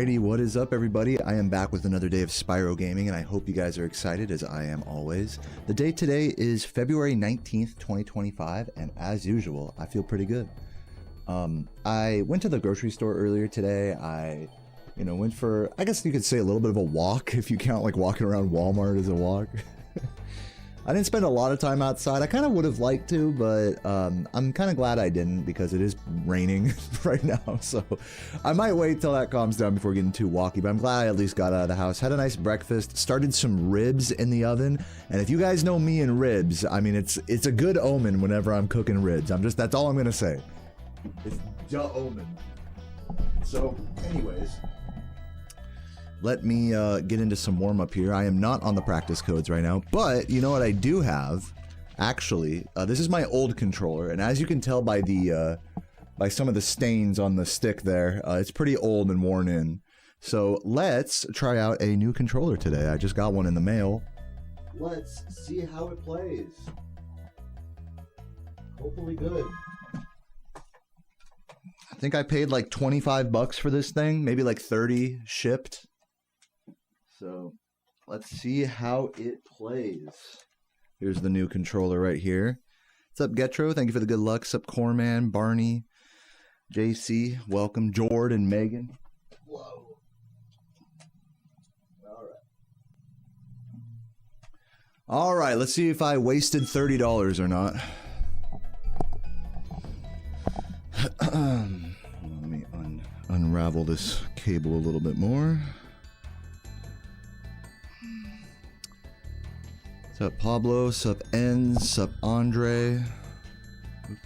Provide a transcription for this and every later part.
Alrighty, what is up everybody? I am back with another day of Spyro gaming and I hope you guys are excited as I am always. The day today is February 19th, 2025 and as usual, I feel pretty good. I went to the grocery store earlier today. I went for, I guess you could say a little bit of a walk if you count like walking around Walmart as a walk. I didn't spend a lot of time outside. I kind of would have liked to, but I'm kind of glad I didn't because it is raining right now. So I might wait till that calms down before getting too walky, but I'm glad I at least got out of the house. Had a nice breakfast, started some ribs in the oven. And if you guys know me and ribs, I mean, it's a good omen whenever I'm cooking ribs. That's all I'm going to say. It's the omen. So anyways, let me get into some warm-up here. I am not on the practice codes right now, but you know what I do have? Actually, this is my old controller, and as you can tell by the by some of the stains on the stick there, it's pretty old and worn in. So let's try out a new controller today. I just got one in the mail. Let's see how it plays. Hopefully good. I think I paid like 25 bucks for this thing, maybe like 30 shipped. So let's see how it plays. Here's the new controller right here. What's up, Getro? Thank you for the good luck. What's up, Corman, Barney, JC, welcome, Jord and Megan. Whoa. All right, let's see if I wasted $30 or not. Let me unravel this cable a little bit more. Sup Pablo, sup Enz, sup Andre. Oops.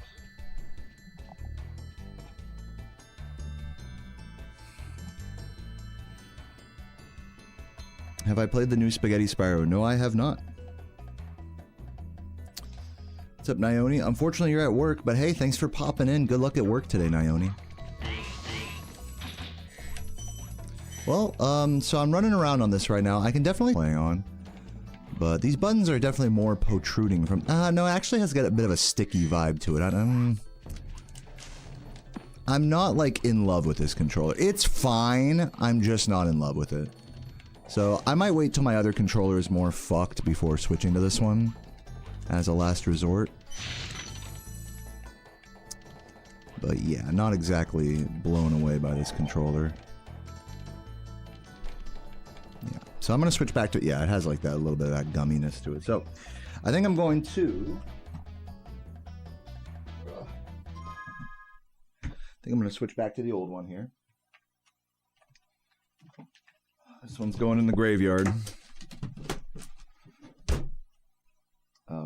Have I played the new Spaghetti Spyro? No, I have not. What's up, Nione? Unfortunately, you're at work, but hey, thanks for popping in. Good luck at work today, Nione. Well, so I'm running around on this right now. I can definitely play on. But these buttons are definitely more protruding from... no, it actually has got a bit of a sticky vibe to it. I'm not, like, in love with this controller. It's fine. I'm just not in love with it. So, I might wait till my other controller is more fucked before switching to this one as a last resort. But yeah, not exactly blown away by this controller. Yeah. So I'm going to switch back to, yeah, it has like that, a little bit of that gumminess to it. So I think I'm going to, switch back to the old one here. This one's going in the graveyard.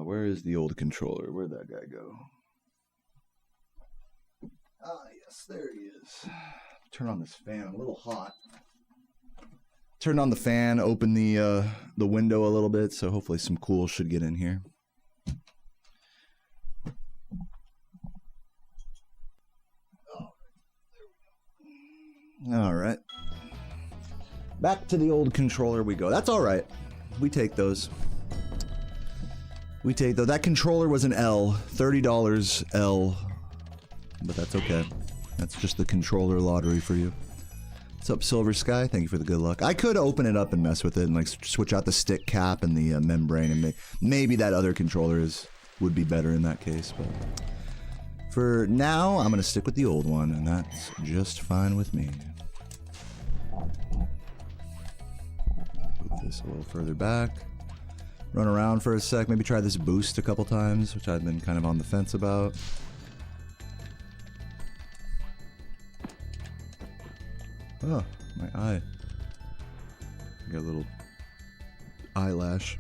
Where is the old controller? Where'd that guy go? Ah, yes, there he is. Turn on this fan, I'm a little hot. Turn on the fan, open the window a little bit, so hopefully some cool should get in here. All right. Back to the old controller we go. That's all right. We take those. We take those. That controller was an L. $30 L. But that's okay. That's just the controller lottery for you. What's up, Silver Sky? Thank you for the good luck. I could open it up and mess with it and like switch out the stick cap and the membrane, and maybe that other controller would be better in that case. But for now, I'm gonna stick with the old one, and that's just fine with me. Move this a little further back. Run around for a sec. Maybe try this boost a couple times, which I've been kind of on the fence about. Oh, my eye. I got a little eyelash.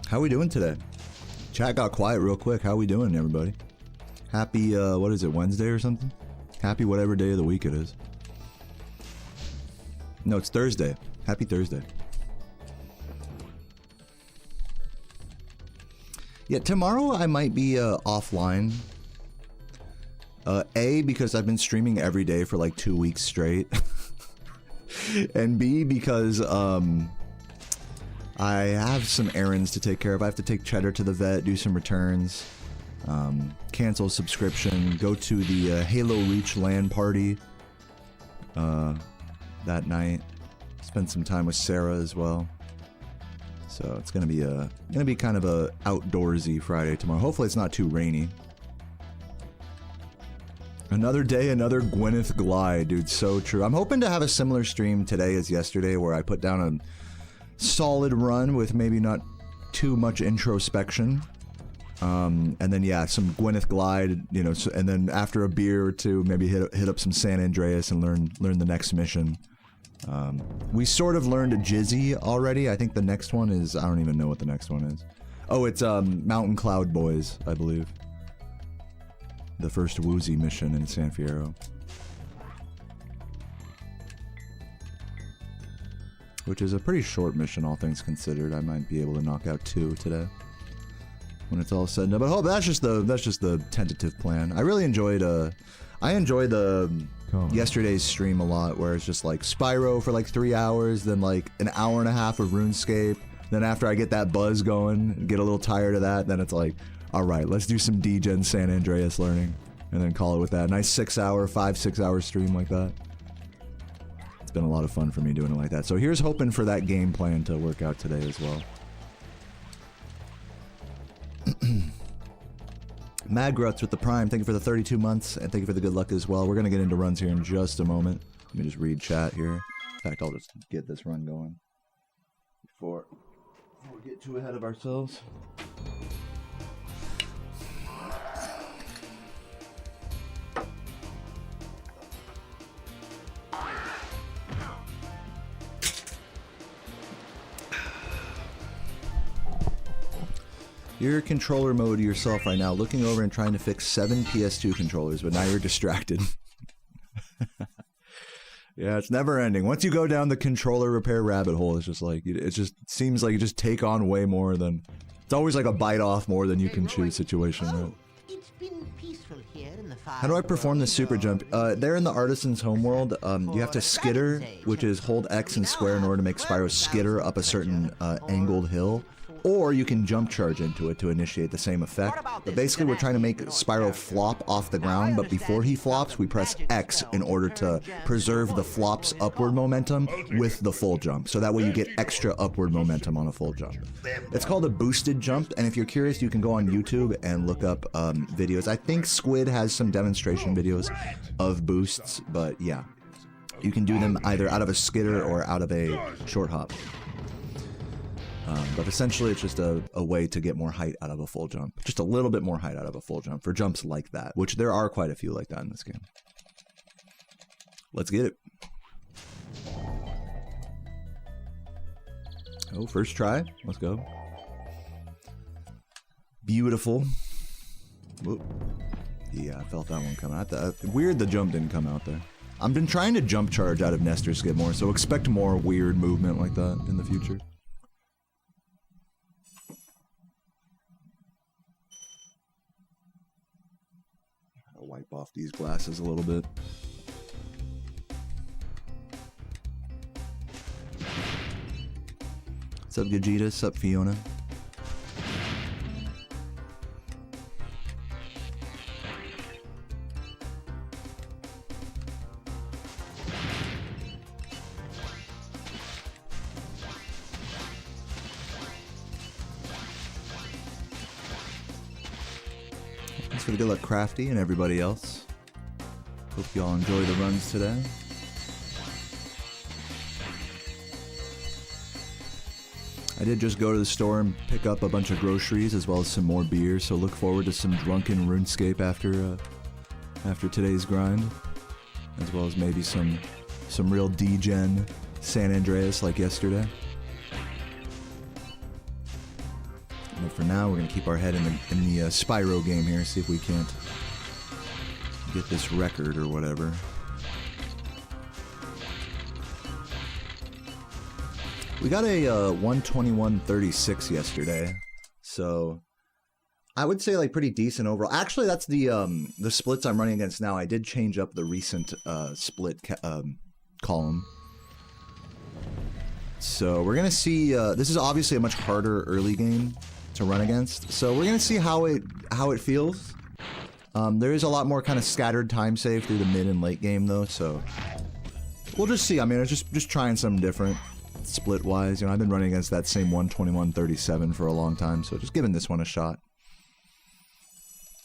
How we doing today? Chat got quiet real quick. How we doing, everybody? Happy, what is it, Wednesday or something? Happy whatever day of the week it is. No, it's Thursday. Happy Thursday. Yeah, tomorrow I might be offline. A, because I've been streaming every day for like 2 weeks straight. And B, because I have some errands to take care of. I have to take Cheddar to the vet, do some returns, cancel subscription, go to the Halo Reach LAN party that night, spend some time with Sarah as well. So it's gonna be kind of a outdoorsy Friday tomorrow. Hopefully it's not too rainy. Another day, another Gwyneth Glide, dude, so true. I'm hoping to have a similar stream today as yesterday, where I put down a solid run with maybe not too much introspection. And then, yeah, some Gwyneth Glide, you know, and then after a beer or two, maybe hit up some San Andreas and learn the next mission. We sort of learned a Jizzy already. I think the next one is, I don't even know what the next one is. Oh, it's Mountain Cloud Boys, I believe. The first Woozy mission in San Fierro. Which is a pretty short mission, all things considered. I might be able to knock out 2 today when it's all said and done. But oh, that's just the tentative plan. I really enjoyed I enjoyed the yesterday's stream a lot, where it's just like Spyro for like 3 hours, then like an hour and a half of RuneScape. Then after I get that buzz going, get a little tired of that, then it's like, all right, let's do some D-Gen San Andreas learning, and then call it with that. Nice 6 hour, 5-6 hour stream like that. It's been a lot of fun for me doing it like that. So here's hoping for that game plan to work out today as well. Mad Gruts with the Prime, thank you for the 32 months, and thank you for the good luck as well. We're going to get into runs here in just a moment. Let me just read chat here. In fact, I'll just get this run going before we get too ahead of ourselves. You're controller mode yourself right now, looking over and trying to fix 7 PS2 controllers, but now you're distracted. Yeah, it's never ending. Once you go down the controller repair rabbit hole, it's just like, it just seems like you just take on way more than, it's always like a bite off more than you can chew situation, right? It's been peaceful here in the How do I perform the super jump? There in the Artisan's homeworld, you have to skitter, which is hold X and square in order to make Spyro skitter up a certain angled hill. Or you can jump charge into it to initiate the same effect. But basically we're trying to make Spyro flop off the ground, but before he flops, we press X in order to preserve the flop's upward momentum with the full jump. So that way you get extra upward momentum on a full jump. It's called a boosted jump, and if you're curious, you can go on YouTube and look up videos. I think Squid has some demonstration videos of boosts, but yeah. You can do them either out of a skitter or out of a short hop. But essentially it's just a way to get more height out of a full jump. Just a little bit more height out of a full jump for jumps like that, which there are quite a few like that in this game. Let's get it. Oh, first try. Let's go. Beautiful. Whoop. Yeah, I felt that one coming out. Weird the jump didn't come out there. I've been trying to jump charge out of Nestor Skid more, so expect more weird movement like that in the future. Wipe off these glasses a little bit. What's up, Gogeta? What's up, Fiona? Thanks for the good luck, Crafty, and everybody else. Hope you all enjoy the runs today. I did just go to the store and pick up a bunch of groceries as well as some more beer, so look forward to some drunken RuneScape after today's grind, as well as maybe some real D-Gen San Andreas like yesterday. But for now, we're gonna keep our head in the Spyro game here, see if we can't get this record or whatever. We got a 121.36 yesterday, so I would say like pretty decent overall. Actually, that's the splits I'm running against now. I did change up the recent split column. So we're gonna see. This is obviously a much harder early game to run against. So we're gonna see how it feels. There is a lot more kind of scattered time save through the mid and late game though. So we'll just see. I mean, it's just trying something different. Split wise, you know, I've been running against that same 121-37 for a long time. So just giving this one a shot.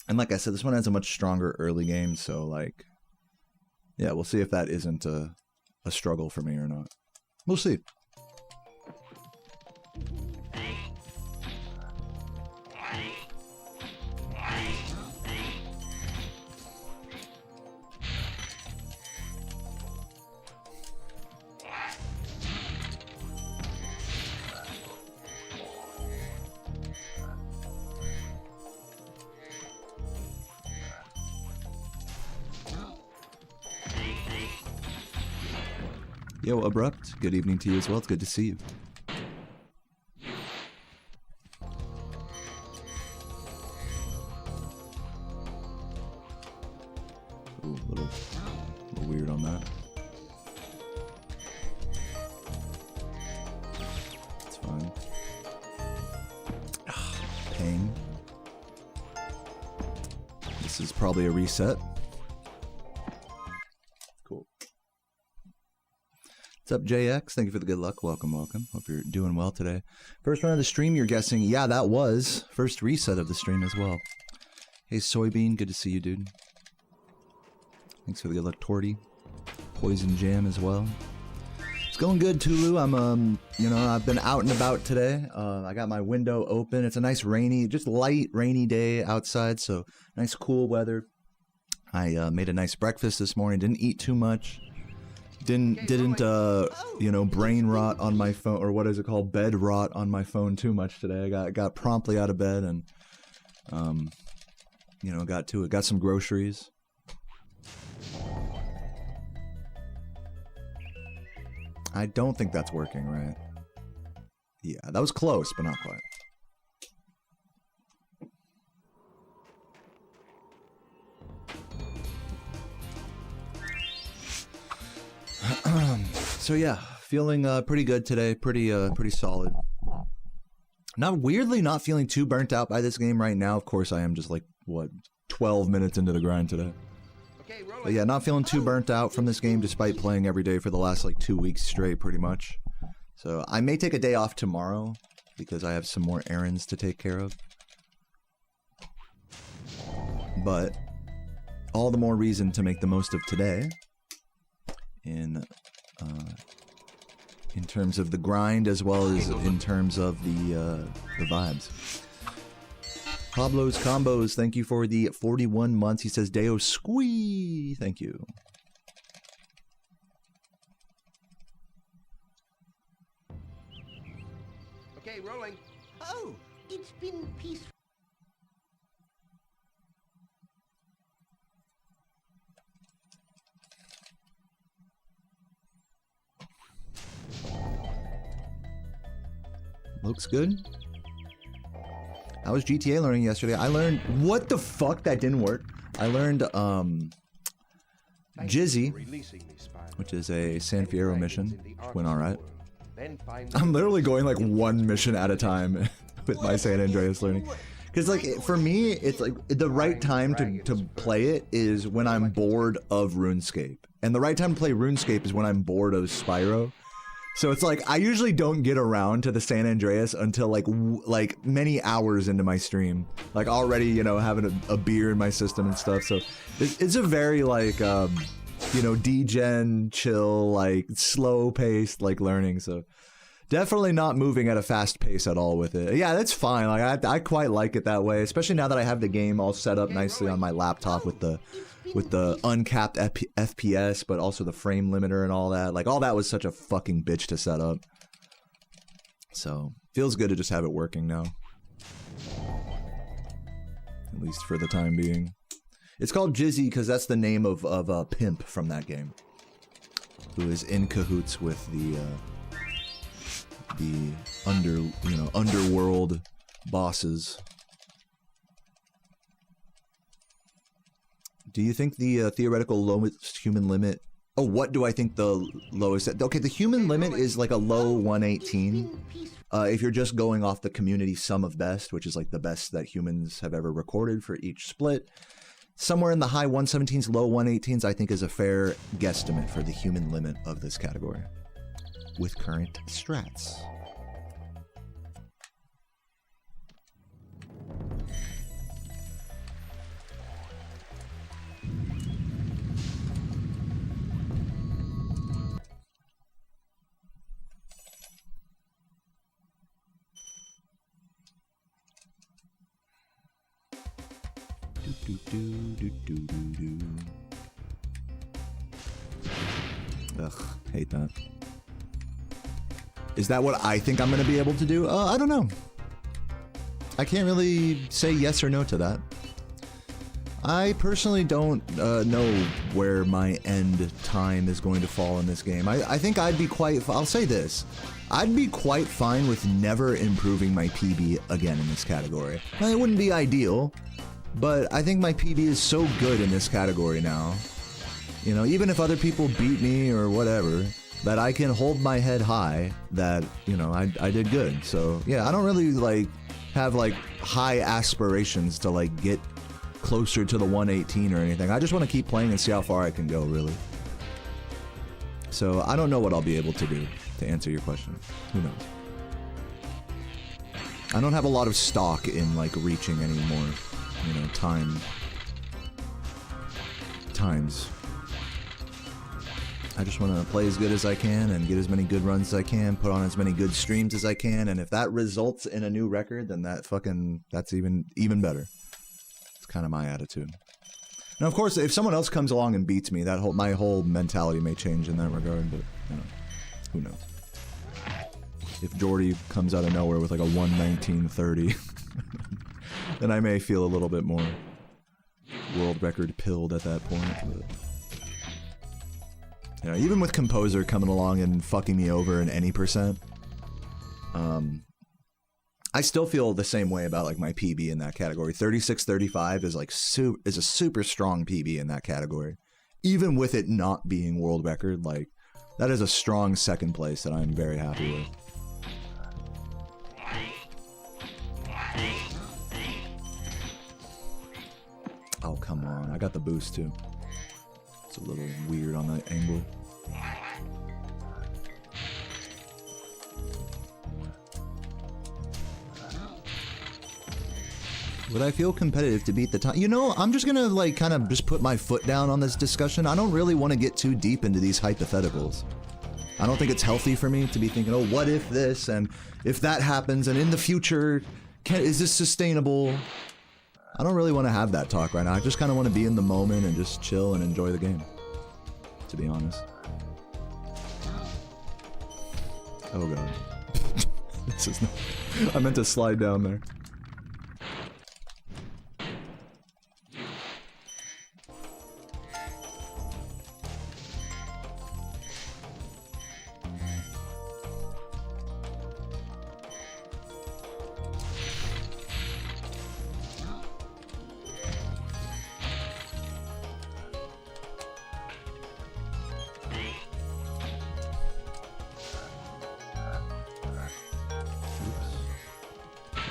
And like I said, this one has a much stronger early game, so like, yeah, we'll see if that isn't a struggle for me or not. We'll see. Yo, Abrupt, good evening to you as well. It's good to see you. Ooh, a little weird on that. It's fine. Pain. This is probably a reset. What's up, JX? Thank you for the good luck. Welcome, welcome. Hope you're doing well today. First run of the stream, you're guessing. Yeah, that was first reset of the stream as well. Hey, Soybean. Good to see you, dude. Thanks for the good luck, Torty. Poison Jam as well. It's going good, Tulu. I'm, you know, I've been out and about today. I got my window open. It's a nice rainy, just light rainy day outside, so nice cool weather. I made a nice breakfast this morning. Didn't eat too much. Didn't you know, brain rot on my phone, or what is it called, bed rot on my phone too much today. I got promptly out of bed and you know, got to it. Got some groceries. I don't think that's working, right? Yeah, that was close, but not quite. So yeah, feeling pretty good today, pretty solid. Weirdly not feeling too burnt out by this game right now. Of course, I am just like, what, 12 minutes into the grind today. But yeah, not feeling too burnt out from this game despite playing every day for the last like 2 weeks straight, pretty much. So I may take a day off tomorrow because I have some more errands to take care of. But all the more reason to make the most of today in terms of the grind as well as in terms of the vibes. Pablo's Combos, thank you for the 41 months. He says, Deo Squee. Thank you. Okay, rolling. Oh, it's been peaceful. Looks good. I was GTA learning yesterday. I learned, what the fuck, that didn't work. I learned Jizzy, which is a San Fierro mission, which went alright. I'm literally going like one mission at a time with my San Andreas learning. Because like, for me, it's like the right time to play it is when I'm bored of RuneScape. And the right time to play RuneScape is when I'm bored of Spyro. So it's like, I usually don't get around to the San Andreas until like many hours into my stream. Like already, you know, having a beer in my system and stuff. So it's a very like, you know, degen, chill, like slow paced, like learning. So definitely not moving at a fast pace at all with it. Yeah, that's fine. Like I quite like it that way, especially now that I have the game all set up nicely on my laptop with the uncapped FPS, but also the frame limiter and all that. Like, all that was such a fucking bitch to set up. So, feels good to just have it working now. At least for the time being. It's called Jizzy because that's the name of a pimp from that game, who is in cahoots with the underworld bosses. Do you think the theoretical lowest human limit... Oh, what do I think the lowest... Okay, the human limit is like a low 118. If you're just going off the community sum of best, which is like the best that humans have ever recorded for each split, somewhere in the high 117s, low 118s, I think is a fair guesstimate for the human limit of this category with current strats. Ugh, hate that. Is that what I think I'm going to be able to do? I don't know. I can't really say yes or no to that. I personally don't know where my end time is going to fall in this game. I think I'd be quite... I'll say this. I'd be quite fine with never improving my PB again in this category. Now, it wouldn't be ideal, but I think my PB is so good in this category now. You know, even if other people beat me or whatever, that I can hold my head high that, you know, I did good. So, yeah, I don't really, like, have, like, high aspirations to, like, get closer to the 118 or anything. I just want to keep playing and see how far I can go, really. So, I don't know what I'll be able to do to answer your question. Who knows? I don't have a lot of stock in, like, reaching anymore, you know, times. I just want to play as good as I can and get as many good runs as I can, put on as many good streams as I can, and if that results in a new record, then that's even better. It's kind of my attitude. Now, of course, if someone else comes along and beats me, my whole mentality may change in that regard, but, you know, who knows? If Jordy comes out of nowhere with like a 119.30, then I may feel a little bit more world record pilled at that point, but... You know, even with Composer coming along and fucking me over in any percent, I still feel the same way about like my PB in that category. 36-35 is like is a super strong PB in that category. Even with it not being world record, like that is a strong second place that I'm very happy with. Oh, come on. I got the boost too. It's a little weird on that angle. Would I feel competitive to beat the time? You know, I'm just gonna like kind of just put my foot down on this discussion. I don't really want to get too deep into these hypotheticals. I don't think it's healthy for me to be thinking, oh, what if this and if that happens and in the future, is this sustainable? I don't really want to have that talk right now. I just kind of want to be in the moment and just chill and enjoy the game, to be honest. Oh god. This is not... I meant to slide down there.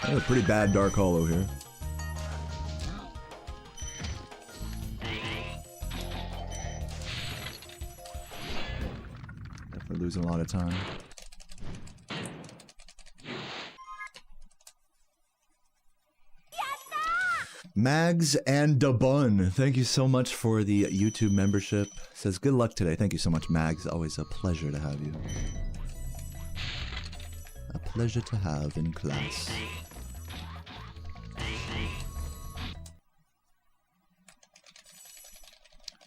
A pretty bad Dark Hollow here. Definitely losing a lot of time. Mags and Dabun, thank you so much for the YouTube membership. Says good luck today. Thank you so much, Mags. Always a pleasure to have you. A pleasure to have in class.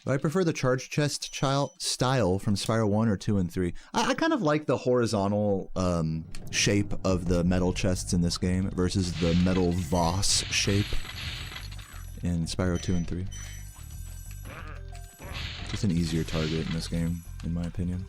I prefer the charge chest style from Spyro 1 or 2 and 3. I kind of like the horizontal shape of the metal chests in this game versus the metal Voss shape in Spyro 2 and 3. Just an easier target in this game, in my opinion.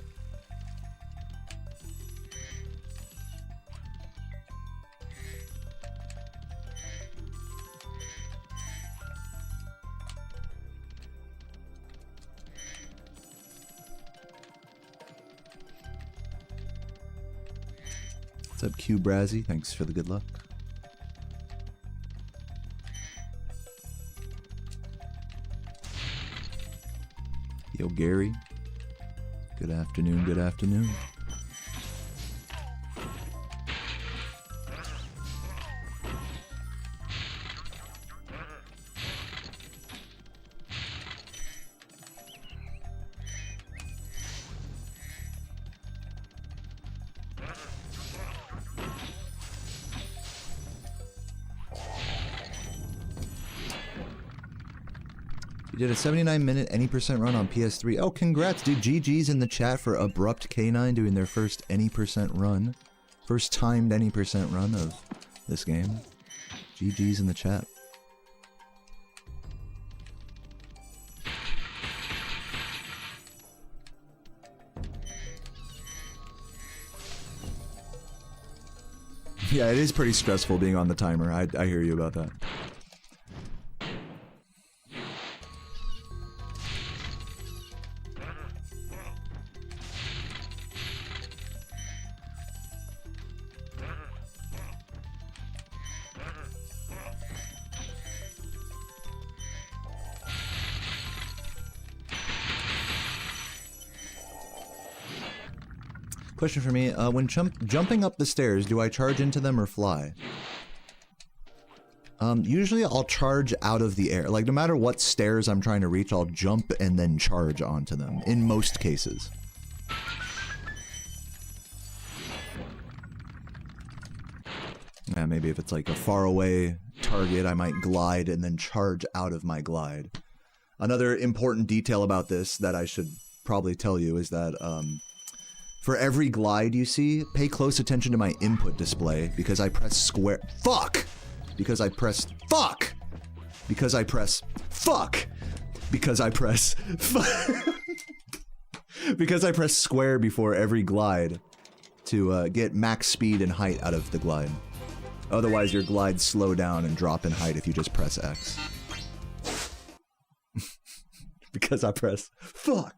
What's up, Q Brazzy? Thanks for the good luck. Yo, Gary. Good afternoon, good afternoon. You did a 79-minute any percent run on PS3. Oh, congrats, dude. GG's in the chat for Abrupt K9 doing their first any percent run. First timed any percent run of this game. GG's in the chat. Yeah, it is pretty stressful being on the timer. I hear you about that. Question for me, when jumping up the stairs, do I charge into them or fly? Usually I'll charge out of the air. Like, no matter what stairs I'm trying to reach, I'll jump and then charge onto them, in most cases. Yeah, maybe if it's like a faraway target, I might glide and then charge out of my glide. Another important detail about this that I should probably tell you is that, for every glide you see, pay close attention to my input display because I press square. Fuck! Because I press. Fuck! Because I press. Fuck! Because I press. Because I press square before every glide to get max speed and height out of the glide. Otherwise, your glides slow down and drop in height if you just press X. Because I press. Fuck!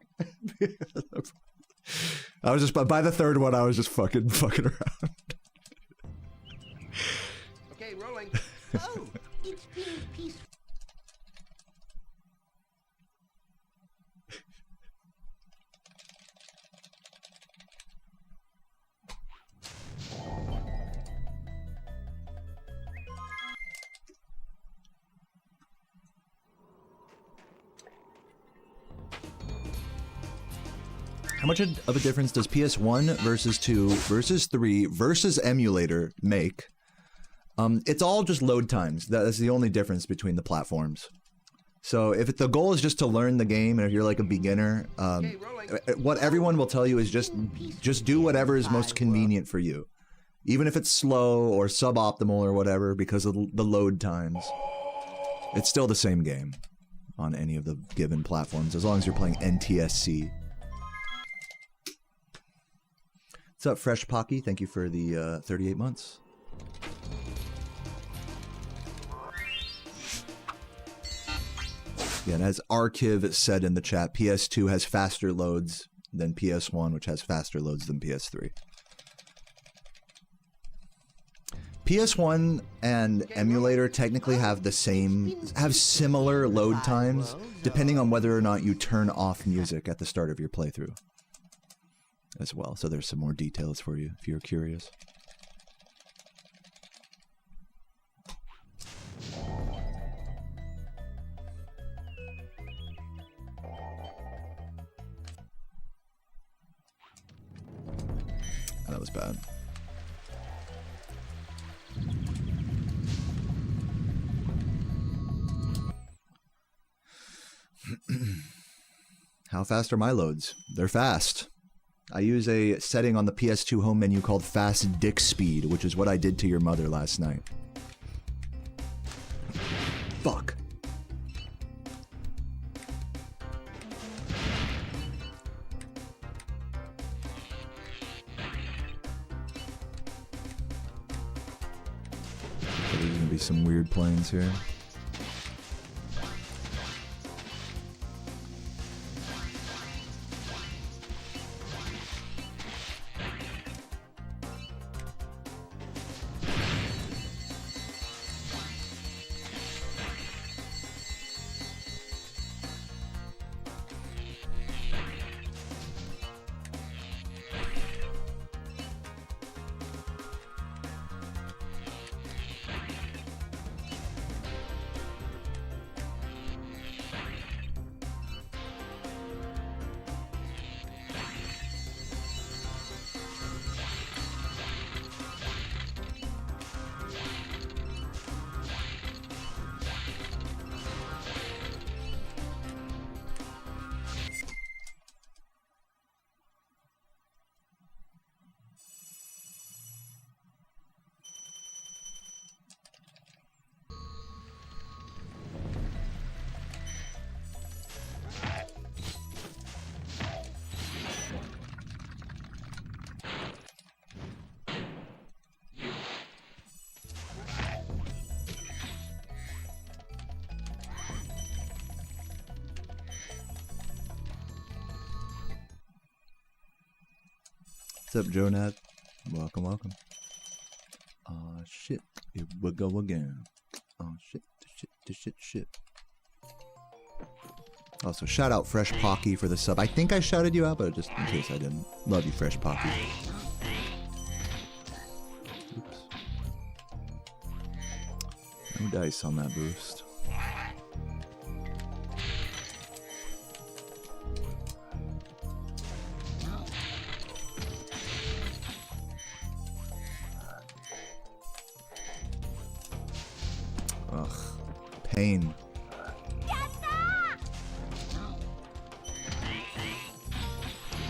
I was just, by the third one, I was just fucking around. Okay, rolling. Oh, it's been peaceful. How much of a difference does PS1 versus 2 versus 3 versus emulator make? It's all just load times. That's the only difference between the platforms. So if the goal is just to learn the game, and if you're like a beginner, what everyone will tell you is just do whatever is most convenient for you. Even if it's slow or suboptimal or whatever, because of the load times. It's still the same game on any of the given platforms, as long as you're playing NTSC. What's up, Fresh Pocky? Thank you for the 38 months. Yeah, and as Arkiv said in the chat, PS2 has faster loads than PS1, which has faster loads than PS3. PS1 and emulator technically have similar load times, depending on whether or not you turn off music at the start of your playthrough as well. So there's some more details for you if you're curious. That was bad. How fast are my loads? They're fast. I use a setting on the PS2 home menu called Fast Dick Speed, which is what I did to your mother last night. Fuck. There's gonna be some weird planes here. What's up, Jonat? Welcome, welcome. Shit. Here we go again. Shit. Also, shout out Fresh Pocky for the sub. I think I shouted you out, but just in case I didn't. Love you, Fresh Pocky. Oops. No dice on that boost. Ugh. Pain.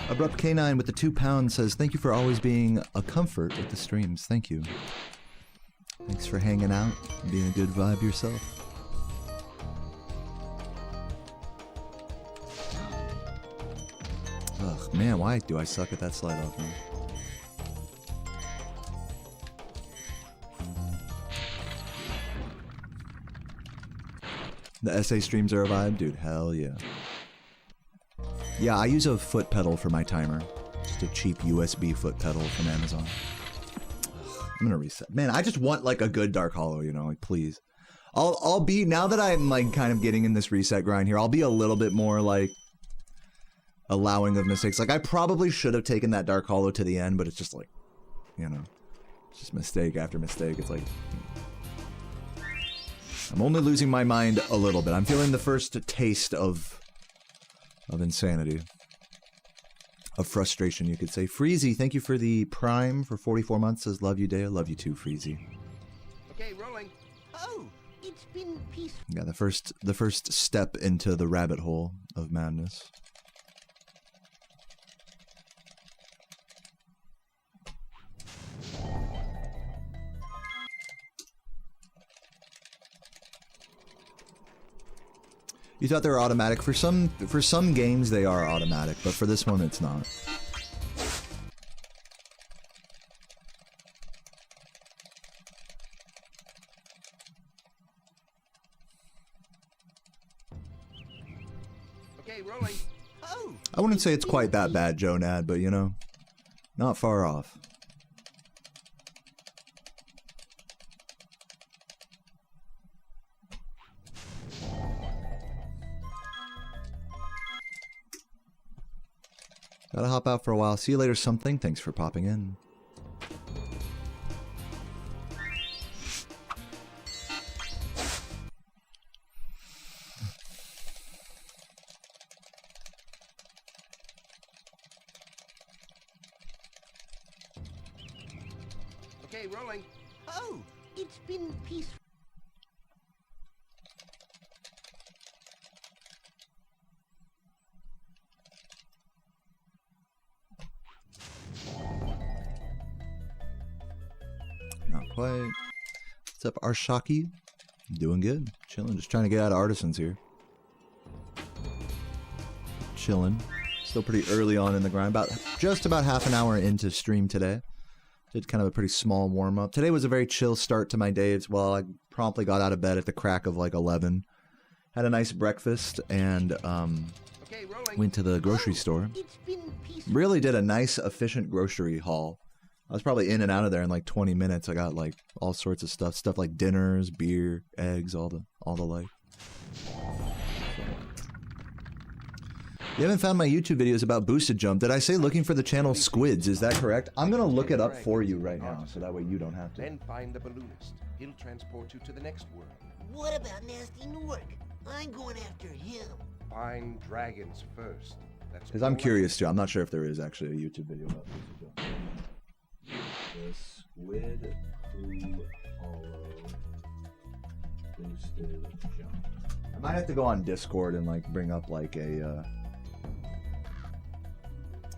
Abrupt K9 with the £2 says, thank you for always being a comfort with the streams. Thank you. Thanks for hanging out and being a good vibe yourself. Ugh, man, why do I suck at that slide off now? The SA streams are a vibe? Dude, hell yeah. Yeah, I use a foot pedal for my timer. Just a cheap USB foot pedal from Amazon. Ugh, I'm gonna reset. Man, I just want like a good Dark Hollow, you know, like please. I'll be, now that I'm like kind of getting in this reset grind here, I'll be a little bit more like allowing of mistakes. Like I probably should have taken that Dark Hollow to the end, but it's just like, you know, it's just mistake after mistake. It's like, I'm only losing my mind a little bit. I'm feeling the first taste of insanity. Of frustration, you could say. Freezy, thank you for the Prime for 44 months. Says, love you, Dea. Love you too, Freezy. Okay, rolling. Oh, it's been peaceful. Yeah, the first step into the rabbit hole of madness. You thought they were automatic. For some games they are automatic, but for this one it's not. Okay, rolling. Oh, I wouldn't say it's quite that bad, Jonad, but you know, not far off. Gotta hop out for a while. See you later, something. Thanks for popping in. okay, rolling. Oh, it's been peaceful. Not quite. What's up, Arshaki? Doing good. Chilling. Just trying to get out of Artisans here. Chilling. Still pretty early on in the grind. Just about half an hour into stream today. Did kind of a pretty small warm-up. Today was a very chill start to my day as well. I promptly got out of bed at the crack of like 11. Had a nice breakfast and went to the grocery store. Really did a nice, efficient grocery haul. I was probably in and out of there in like 20 minutes. I got like all sorts of stuff. Stuff like dinners, beer, eggs, all the like. You haven't found my YouTube videos about Boosted Jump. Did I say looking for the channel Squids? Is that correct? I'm going to look it up for you right now, so that way you don't have to. Then find the balloonist. He'll transport you to the next world. What about Nasty Nork? I'm going after him. Find dragons first. That's Because I'm curious too. I'm not sure if there is actually a YouTube video about Boosted Jump. The Squid Who Follow Boosted Jump. I might have to go on Discord and like bring up like a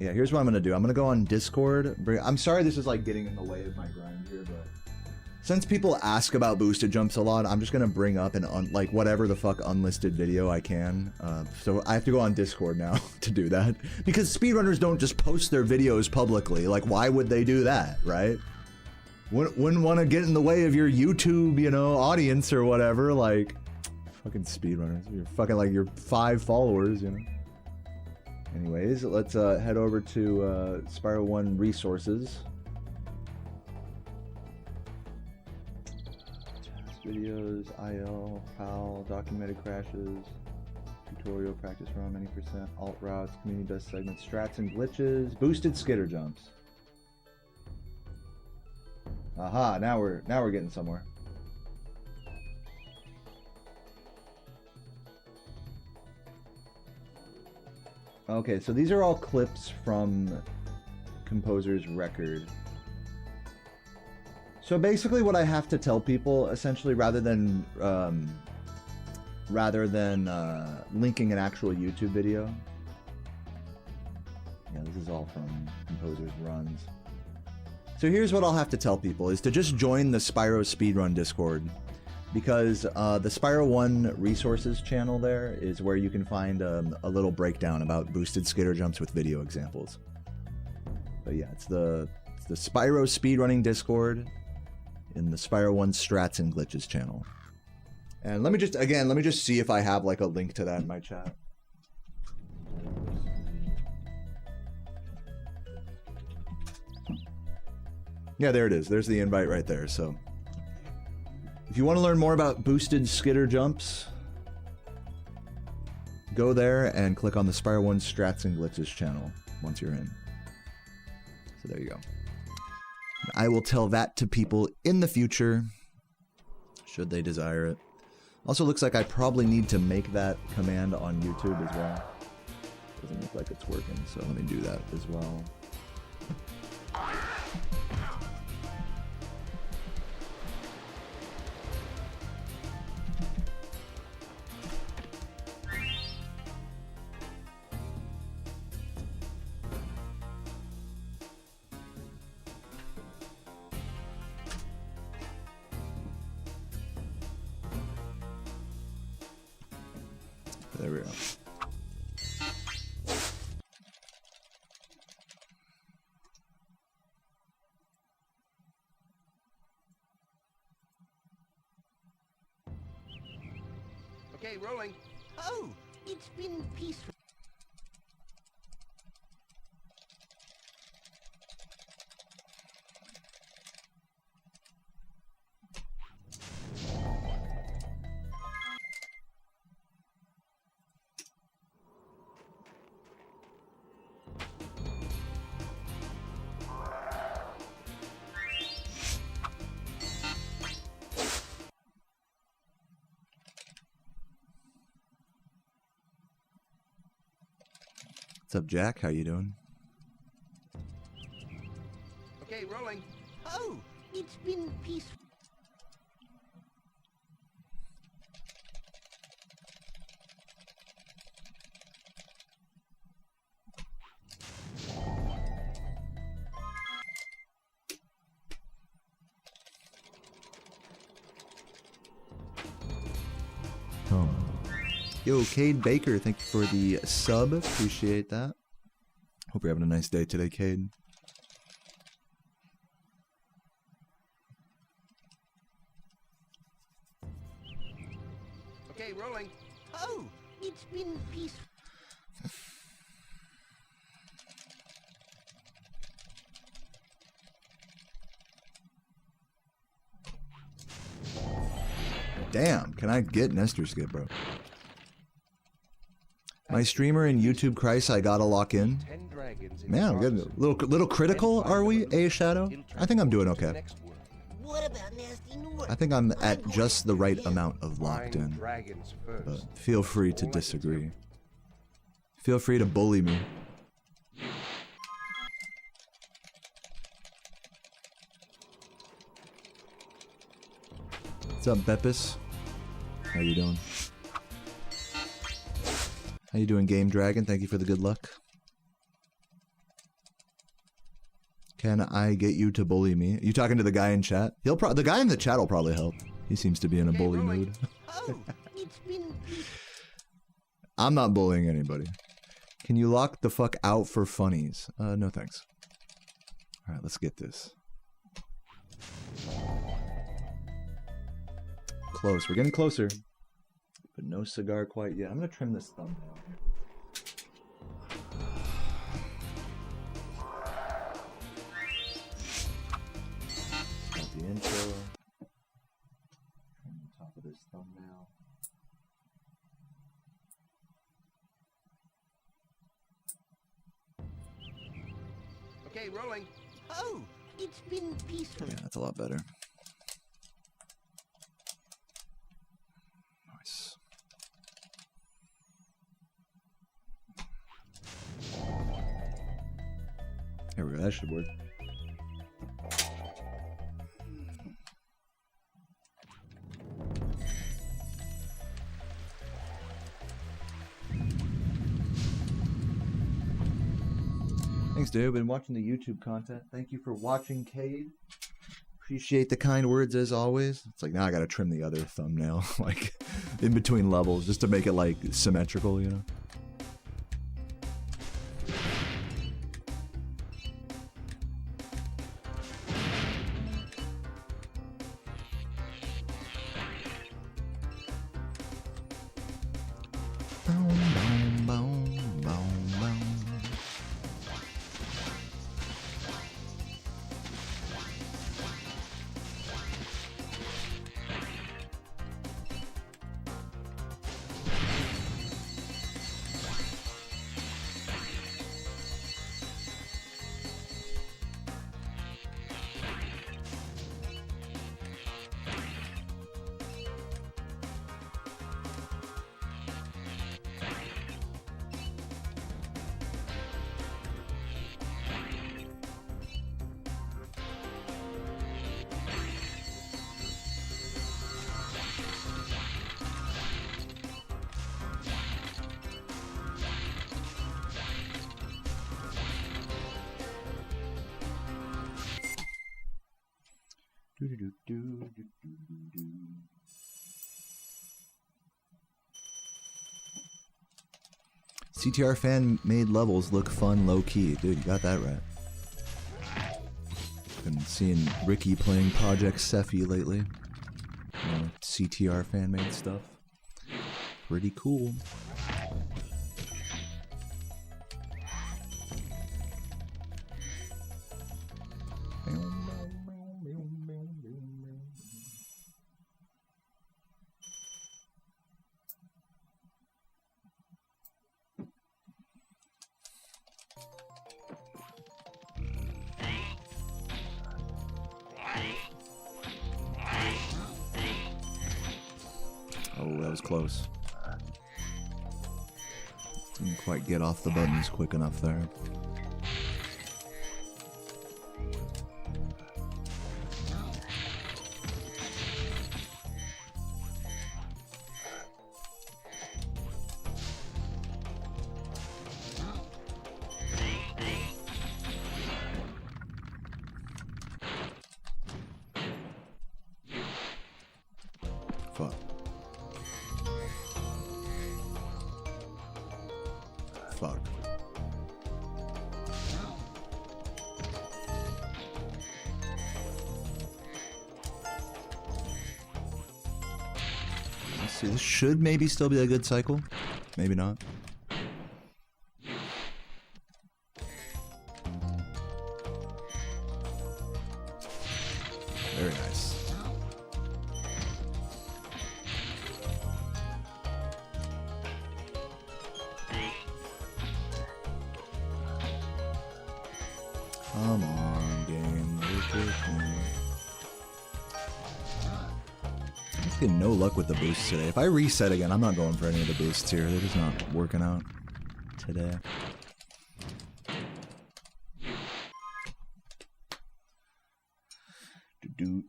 yeah, here's what I'm gonna do. I'm gonna go on Discord. I'm sorry this is like getting in the way of my grind here, but since people ask about boosted jumps a lot, I'm just gonna bring up an like whatever the fuck unlisted video I can. So I have to go on Discord now to do that because speedrunners don't just post their videos publicly. Like, why would they do that, right? Wouldn't want to get in the way of your YouTube, you know, audience or whatever. Like, fucking speedrunners. You're fucking like your 5 followers, you know. Anyways, let's head over to Spyro 1 resources. Task videos, IL, PAL, documented crashes, tutorial, practice run, many percent, alt routes, community best segments, strats and glitches, boosted skitter jumps. Aha, now we're getting somewhere. Okay, so these are all clips from composer's record. So basically what I have to tell people, essentially, rather than linking an actual YouTube video. Yeah, this is all from composer's runs. So here's what I'll have to tell people, is to just join the Spyro Speedrun Discord. Because the Spyro 1 resources channel there is where you can find a little breakdown about boosted skitter jumps with video examples. But yeah, it's the Spyro Speedrunning Discord in the Spyro 1 Strats and Glitches channel. And let me just see if I have like a link to that in my chat. Yeah, there it is. There's the invite right there, so... If you want to learn more about boosted skitter jumps, go there and click on the Spyro 1 Strats and Glitches channel once you're in. So there you go. I will tell that to people in the future, should they desire it. Also looks like I probably need to make that command on YouTube as well. Doesn't look like it's working, so let me do that as well. There we go. Okay, rolling. Oh, it's been peaceful. What's up, Jack? How you doing? Okay, rolling. Oh, it's been peaceful. Yo, Cade Baker, thank you for the sub. Appreciate that. Hope you're having a nice day today, Cade. Okay, rolling. Oh, it's been peaceful. Damn, can I get Nestor skip, bro? My streamer in YouTube Christ, I gotta lock in. Man, I'm getting a little critical, are we, A Shadow? I think I'm doing okay. What about nasty North? I think I'm at just the right amount of locked in. But feel free to disagree. Feel free to bully me. What's up, Beppis? How you doing? How you doing, Game Dragon? Thank you for the good luck. Can I get you to bully me? You talking to the guy in chat? The guy in the chat will probably help. He seems to be in a bully mood. Oh, it's been peaceful. I'm not bullying anybody. Can you lock the fuck out for funnies? No thanks. Alright, let's get this. Close. We're getting closer. But no cigar quite yet. I'm gonna trim this thumbnail here. Okay, rolling. Oh, it's been peaceful. Yeah, that's a lot better. Nice. Here we go. That should work. Thanks, dude. Been watching the YouTube content. Thank you for watching, Cade. Appreciate the kind words as always. It's like now I gotta trim the other thumbnail, like in between levels, just to make it like symmetrical, you know. CTR fan made levels look fun low key. Dude, you got that right. Been seeing Ricky playing Project Sephi lately. You know, CTR fan made stuff. Pretty cool. Oh, that was close. Didn't quite get off the buttons quick enough there. Fuck. Fuck. Let's see, this should maybe still be a good cycle. Maybe not. Very nice. Come on, game. Work with me. I'm just getting no luck with the boosts today. If I reset again, I'm not going for any of the boosts here. They're just not working out today. Do.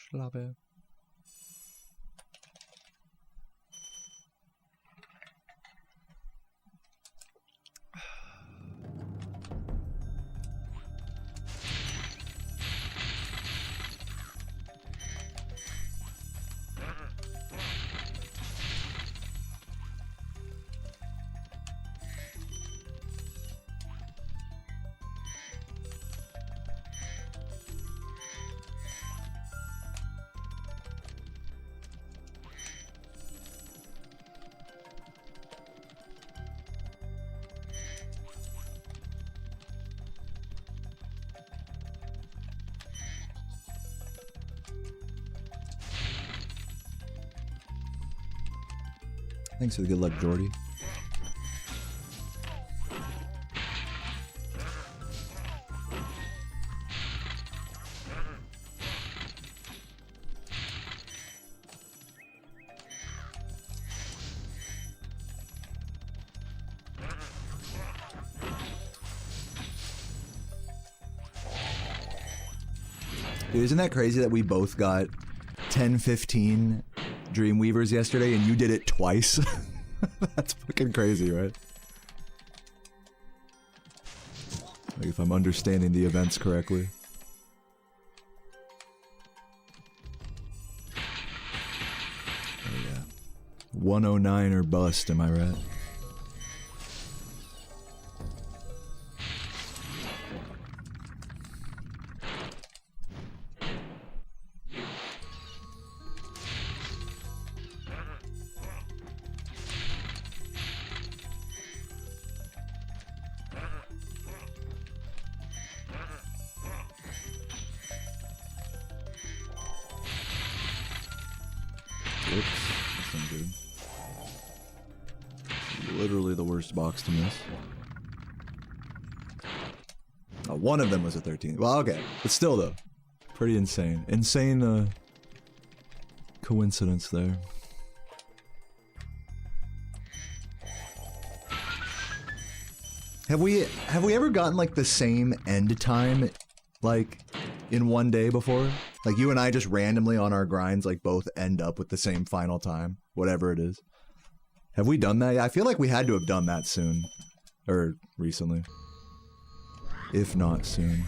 Schlappe. Thanks for the good luck, Jordy. Dude, isn't that crazy that we both got 10-15 Dreamweavers yesterday and you did it twice? That's fucking crazy, right? Like, if I'm understanding the events correctly. Oh yeah. 109 or bust, am I right? Literally the worst box to miss. Oh, one of them was a 13. Well, okay. But still, though. Pretty insane. Insane, coincidence there. Have we ever gotten, like, the same end time, like, in one day before? Like, you and I just randomly on our grinds, like, both end up with the same final time? Whatever it is. Have we done that? Yeah, I feel like we had to have done that soon. Or recently. If not soon.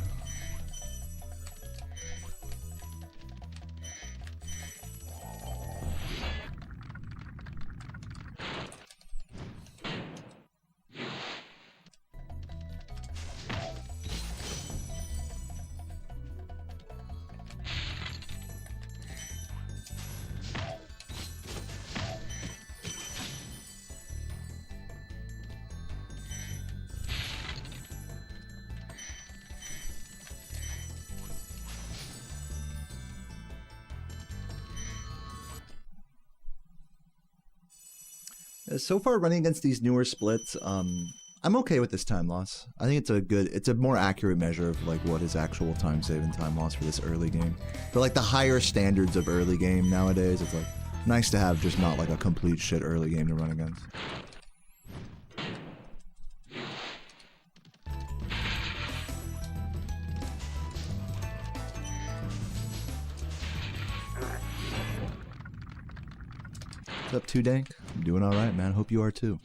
So far, running against these newer splits, I'm okay with this time loss. I think it's a more accurate measure of like what is actual time save and time loss for this early game. For like the higher standards of early game nowadays, it's like nice to have just not like a complete shit early game to run against. What's up, 2Dank? I'm doing alright, man. Hope you are too.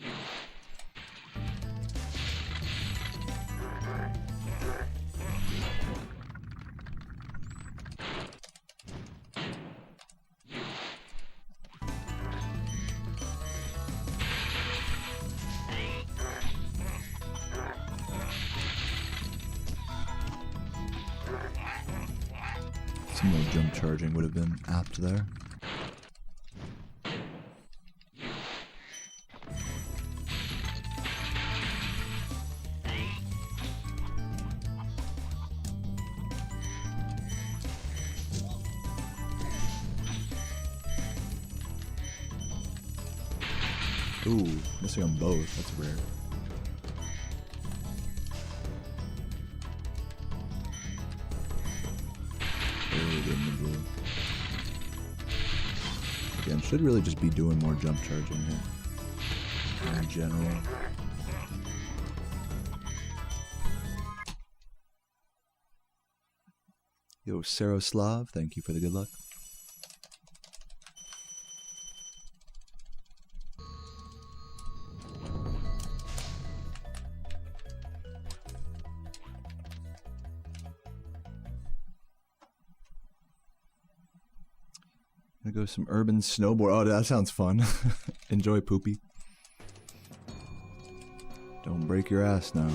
Some more jump charging would have been apt there. Ooh, missing on both. That's rare. Very good in the blue. Again, should really just be doing more jump charging here. In general. Yo, Saroslav, thank you for the good luck. Gonna go some urban snowboard. Oh, that sounds fun. Enjoy, Poopy. Don't break your ass now.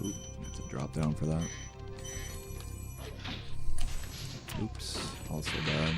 Ooh, have to drop down for that. Also bad.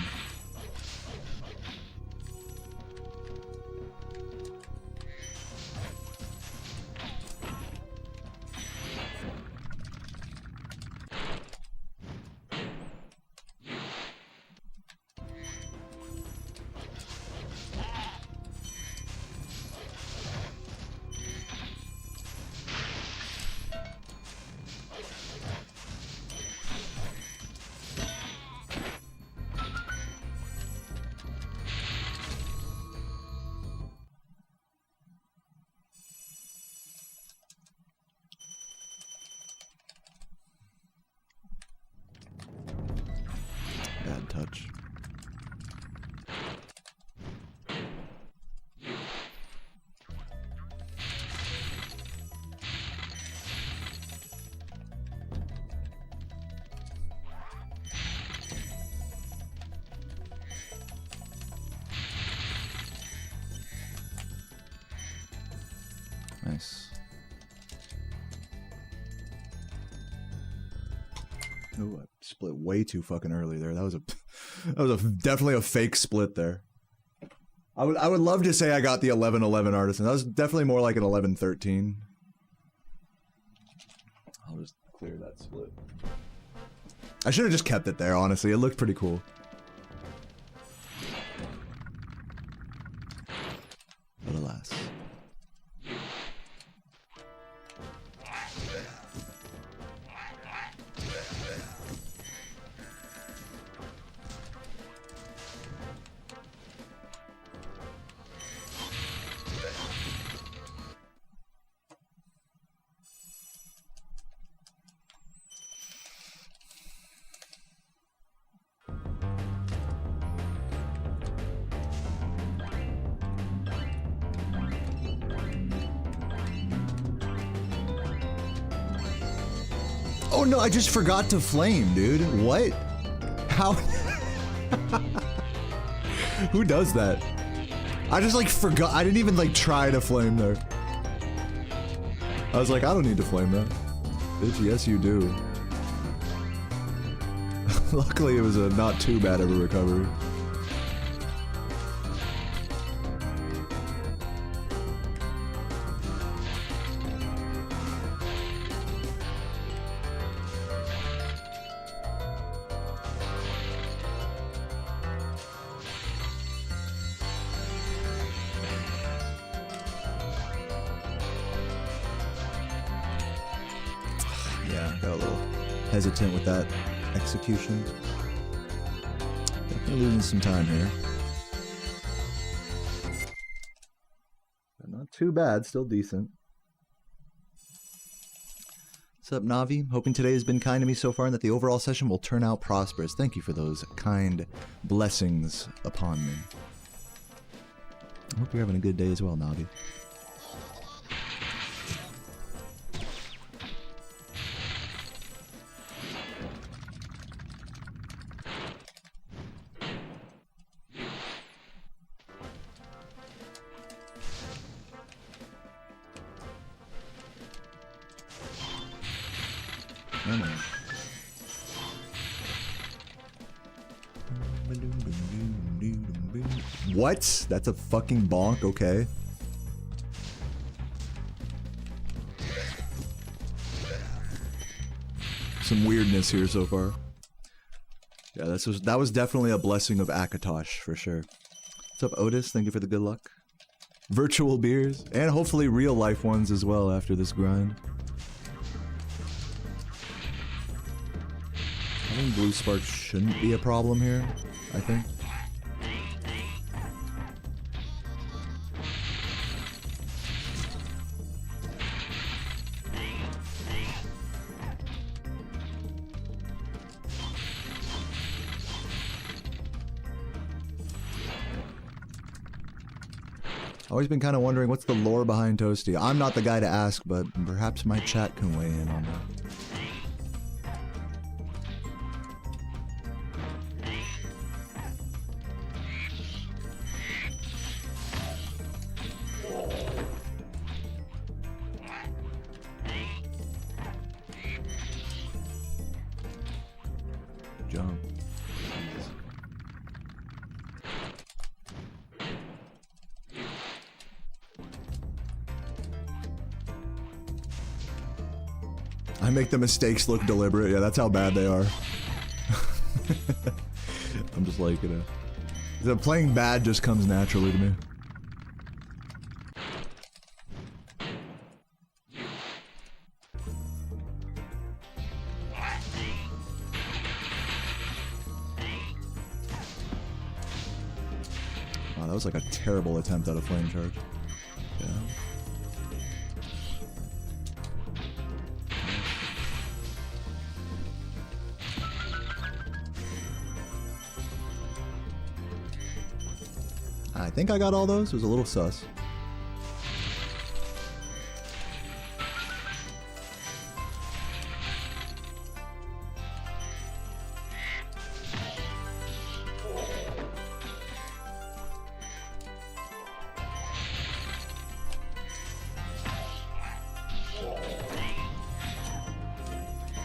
Bad touch. Nice. Ooh, I split way too fucking early there. That was definitely a fake split there. I would love to say I got the 11-11 artisan. That was definitely more like an 11-13. I'll just clear that split. I should have just kept it there, honestly. It looked pretty cool. But alas. Oh no, I just forgot to flame, dude. What? How? Who does that? I just like forgot. I didn't even like try to flame there. I was like, I don't need to flame that. Bitch, yes you do. Luckily it was a not too bad of a recovery. Yeah, got a little hesitant with that execution. Definitely losing some time here. But not too bad, still decent. What's up, Navi? Hoping today has been kind to me so far and that the overall session will turn out prosperous. Thank you for those kind blessings upon me. I hope you're having a good day as well, Navi. What? That's a fucking bonk, okay. Some weirdness here so far. Yeah, that was definitely a blessing of Akatosh, for sure. What's up, Otis? Thank you for the good luck. Virtual beers, and hopefully real life ones as well after this grind. I think blue spark shouldn't be a problem here, I think. Always been kind of wondering what's the lore behind Toasty. I'm not the guy to ask, but perhaps my chat can weigh in on that. Jump. I make the mistakes look deliberate. Yeah, that's how bad they are. I'm just like, you know, playing bad just comes naturally to me. Wow, that was like a terrible attempt at a flame charge. Yeah. I think I got all those. It was a little sus.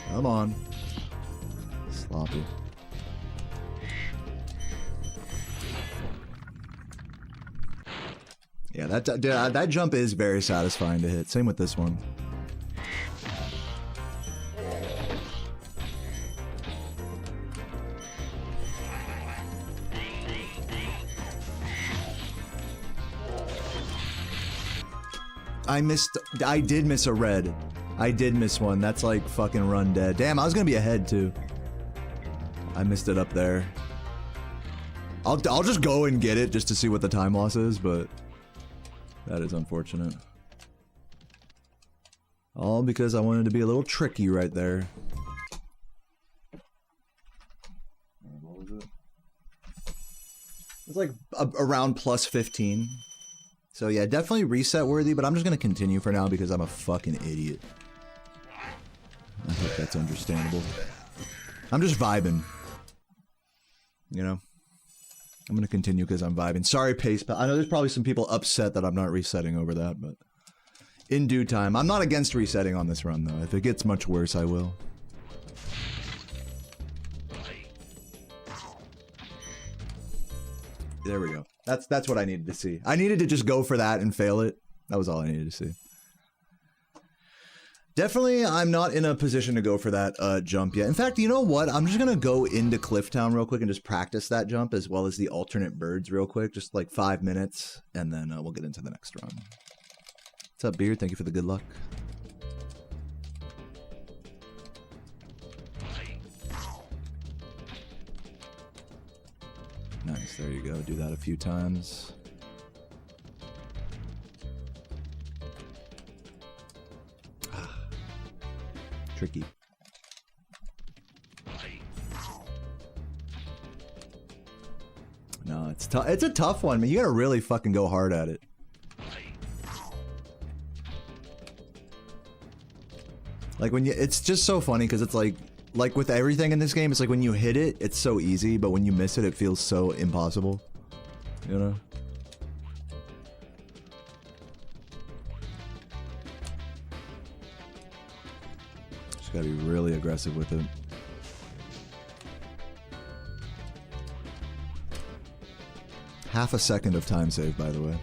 Come on. Sloppy. Yeah, that jump is very satisfying to hit. Same with this one. I did miss a red. I did miss one. That's like fucking run dead. Damn, I was gonna be ahead too. I missed it up there. I'll just go and get it just to see what the time loss is, but that is unfortunate. All because I wanted to be a little tricky right there. What was it? It's like around plus 15. So yeah, definitely reset worthy, but I'm just gonna continue for now because I'm a fucking idiot. I hope that's understandable. I'm just vibing. You know? I'm gonna continue because I'm vibing. Sorry, Pace, but I know there's probably some people upset that I'm not resetting over that, but in due time. I'm not against resetting on this run, though. If it gets much worse, I will. There we go. That's what I needed to see. I needed to just go for that and fail it. That was all I needed to see. Definitely, I'm not in a position to go for that jump yet. In fact, you know what? I'm just gonna go into Clifftown real quick and just practice that jump as well as the alternate birds real quick. Just like 5 minutes, and then we'll get into the next run. What's up, Beard? Thank you for the good luck. Nice, there you go. Do that a few times. Tricky. No, it's tough. It's a tough one, man. You gotta really fucking go hard at it. Like when you, it's just so funny because it's like with everything in this game, it's like when you hit it, it's so easy, but when you miss it, it feels so impossible. You know? Just gotta be really aggressive with it. Half a second of time save, by the way.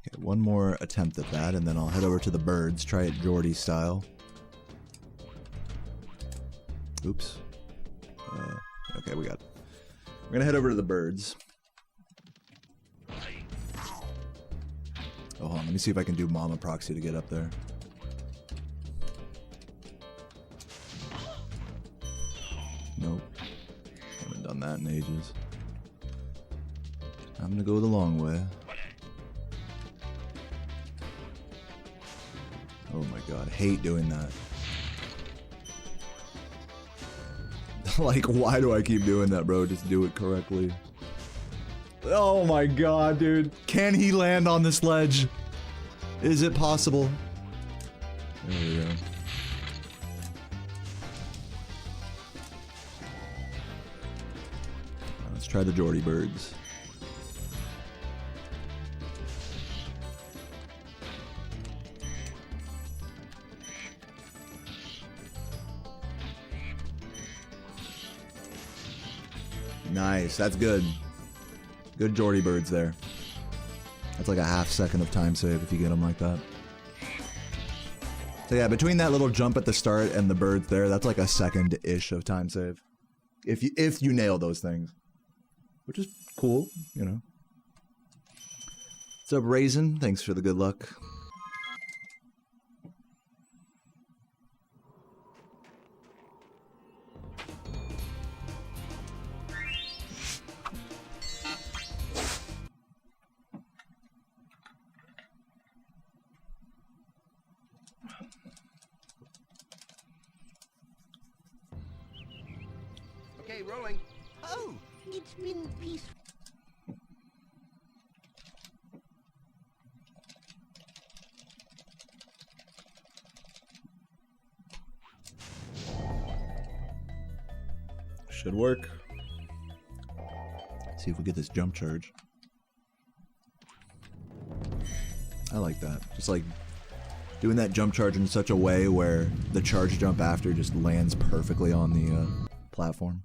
Okay, one more attempt at that, and then I'll head over to the birds, try it Geordie style. Oops. Okay, we got it. We're gonna head over to the birds. Oh, hold on, let me see if I can do Mama Proxy to get up there. Nope. Haven't done that in ages. I'm gonna go the long way. Oh my god, hate doing that. Like, why do I keep doing that, bro? Just do it correctly. Oh my god, dude. Can he land on this ledge? Is it possible? There we go. Let's try the Geordie birds. Nice. That's good. Good Geordie birds there. That's like a half second of time save if you get them like that. So yeah, between that little jump at the start and the birds there, that's like a second-ish of time save. If you nail those things. Which is cool, you know. What's up, Raisin? Thanks for the good luck. Okay, rolling. Oh, it's been peaceful. Should work. See if we get this jump charge. I like that. Just like doing that jump charge in such a way where the charge jump after just lands perfectly on the platform.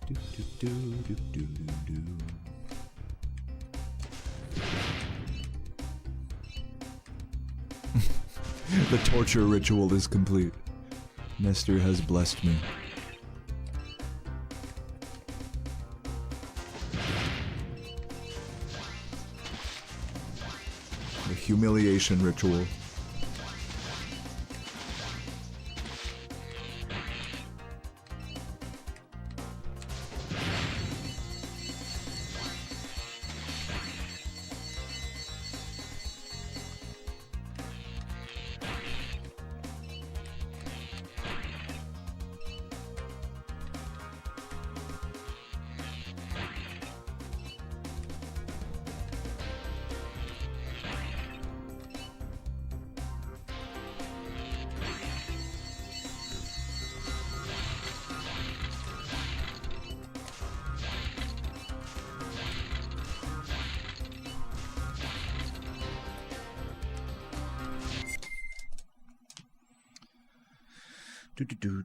Do, do, do, do, do, do. The torture ritual is complete. Nestor has blessed me. The humiliation ritual.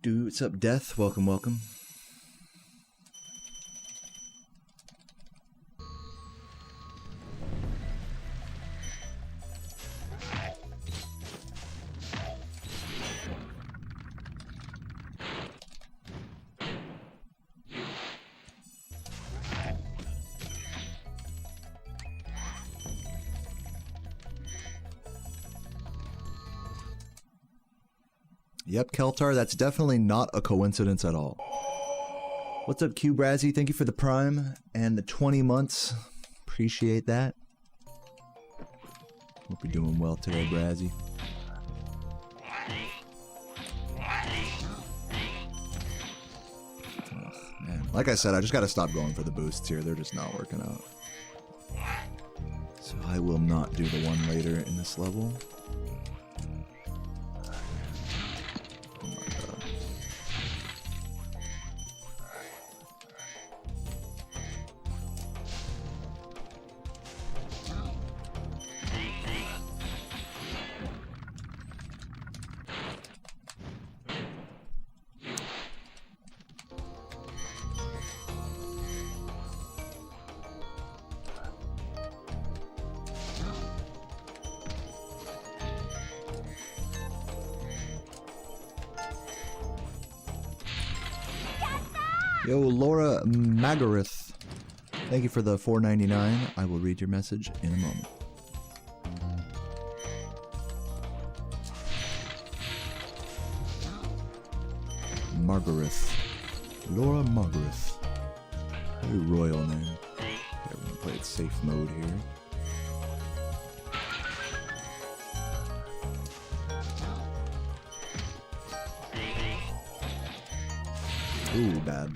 What's up, Death? Welcome, welcome. Yep, Keltar, that's definitely not a coincidence at all. What's up, Q Brazzy? Thank you for the Prime and the 20 months. Appreciate that. Hope you're doing well today, Brazzy. Ugh, man. Like I said, I just gotta stop going for the boosts here. They're just not working out. So I will not do the one later in this level. Yo, Laura Magarith. Thank you for the $4.99. I will read your message in a moment. Margareth. Laura Margareth. Very royal name. Okay, we're gonna play it safe mode here. Ooh, bad.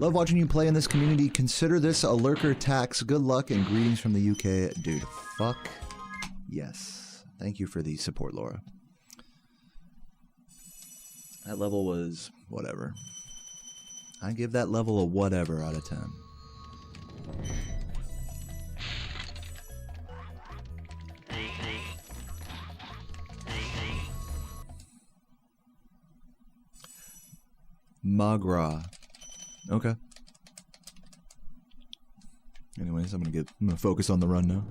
Love watching you play in this community. Consider this a lurker tax. Good luck and greetings from the UK. Dude, fuck yes. Thank you for the support, Laura. That level was whatever. I give that level a whatever out of 10. Magra. Okay. Anyways, I'm gonna focus on the run now.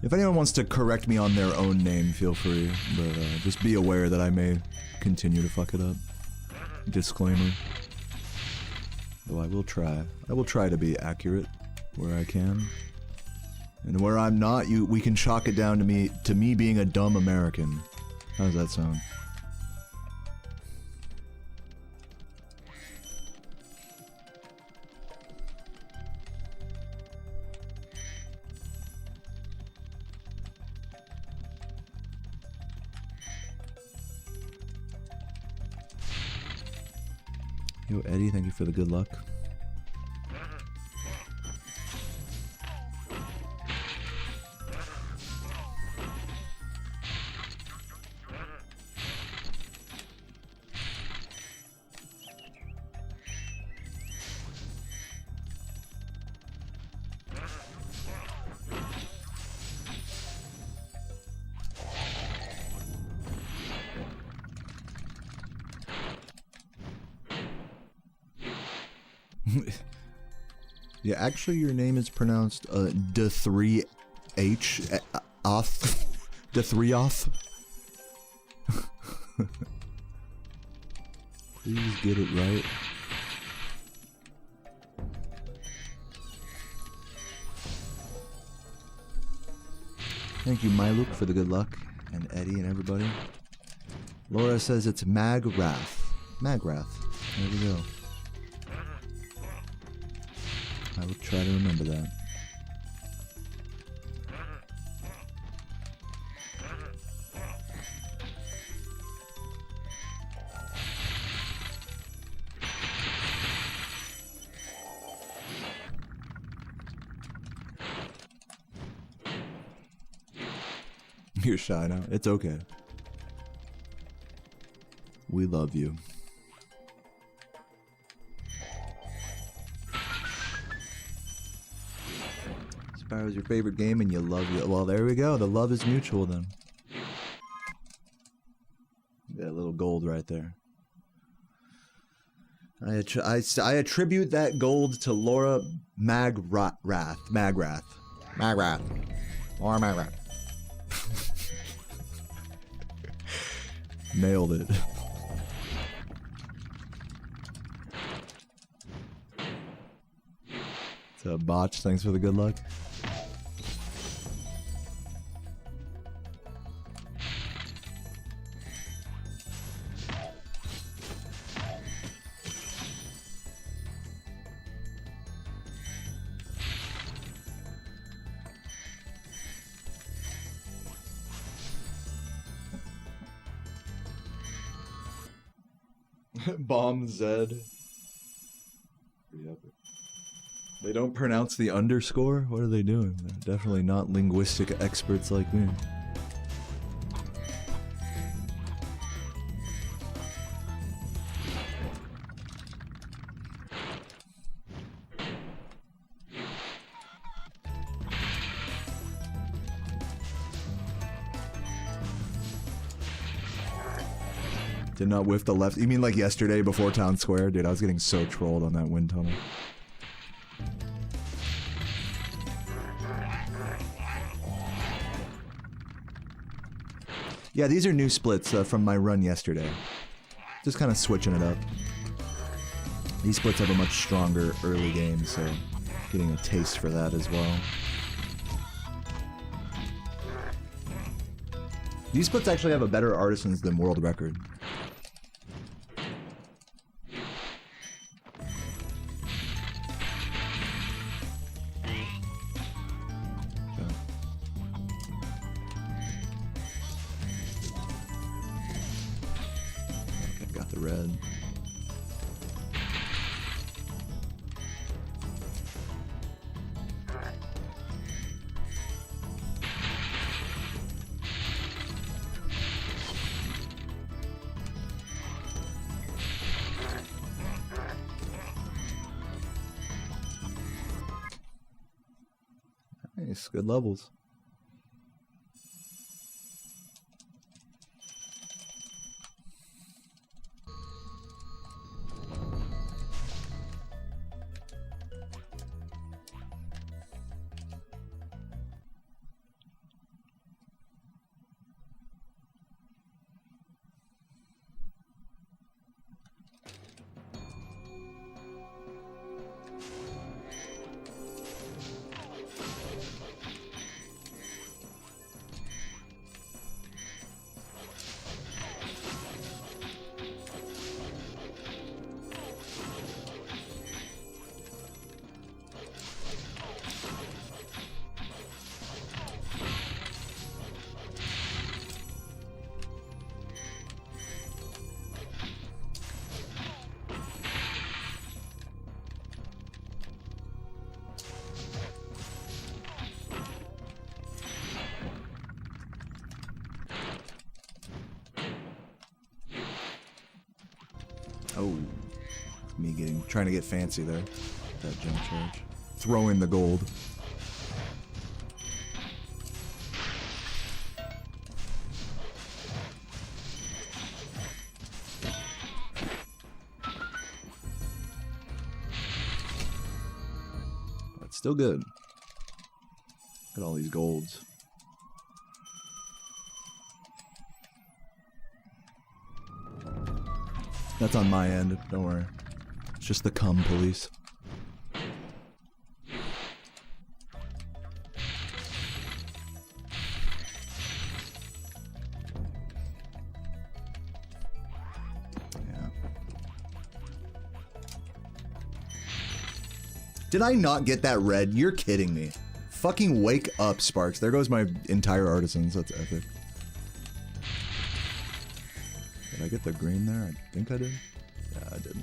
If anyone wants to correct me on their own name, feel free, but just be aware that I may continue to fuck it up. Disclaimer. Though I will try. I will try to be accurate where I can. And where I'm not, we can chalk it down to me being a dumb American. How does that sound? Yo, Eddie, thank you for the good luck. Yeah, actually your name is pronounced D3H off. D3off. Please get it right. Thank you, Myluk, for the good luck, and Eddie and everybody. Laura says it's Magrath. Magrath. There we go. I will try to remember that. You're shy now. It's okay. We love you. Spyro's your favorite game and you love it. Well, there we go. The love is mutual then. That little gold right there. I attribute that gold to Laura Magrath. Laura Magrath. Nailed it. What's up, Botch? Thanks for the good luck. Bomb Zed. Pretty epic. They don't pronounce the underscore? What are they doing? They're definitely not linguistic experts like me. Did not whiff the left. You mean like yesterday before Town Square? Dude, I was getting so trolled on that wind tunnel. Yeah, these are new splits from my run yesterday. Just kind of switching it up. These splits have a much stronger early game, so getting a taste for that as well. These splits actually have a better artisans than world record. Red. Nice, good levels. Me trying to get fancy there. That jump charge. Throwing the gold. That's still good. Look at all these golds. That's on my end, don't worry. It's just the cum police. Yeah. Did I not get that red? You're kidding me. Fucking wake up, Sparks. There goes my entire artisans. That's epic. Did I get the green there? I think I did. Yeah, I did.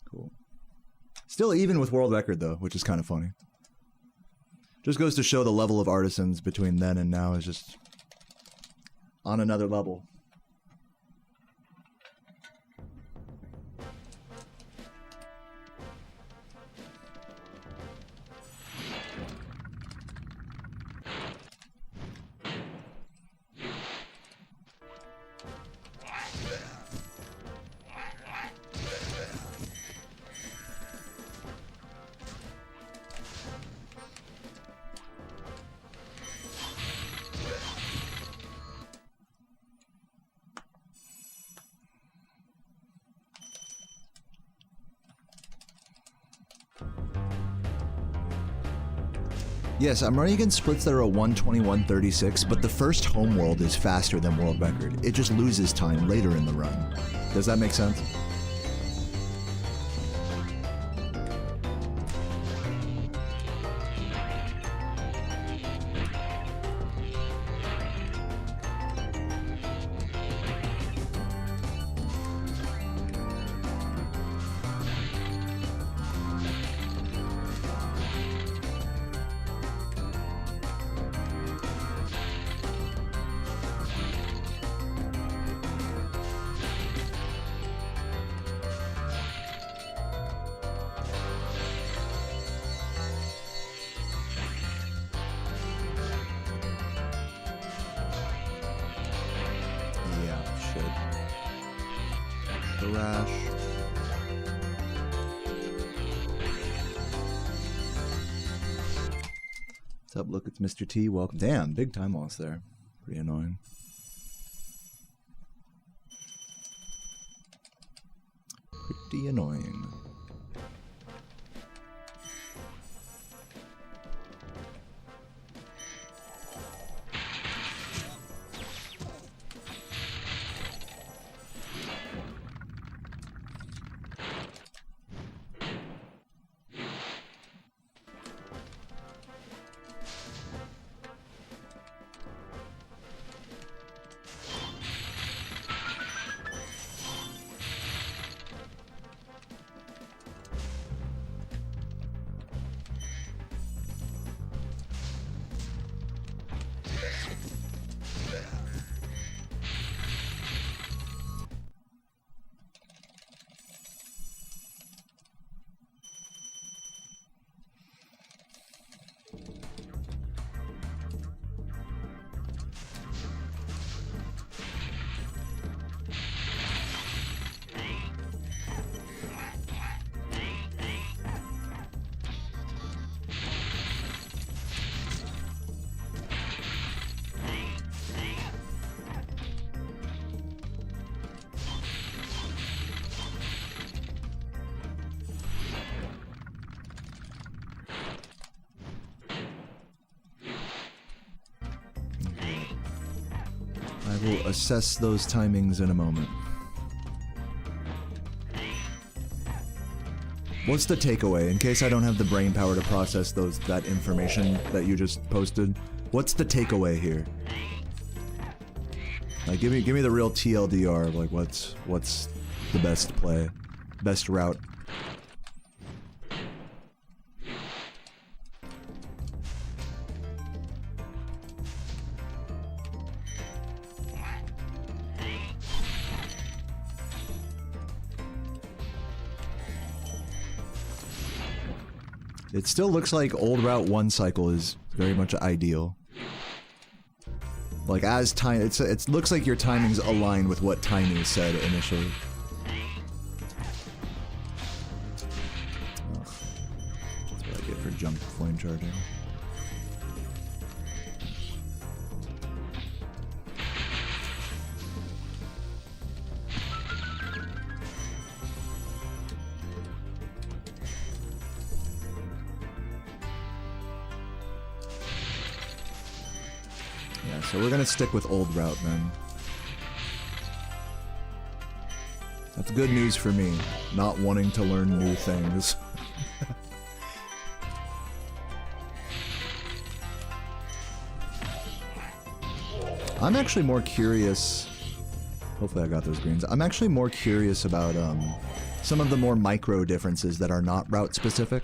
Cool. Still even with world record though, which is kind of funny. Just goes to show the level of artisans between then and now is just on another level. Yes, I'm running against splits that are a 1:21:36, but the first home world is faster than world record. It just loses time later in the run. Does that make sense? What's up? Look, it's Mr. T. Welcome. Damn, big time loss there. Pretty annoying. Pretty annoying. I will assess those timings in a moment. What's the takeaway? In case I don't have the brain power to process that information that you just posted, what's the takeaway here? Like, give me the real TLDR of like what's the best play, best route. It still looks like old Route 1 cycle is very much ideal. Like, as time, it looks like your timings align with what Tiny said initially. Ugh. That's what I get for jump flame charging. So we're gonna stick with old route then. That's good news for me, not wanting to learn new things. I'm actually more curious. Hopefully I got those greens. I'm actually more curious about some of the more micro differences that are not route specific.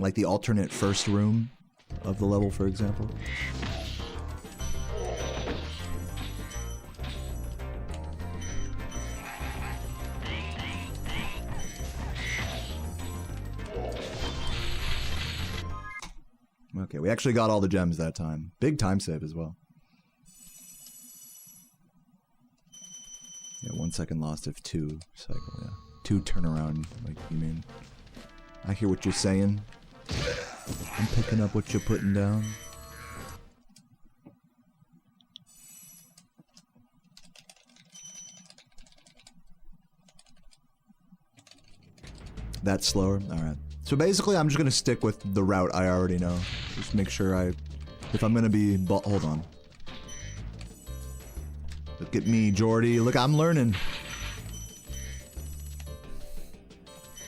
Like the alternate first room of the level, for example. Okay, we actually got all the gems that time. Big time save as well. Yeah, 1 second lost of 2 cycle, yeah. 2 turnaround, like you mean. I hear what you're saying. I'm picking up what you're putting down. That's slower? Alright. So basically, I'm just gonna stick with the route I already know. Just make sure if I'm gonna be, hold on. Look at me, Jordy. Look, I'm learning.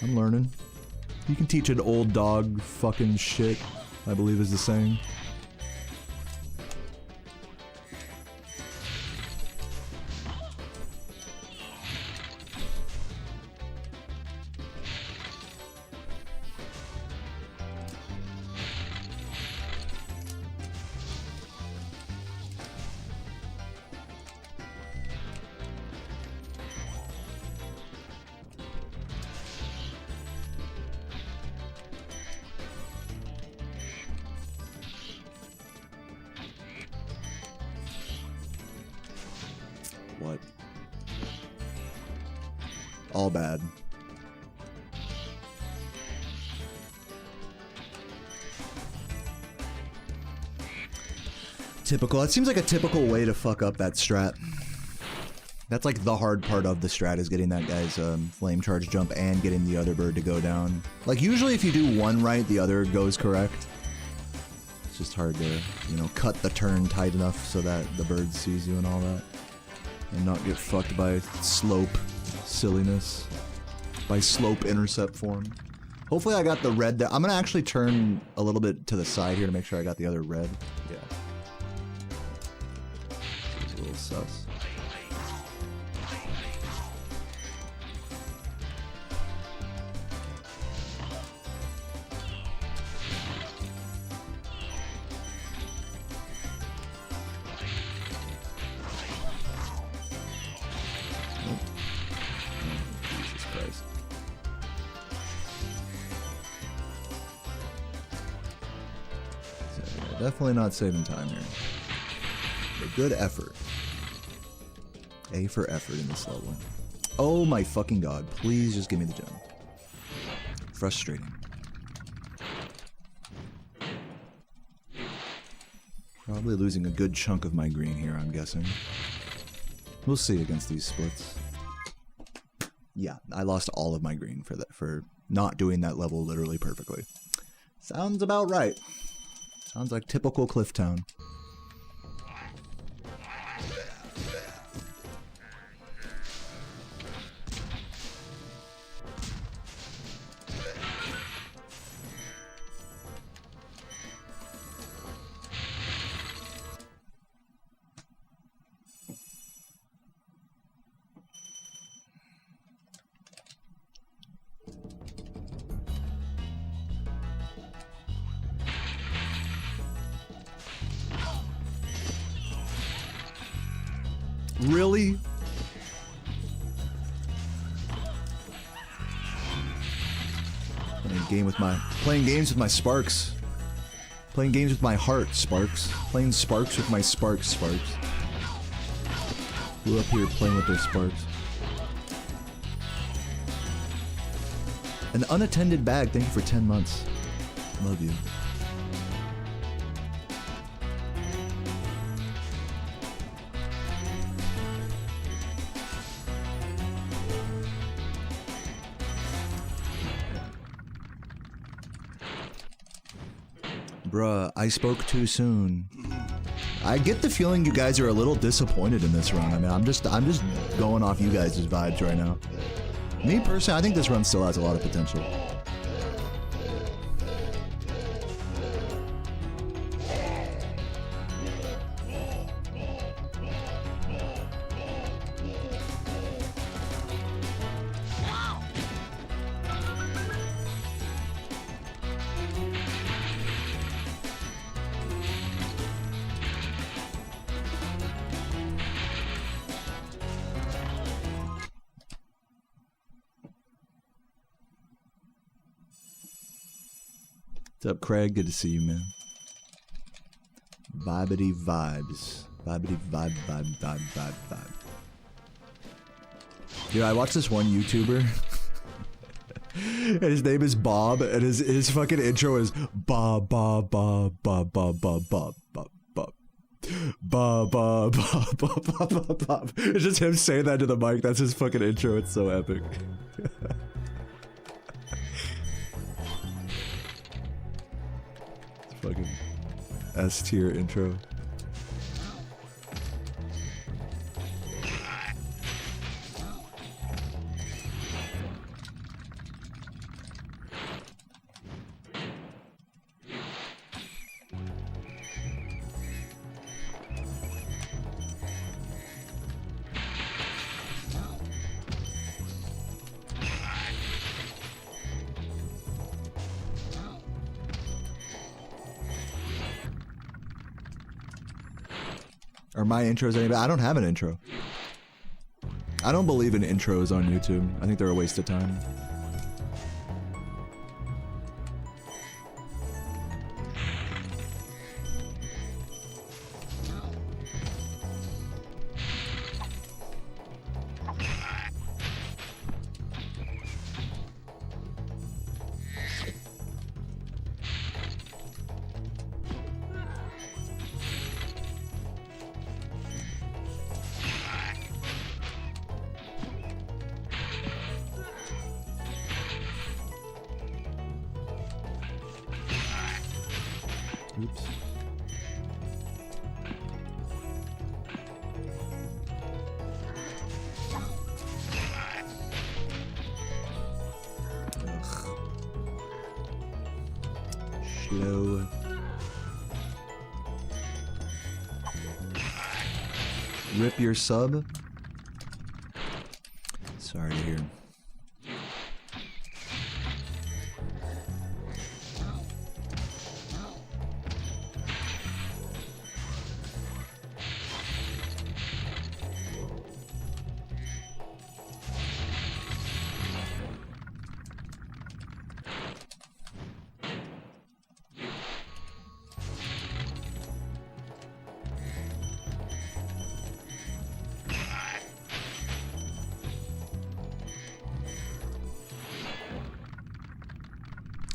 I'm learning. You can teach an old dog fucking shit, I believe is the saying. What? All bad. Typical. That seems like a typical way to fuck up that strat. That's like the hard part of the strat, is getting that guy's flame charge jump and getting the other bird to go down. Like usually if you do one right, the other goes correct. It's just hard to, you know, cut the turn tight enough so that the bird sees you and all that. And not get fucked by slope silliness. By slope intercept form. Hopefully I got the red there. I'm gonna actually turn a little bit to the side here to make sure I got the other red. Yeah. It's a little sus. Definitely not saving time here. But good effort. A for effort in this level. Oh my fucking god. Please just give me the gem. Frustrating. Probably losing a good chunk of my green here, I'm guessing. We'll see against these splits. Yeah, I lost all of my green for that, for not doing that level literally perfectly. Sounds about right. Sounds like typical Clifftown. Really? playing games with my sparks. Playing games with my heart, Sparks. Playing sparks with my sparks. Who up here playing with their sparks? An unattended bag, thank you for 10 months. Love you. Bruh, I spoke too soon. I get the feeling you guys are a little disappointed in this run. I mean, I'm just going off you guys' vibes right now. Me personally, I think this run still has a lot of potential. What's up, Craig? Good to see you, man. Vibity vibes. Vibity vibe. Dude, I watched this one YouTuber. And his name is Bob, and his fucking intro is Bob. It's just him saying that to the mic. That's his fucking intro. It's so epic. Fucking S tier intro. Are my intros any better? I don't have an intro. I don't believe in intros on YouTube. I think they're a waste of time. Oops. Ugh. Slow. Rip your sub. Sorry to hear.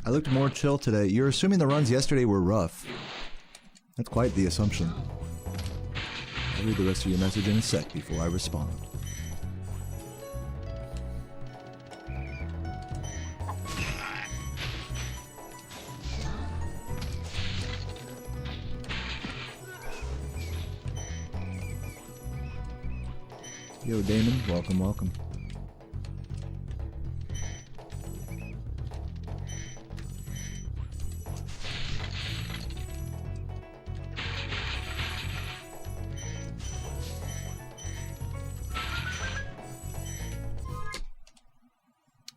I looked more chill today. You're assuming the runs yesterday were rough. That's quite the assumption. I'll read the rest of your message in a sec before I respond. Yo, Damon, welcome, welcome.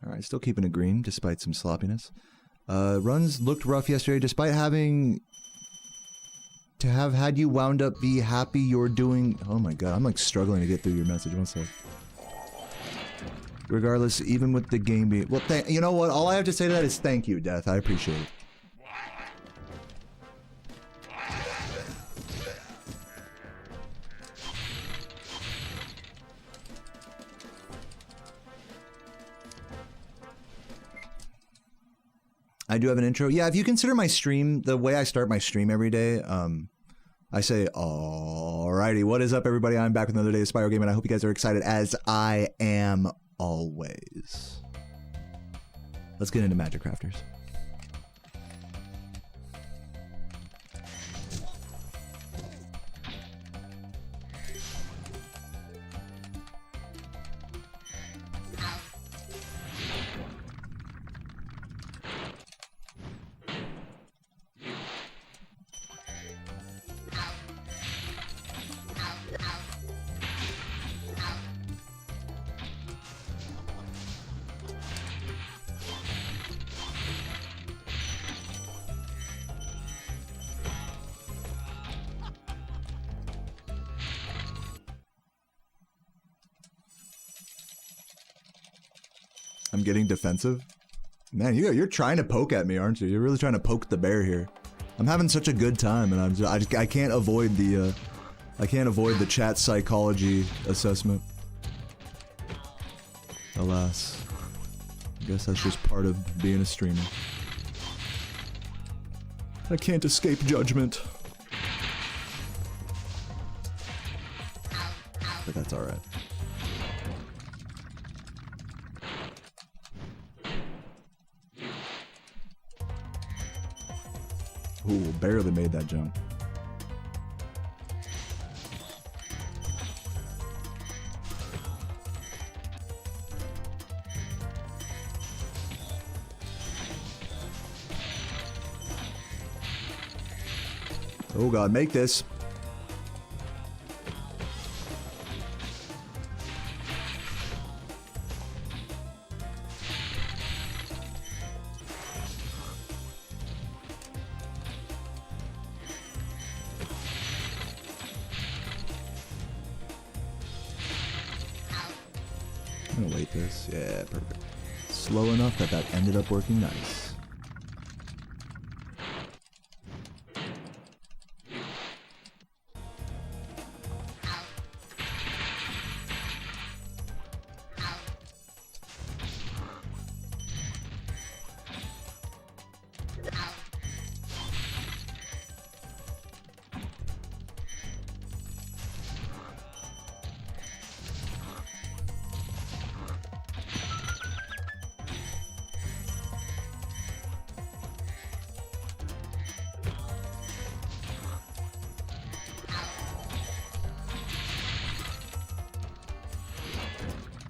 Alright, still keeping it green despite some sloppiness. Runs looked rough yesterday despite having to have had you wound up be happy you're doing... Oh my god, I'm like struggling to get through your message. One sec. Regardless, even with the game being... Well, you know what? All I have to say to that is thank you, Death. I appreciate it. I do have an intro. Yeah, if you consider my stream, the way I start my stream every day, I say, alrighty, what is up, everybody? I'm back with another day of Spyro Game, and I hope you guys are excited, as I am always. Let's get into Magic Crafters. I'm getting defensive. Man, you're trying to poke at me, aren't you? You're really trying to poke the bear here. I'm having such a good time, and I can't avoid the chat psychology assessment. Alas, I guess that's just part of being a streamer. I can't escape judgment. But that's all right. Ooh, barely made that jump. Oh god, make this. I'm gonna wait this. Yeah, perfect. Slow enough that that ended up working nice.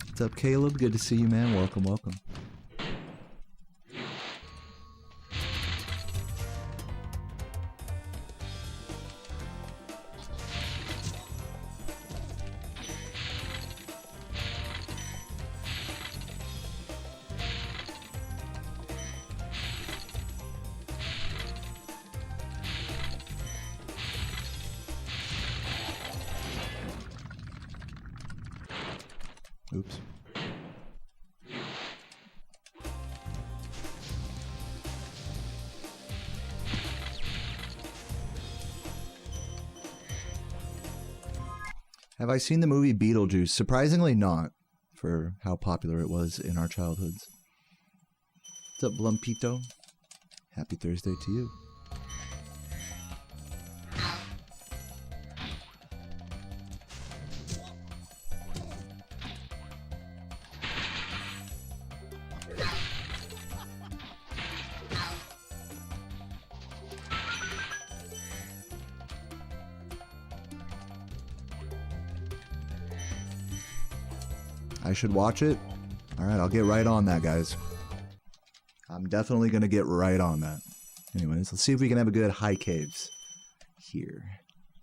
What's up, Caleb? Good to see you, man. Welcome, welcome. Oops. Have I seen the movie Beetlejuice? Surprisingly not, for how popular it was in our childhoods. What's up, Blumpito? Happy Thursday to you. I should watch it? Alright, I'll get right on that, guys. I'm definitely gonna get right on that. Anyways, let's see if we can have a good high caves here.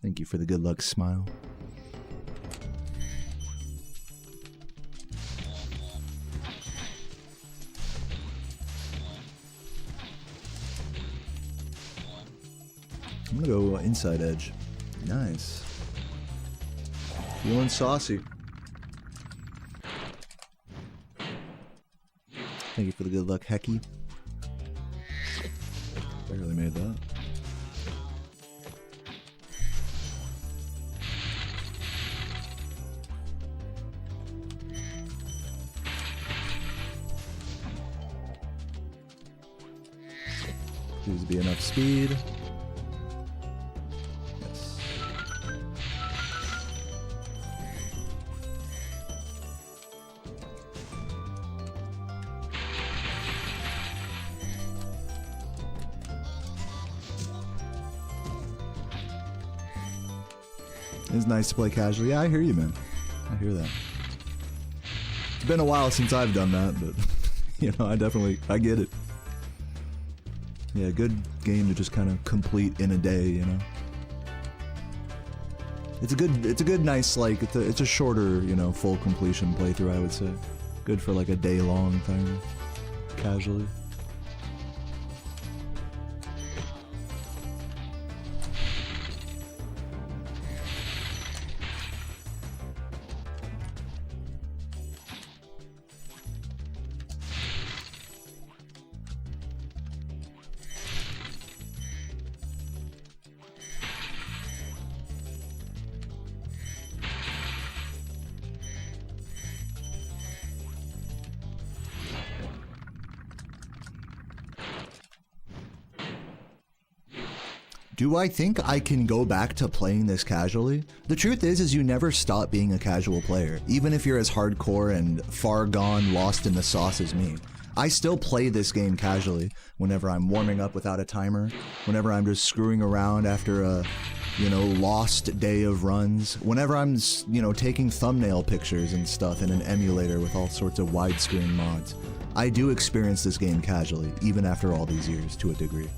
Thank you for the good luck smile. I'm gonna go inside edge. Nice. Feeling saucy. Thank you for the good luck, Hecky. Barely made that. Please be enough speed. Yes. It's nice to play casually. Yeah, I hear you, man. I hear that. It's been a while since I've done that, but you know, I get it. Yeah, good game to just kind of complete in a day, you know. It's a good, nice, like, it's a shorter, you know, full completion playthrough, I would say. Good for like a day-long thing, casually. Do I think I can go back to playing this casually? The truth is you never stop being a casual player, even if you're as hardcore and far gone lost in the sauce as me. I still play this game casually whenever I'm warming up without a timer, whenever I'm just screwing around after a, you know, lost day of runs, whenever I'm, you know, taking thumbnail pictures and stuff in an emulator with all sorts of widescreen mods. I do experience this game casually, even after all these years, to a degree.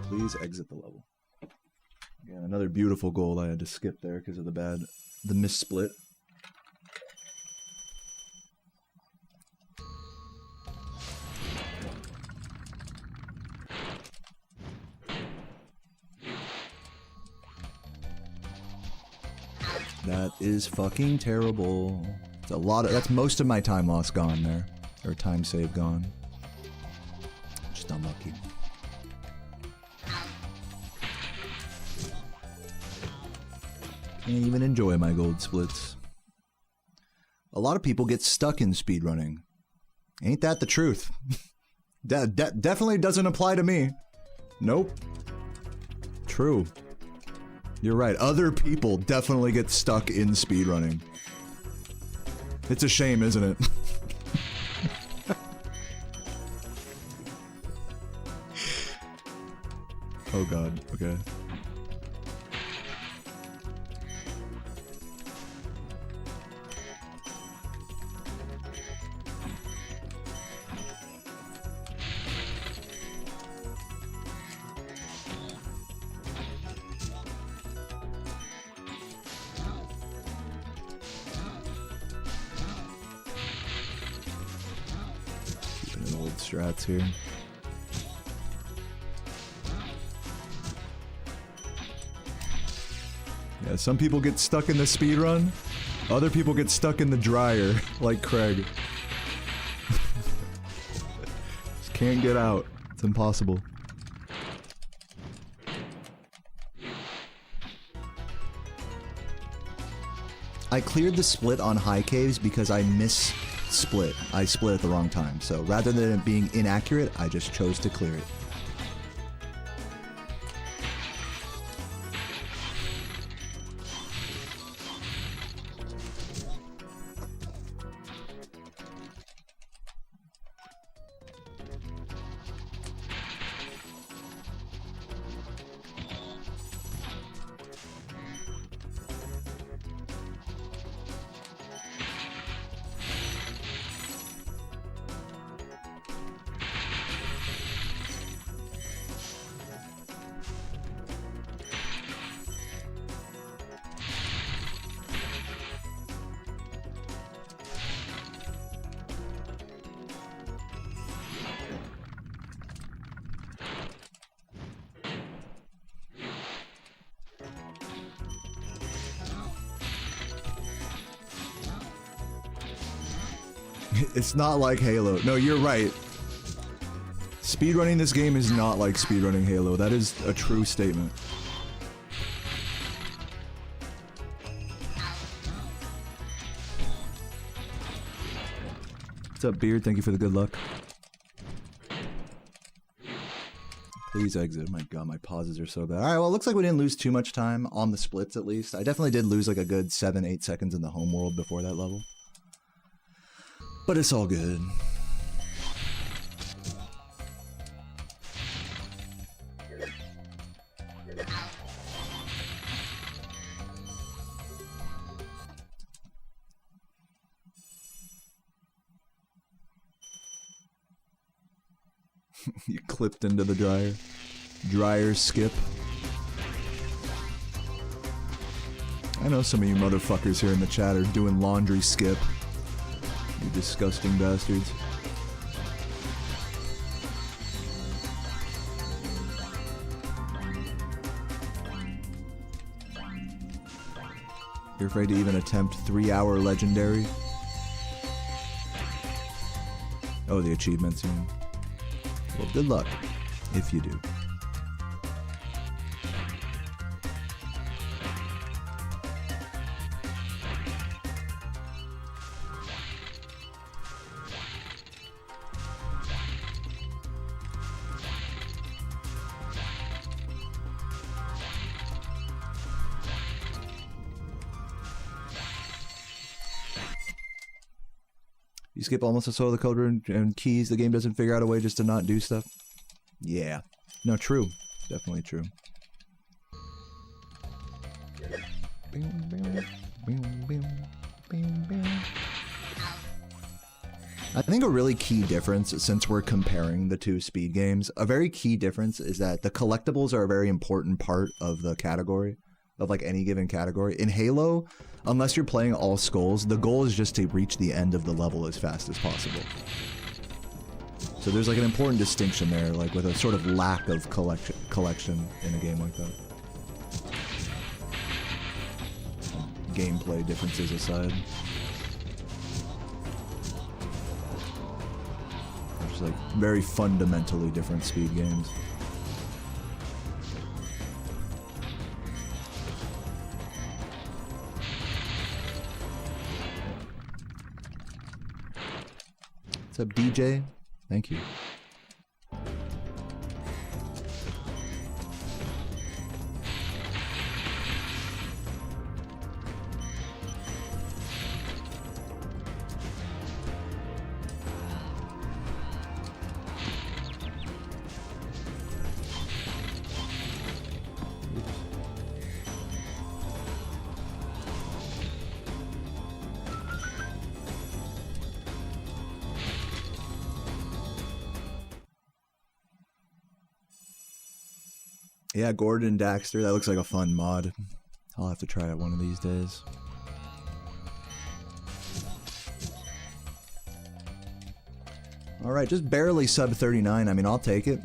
Please exit the level. Again, another beautiful goal I had to skip there because of the missplit. That is fucking terrible. It's a lot of, that's most of my time loss gone there. Or time save gone. Just unlucky. Can't even enjoy my gold splits. A lot of people get stuck in speedrunning. Ain't that the truth? Definitely doesn't apply to me. Nope. True. You're right. Other people definitely get stuck in speedrunning. It's a shame, isn't it? Oh god, okay. Strats here. Yeah, some people get stuck in the speedrun, other people get stuck in the dryer, like Craig. Just can't get out. It's impossible. I cleared the split on high caves because I split. I split at the wrong time, so rather than it being inaccurate, I just chose to clear it. It's not like Halo. No, you're right. Speedrunning this game is not like speedrunning Halo. That is a true statement. What's up, Beard? Thank you for the good luck. Please exit. My god, my pauses are so bad. Alright, well, it looks like we didn't lose too much time on the splits, at least. I definitely did lose like a good 7-8 seconds in the home world before that level. But it's all good. You clipped into the dryer. Dryer skip. I know some of you motherfuckers here in the chat are doing laundry skip. You disgusting bastards. You're afraid to even attempt 3-hour legendary? Oh, the achievements, you mean? Well, good luck, if you do. You skip almost a solo the code and keys, the game doesn't figure out a way just to not do stuff. Yeah. No, true. Definitely true. I think a really key difference, since we're comparing the two speed games, a very key difference is that the collectibles are a very important part of the category, of like any given category. In Halo, unless you're playing all skulls, the goal is just to reach the end of the level as fast as possible. So there's like an important distinction there, like with a sort of lack of collection in a game like that. Gameplay differences aside. There's like very fundamentally different speed games. What's up, DJ? Thank you. Yeah, Gordon Daxter, that looks like a fun mod. I'll have to try it one of these days. Alright, just barely sub 39. I mean, I'll take it.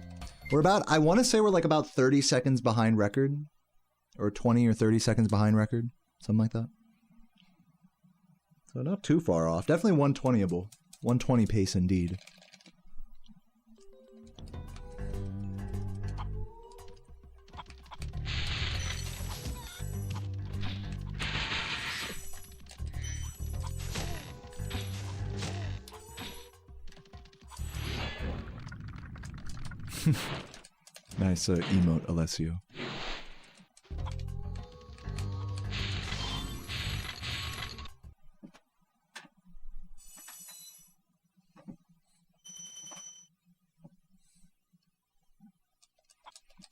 We're about, I want to say we're like about 30 seconds behind record. Or 20 or 30 seconds behind record. Something like that. So not too far off. Definitely 120able. 120 pace indeed. Nice emote, Alessio.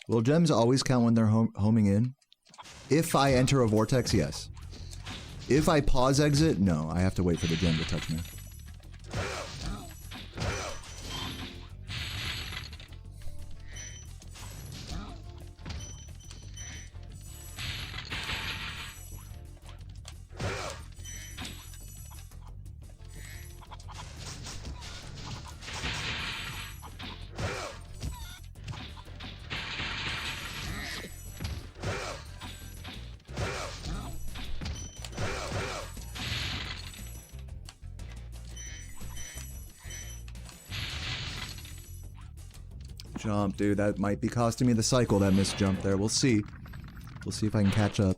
Will gems always count when they're homing in? If I enter a vortex, yes. If I pause exit, no. I have to wait for the gem to touch me. jump, dude. That might be costing me the cycle, that missed jump there. We'll see. We'll see if I can catch up.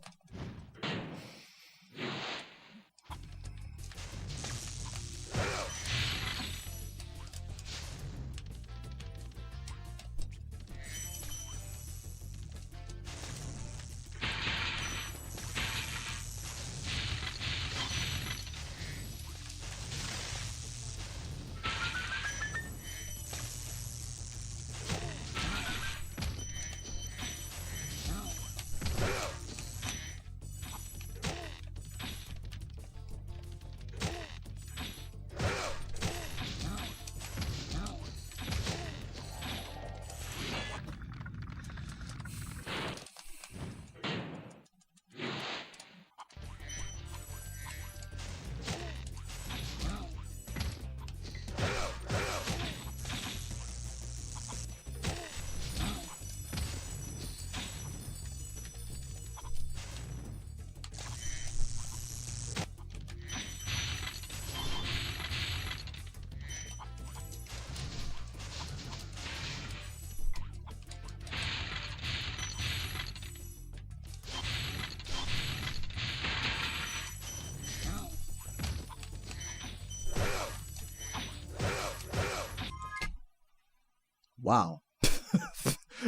Wow.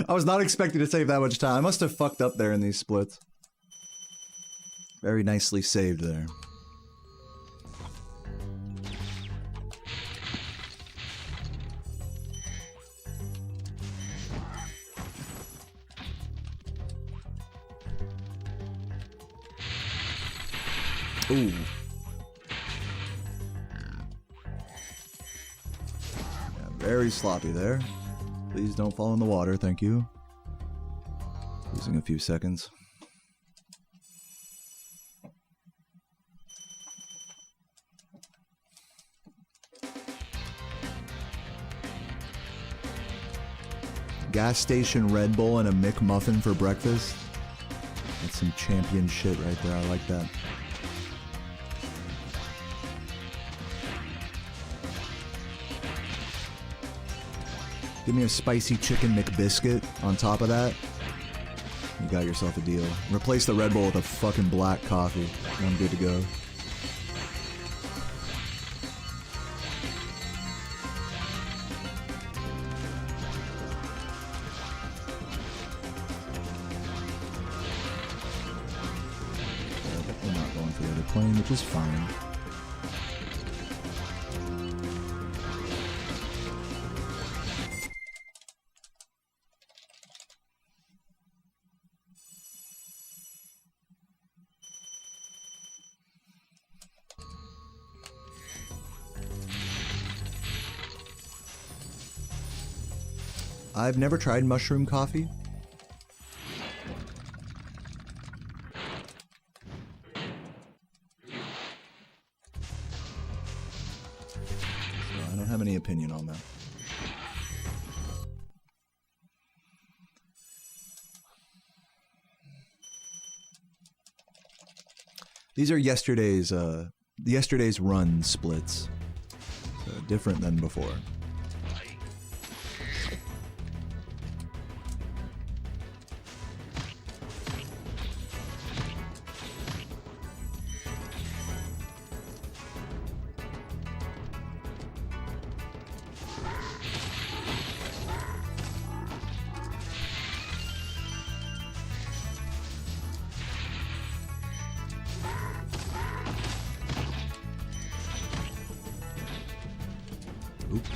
I was not expecting to save that much time. I must have fucked up there in these splits. Very nicely saved there. Ooh. Yeah, very sloppy there. Please don't fall in the water, thank you. Losing a few seconds. Gas station Red Bull and a McMuffin for breakfast. That's some champion shit right there, I like that. Give me a spicy chicken McBiscuit on top of that. You got yourself a deal. Replace the Red Bull with a fucking black coffee. I'm good to go. We're not going for the other plane, which is fine. I've never tried mushroom coffee. So I don't have any opinion on that. These are yesterday's run splits. So different than before. Oops.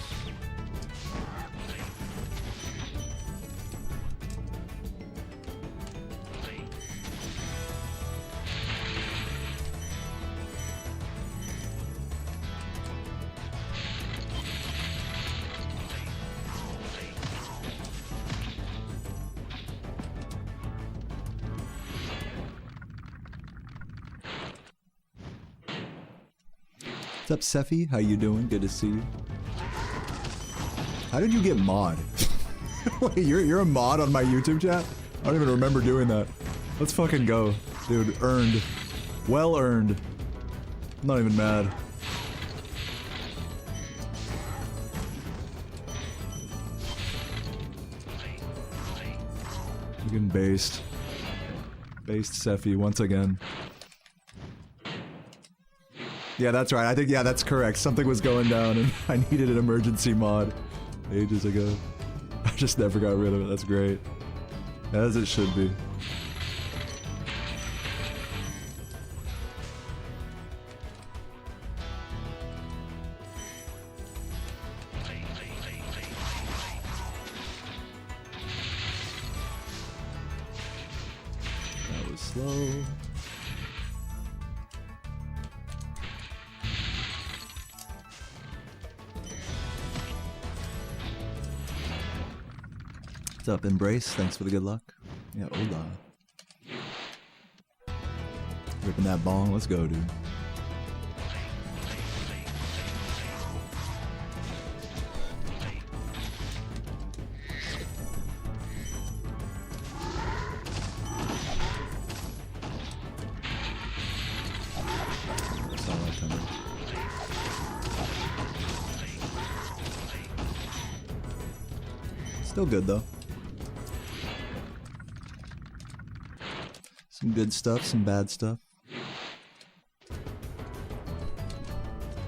What's up, Seffi? How you doing? Good to see you. How did you get mod? Wait, you're a mod on my YouTube chat? I don't even remember doing that. Let's fucking go. Dude, earned. Well earned. I'm not even mad. We're getting based. Based Sephi once again. Yeah, that's right. I think, yeah, that's correct. Something was going down and I needed an emergency mod ages ago. I just never got rid of it. That's great. As it should be. That was slow. What's up, Embrace? Thanks for the good luck. Yeah, hola. Ripping that bong. Let's go, dude. Saw that coming. Still good, though. Some good stuff, some bad stuff.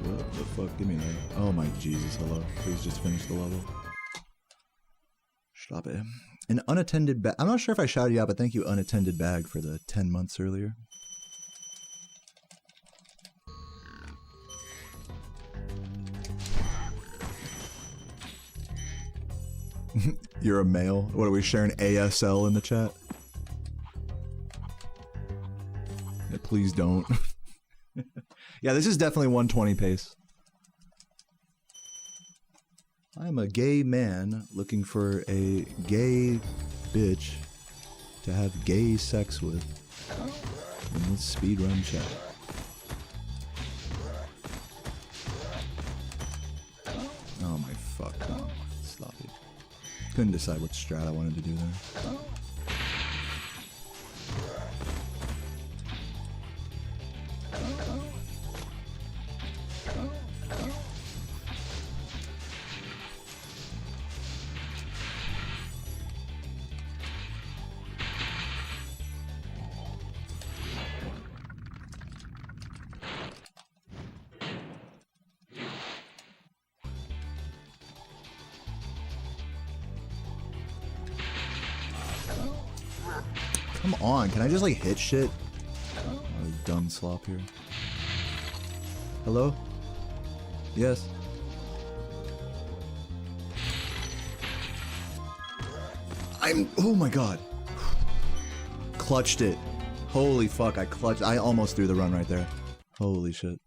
What the fuck? Give me that. Oh my Jesus, hello. Please just finish the level. Stop it. An unattended bag. I'm not sure if I shouted you out, but thank you, unattended bag, for the 10 months earlier. You're a male? What, are we sharing ASL in the chat? Yeah, please don't. Yeah, this is definitely 120 pace. I'm a gay man looking for a gay bitch to have gay sex with in this speedrun chat. Oh my fuck. Oh, sloppy. Couldn't decide what strat I wanted to do there. Come on, can I just like hit shit? Oh, dumb slop here. Hello? Yes. Oh my god. Clutched it. Holy fuck, I clutched. I almost threw the run right there. Holy shit.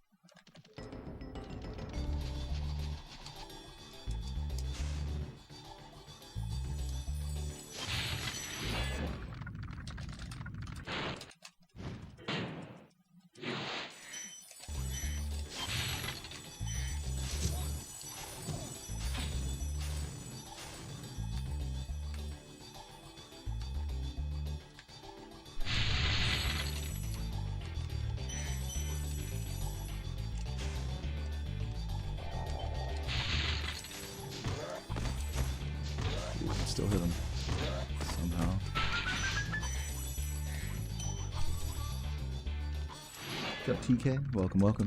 Still hit him somehow. What's up, TK? Welcome, welcome.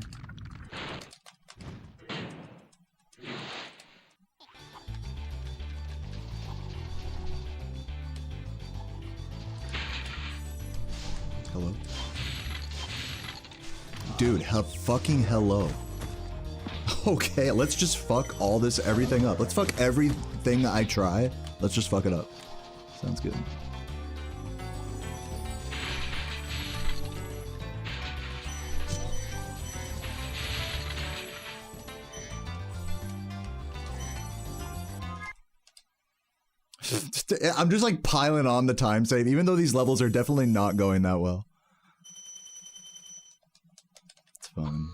Hello? Dude, fucking hello. Okay, let's just fuck all this, everything up. Let's fuck everything I try. Let's just fuck it up. Sounds good. I'm just like piling on the time save, even though these levels are definitely not going that well. It's fine.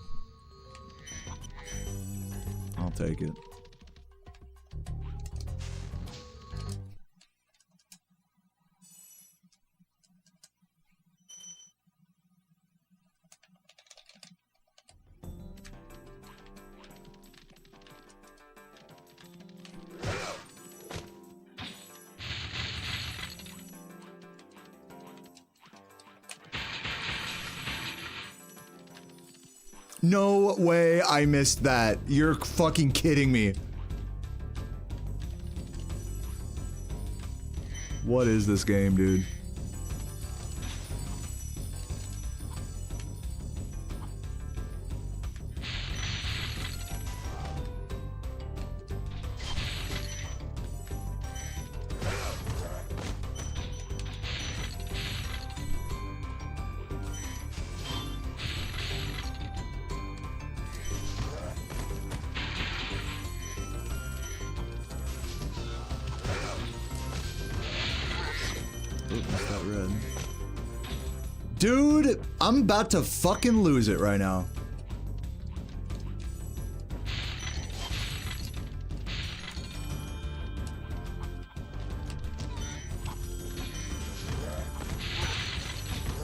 I'll take it. No way I missed that. You're fucking kidding me. What is this game, dude? Dude, I'm about to fucking lose it right now.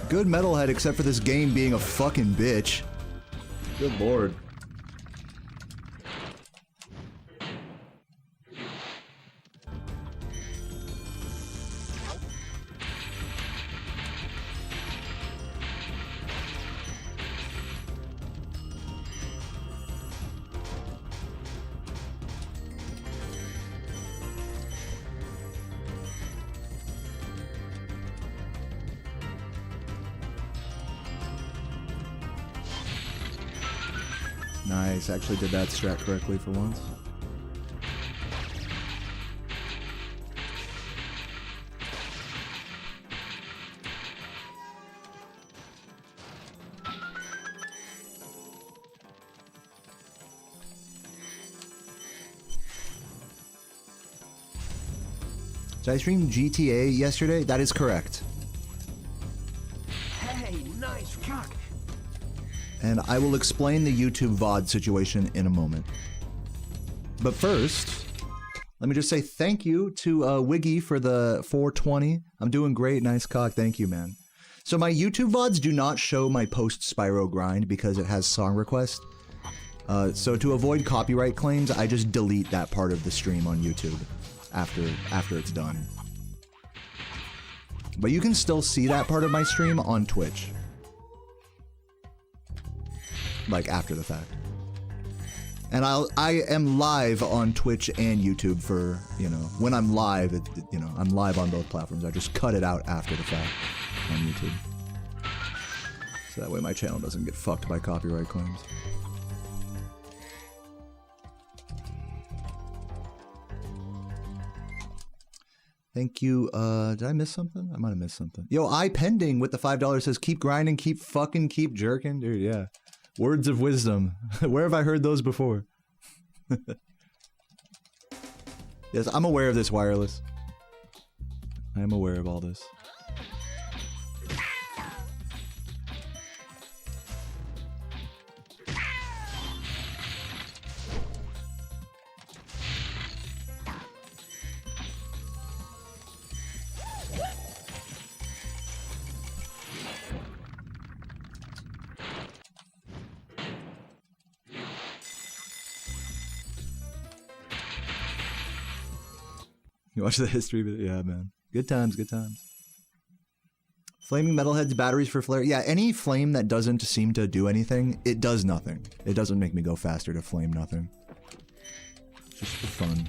Good metalhead, except for this game being a fucking bitch. Good lord. Nice, actually did that strat correctly for once. Did I stream GTA yesterday? That is correct. Hey, nice cock. And I will explain the YouTube VOD situation in a moment. But first, let me just say thank you to Wiggy for the 420. I'm doing great, nice cock, thank you, man. So my YouTube VODs do not show my post-Spyro grind because it has song request. So to avoid copyright claims, I just delete that part of the stream on YouTube after it's done. But you can still see that part of my stream on Twitch. Like after the fact. And I am live on Twitch and YouTube for, you know, when I'm live, you know, I'm live on both platforms. I just cut it out after the fact on YouTube. So that way my channel doesn't get fucked by copyright claims. Thank you. Did I miss something? I might have missed something. Yo, iPending with the $5 says, keep grinding, keep jerking. Dude, yeah. Words of wisdom. Where have I heard those before? Yes, I'm aware of this, Wireless. I am aware of all this. You watch the history video? Yeah, man. Good times, good times. Flaming metalheads, batteries for flare. Yeah, any flame that doesn't seem to do anything, it does nothing. It doesn't make me go faster to flame nothing. Just for fun.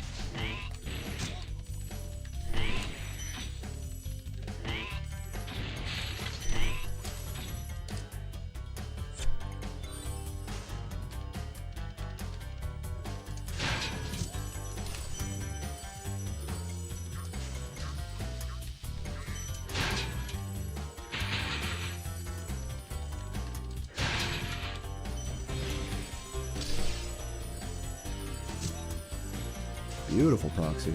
Beautiful proxy.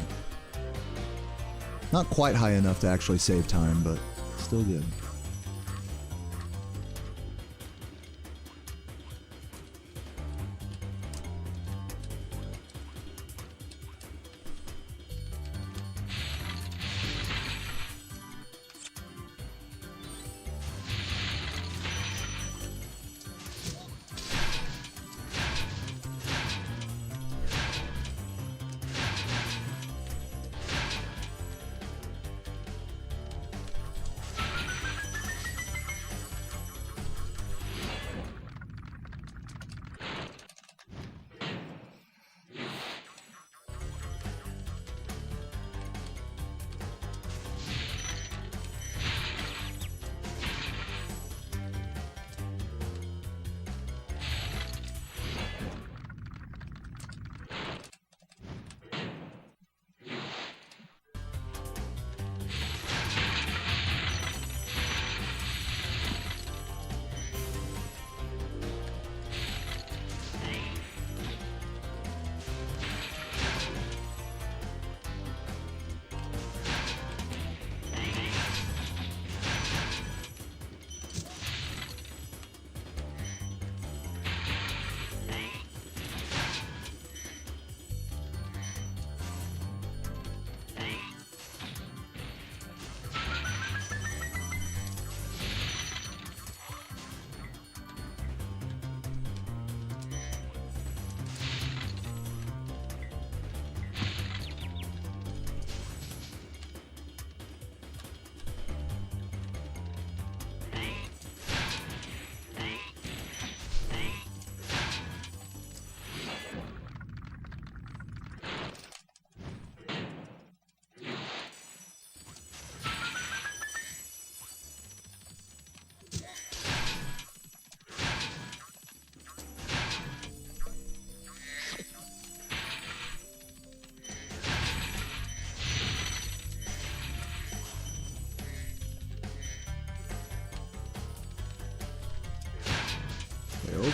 Not quite high enough to actually save time, but still good.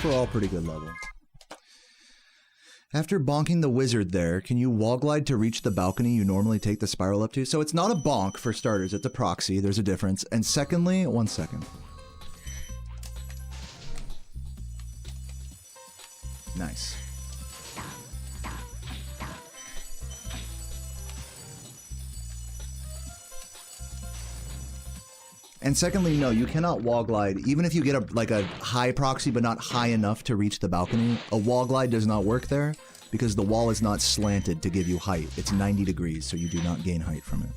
Overall, pretty good level. After bonking the wizard there, can you wall glide to reach the balcony you normally take the spiral up to? So it's not a bonk, for starters. It's a proxy. There's a difference. And secondly, 1 second. Nice. And secondly, no, you cannot wall glide. Even if you get a high proxy, but not high enough to reach the balcony, a wall glide does not work there because the wall is not slanted to give you height. It's 90 degrees, so you do not gain height from it.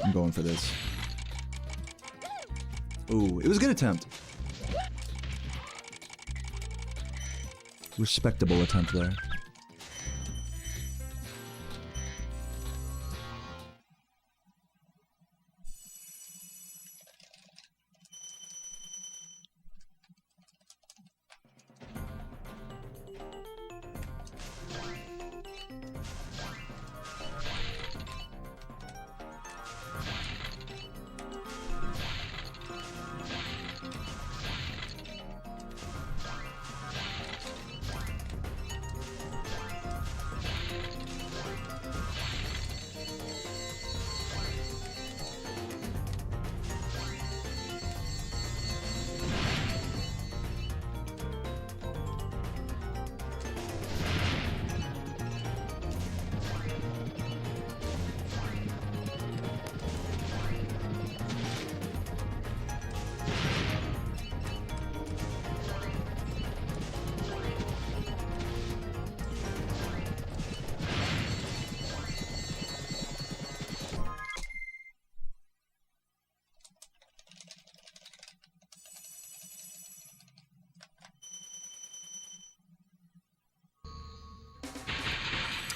I'm going for this. Ooh, it was a good attempt. Respectable attempt there.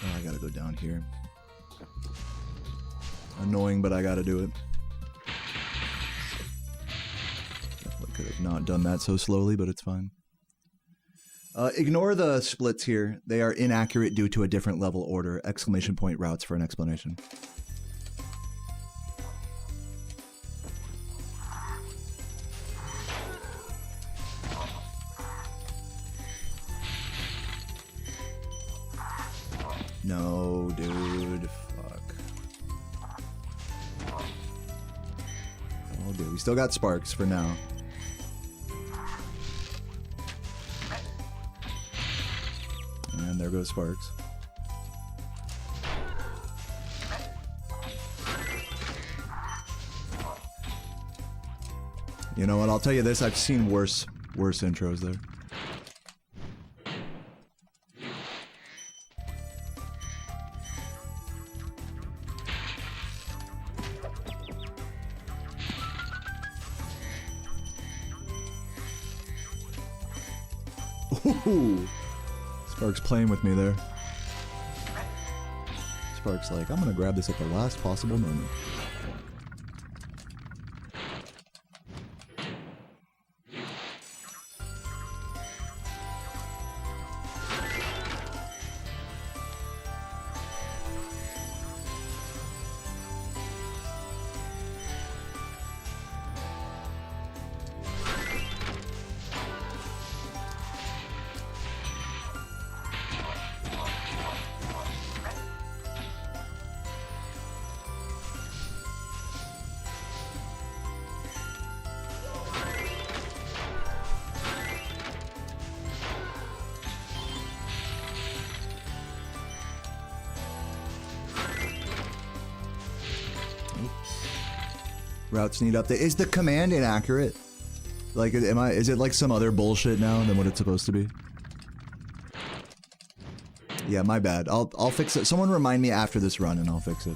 Oh, I gotta go down here. Annoying, but I gotta do it. Definitely could have not done that so slowly, but it's fine. Ignore the splits here. They are inaccurate due to a different level order. Exclamation point routes for an explanation. No, dude. Fuck. Oh, dude. We still got sparks for now. And there goes sparks. You know what? I'll tell you this. I've seen worse intros there. Ooh. Spark's playing with me there. Spark's like, I'm gonna grab this at the last possible moment. Routes need update. Is the command inaccurate? Like, is it like some other bullshit now than what it's supposed to be? Yeah, my bad. I'll fix it. Someone remind me after this run and I'll fix it.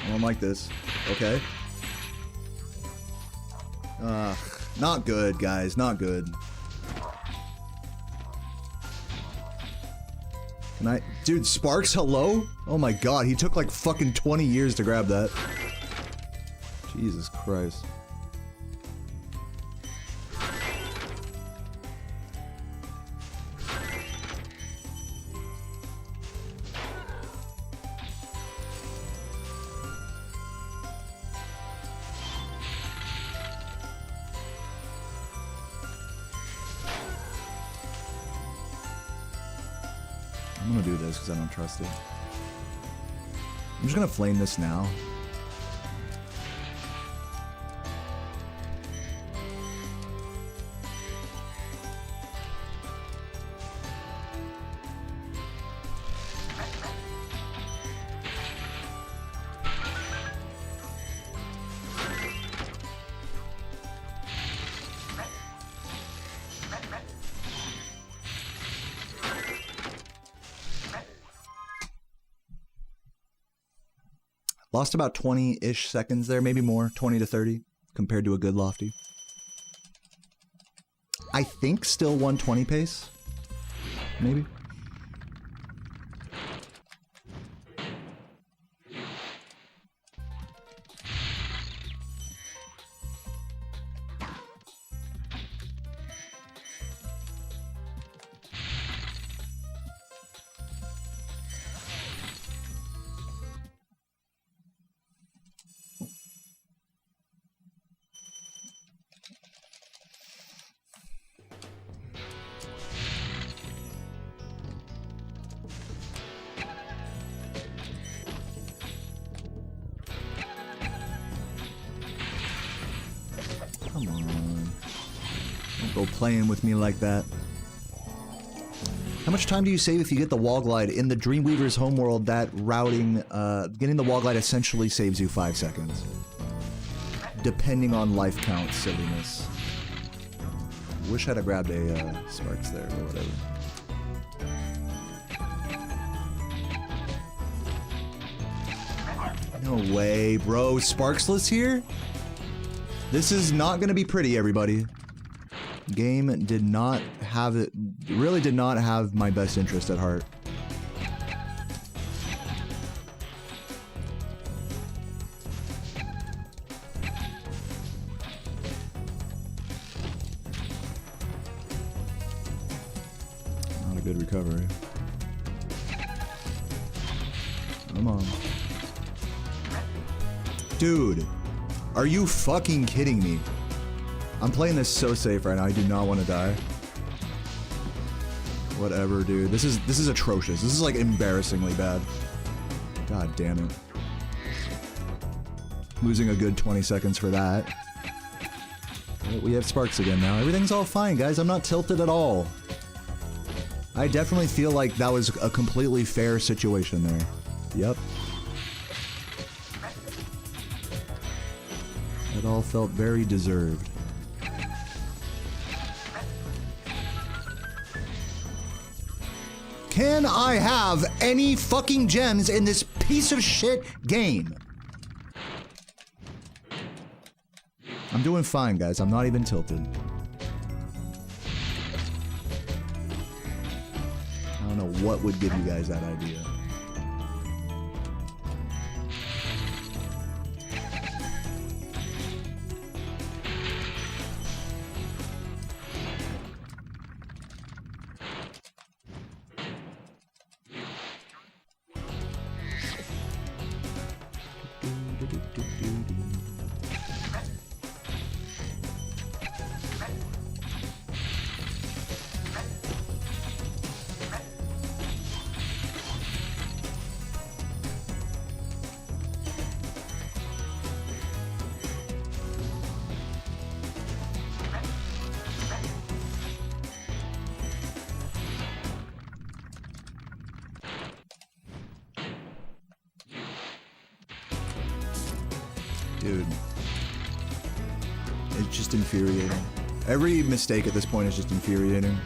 I don't like this. Okay. Not good, guys. Not good. Dude, Sparks, hello? Oh my god, he took like fucking 20 years to grab that. Jesus Christ. I'm gonna do this because I don't trust it. I'm just gonna flame this now. Lost about 20-ish seconds there, maybe more, 20 to 30, compared to a good Lofty. I think still 120 pace, maybe. Come on. Don't go playing with me like that. How much time do you save if you get the wall glide? In the Dreamweaver's homeworld, that routing, getting the wall glide essentially saves you 5 seconds. Depending on life count silliness. Wish I'd have grabbed a Sparks there, or whatever. No way, bro. Sparksless here? This is not gonna be pretty, everybody. Game did not have it, really did not have my best interest at heart. Not a good recovery. Come on. Dude, are you fucking kidding me? I'm playing this so safe right now. I do not want to die. Whatever, dude. This is atrocious. This is like embarrassingly bad. God damn it. Losing a good 20 seconds for that. But we have Sparks again now. Everything's all fine, guys. I'm not tilted at all. I definitely feel like that was a completely fair situation there. Yep. It all felt very deserved. Can I have any fucking gems in this piece of shit game? I'm doing fine, guys. I'm not even tilted. I don't know what would give you guys that idea. Dude. It's just infuriating. Every mistake at this point is just infuriating.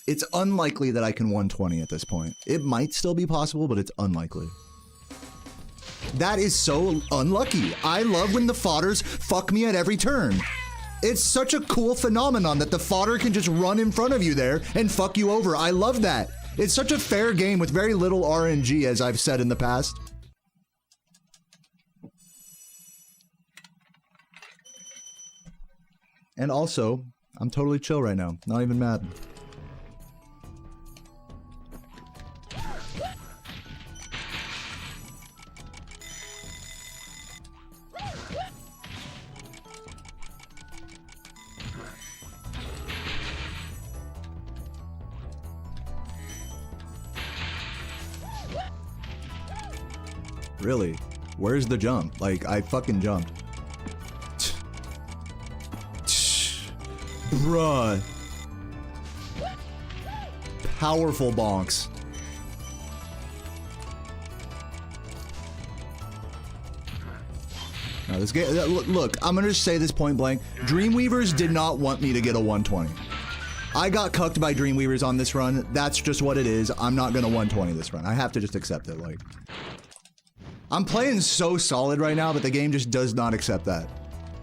It's unlikely that I can 120 at this point. It might still be possible, but it's unlikely. That is so unlucky. I love when the fodders fuck me at every turn. It's such a cool phenomenon that the fodder can just run in front of you there and fuck you over. I love that. It's such a fair game with very little RNG, as I've said in the past. And also, I'm totally chill right now. Not even mad. Really? Where's the jump? Like, I fucking jumped. Bruh. Powerful bonks. Now this game, look, I'm gonna just say this point blank. Dreamweavers did not want me to get a 120. I got cucked by Dreamweavers on this run. That's just what it is. I'm not gonna 120 this run. I have to just accept it, like. I'm playing so solid right now, but the game just does not accept that.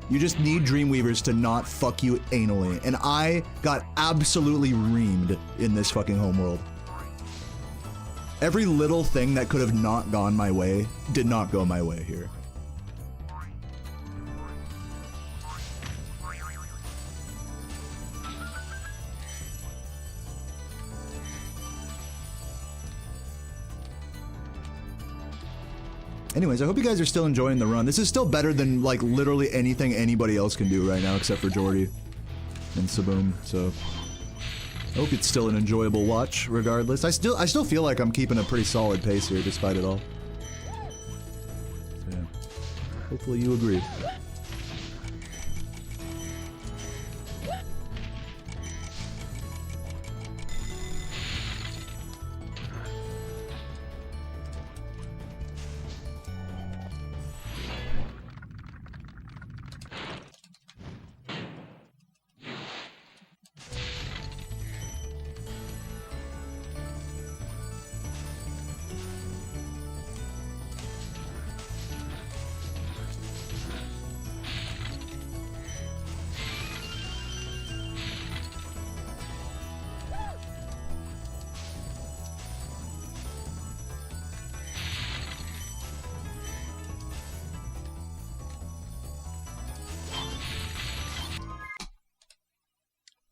You just need Dreamweavers to not fuck you anally, and I got absolutely reamed in this fucking homeworld. Every little thing that could have not gone my way did not go my way here. Anyways, I hope you guys are still enjoying the run. This is still better than, like, literally anything anybody else can do right now, except for Jordy and Saboom, so... I hope it's still an enjoyable watch, regardless. I still feel like I'm keeping a pretty solid pace here, despite it all. So, yeah. Hopefully you agree.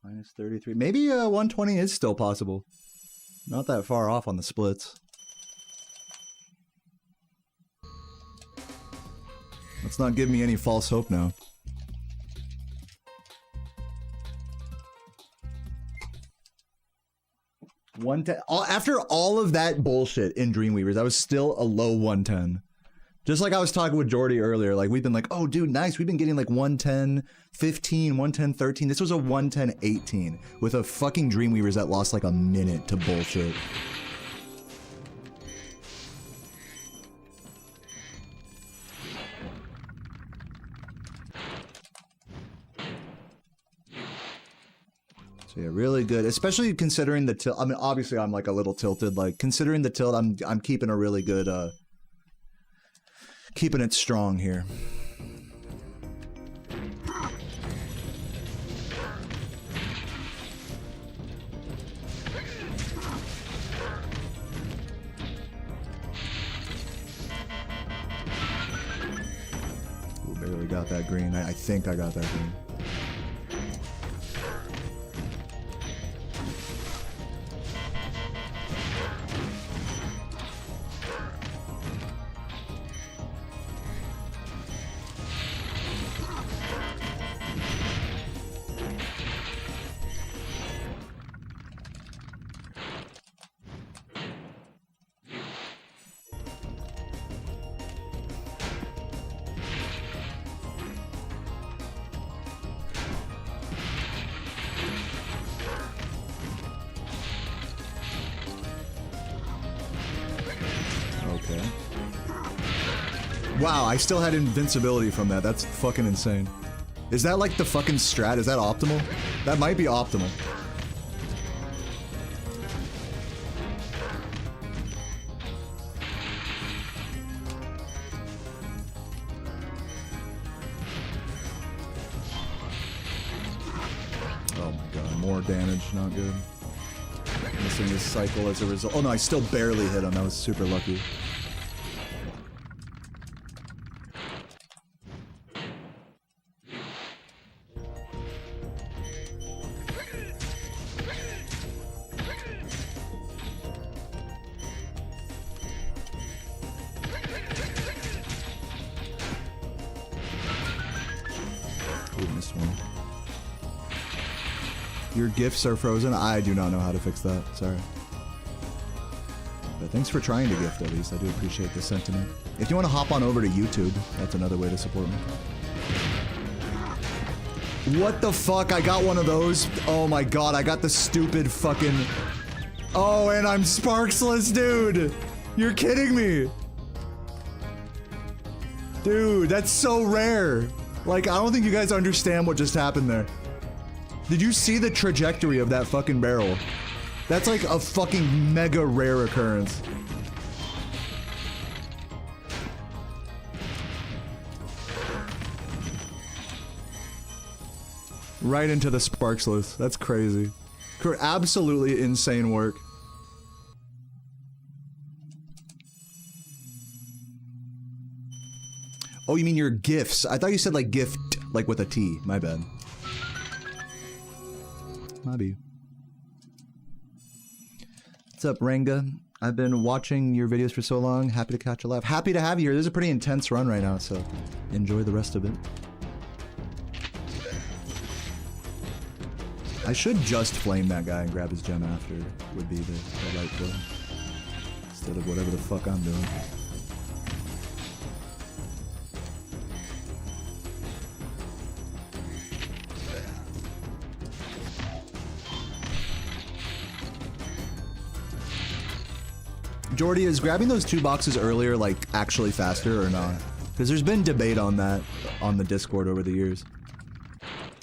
Minus 33. Maybe 120 is still possible. Not that far off on the splits. Let's not give me any false hope now. After all of that bullshit in Dreamweavers, I was still a low 110. Just like I was talking with Jordy earlier, like we've been like, oh dude, nice, we've been getting like 110, 15, 110, 13. This was a 110, 18 with a fucking Dreamweavers that lost like a minute to bullshit. So yeah, really good, especially considering the tilt. I mean, obviously I'm like a little tilted, like considering the tilt, I'm keeping a really good, keeping it strong here. Ooh, barely got that green. I think I got that green. Wow, I still had invincibility from that. That's fucking insane. Is that like the fucking strat? Is that optimal? That might be optimal. more damage, not good. Missing his cycle as a result. Oh no, I still barely hit him. That was super lucky. Your GIFs are frozen? I do not know how to fix that. Sorry. But thanks for trying to gift at least. I do appreciate the sentiment. If you want to hop on over to YouTube, that's another way to support me. What the fuck? I got one of those. Oh my god, I got the stupid fucking... Oh, and I'm sparksless, dude! You're kidding me! Dude, that's so rare! Like, I don't think you guys understand what just happened there. Did you see the trajectory of that fucking barrel? That's like a fucking mega rare occurrence. Right into the sparksless. That's crazy. Absolutely insane work. Oh, you mean your gifts? I thought you said like gift, like with a T. My bad. Maybe. What's up, Ranga? I've been watching your videos for so long. Happy to catch a laugh. Happy to have you here. This is a pretty intense run right now, so enjoy the rest of it. I should just flame that guy and grab his gem after. Would be the right play. Instead of whatever the fuck I'm doing. Jordy, is grabbing those 2 boxes earlier, like, actually faster or not? Because there's been debate on that on the Discord over the years.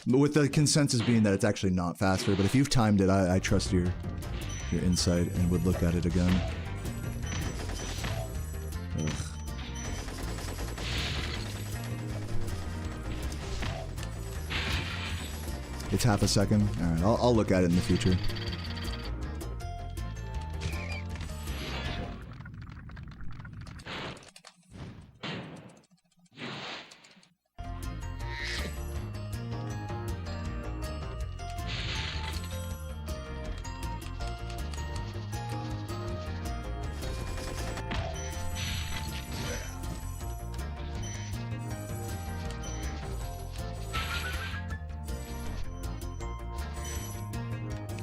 But with the consensus being that it's actually not faster, but if you've timed it, I trust your insight and would look at it again. Ugh. It's half a second? Alright, I'll look at it in the future.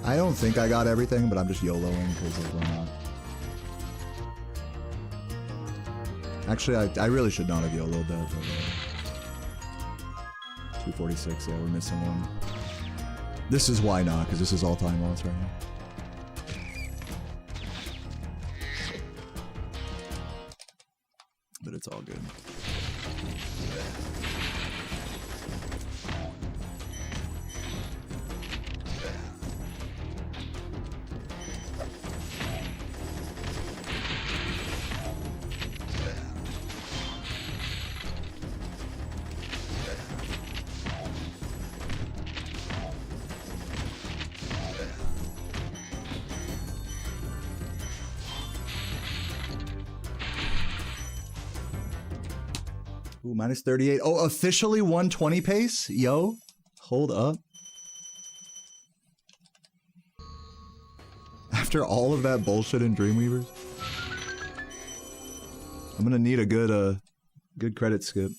I don't think I got everything, but I'm just YOLOing because like, why not? Actually, I really should not have YOLO'd that. But, 246, yeah, we're missing one. This is why not, because this is all time loss right now. But it's all good. Ooh, minus 38. Oh, officially 120 pace? Yo, hold up. After all of that bullshit in Dreamweavers? I'm gonna need a good credit skip.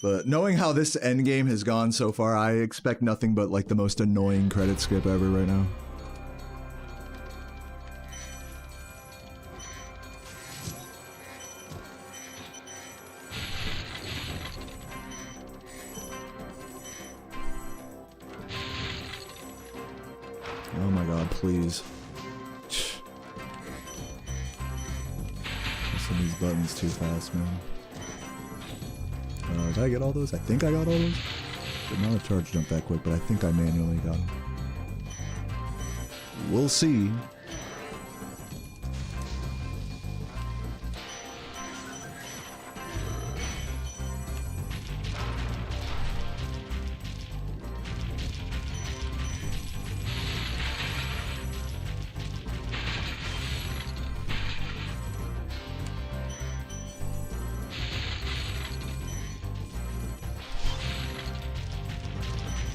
But knowing how this endgame has gone so far, I expect nothing but like the most annoying credit skip ever right now. Oh my god, please. Pressing these buttons too fast, man. Did I get all those? I think I got all those. Did not charge jump that quick, but I think I manually got them. We'll see.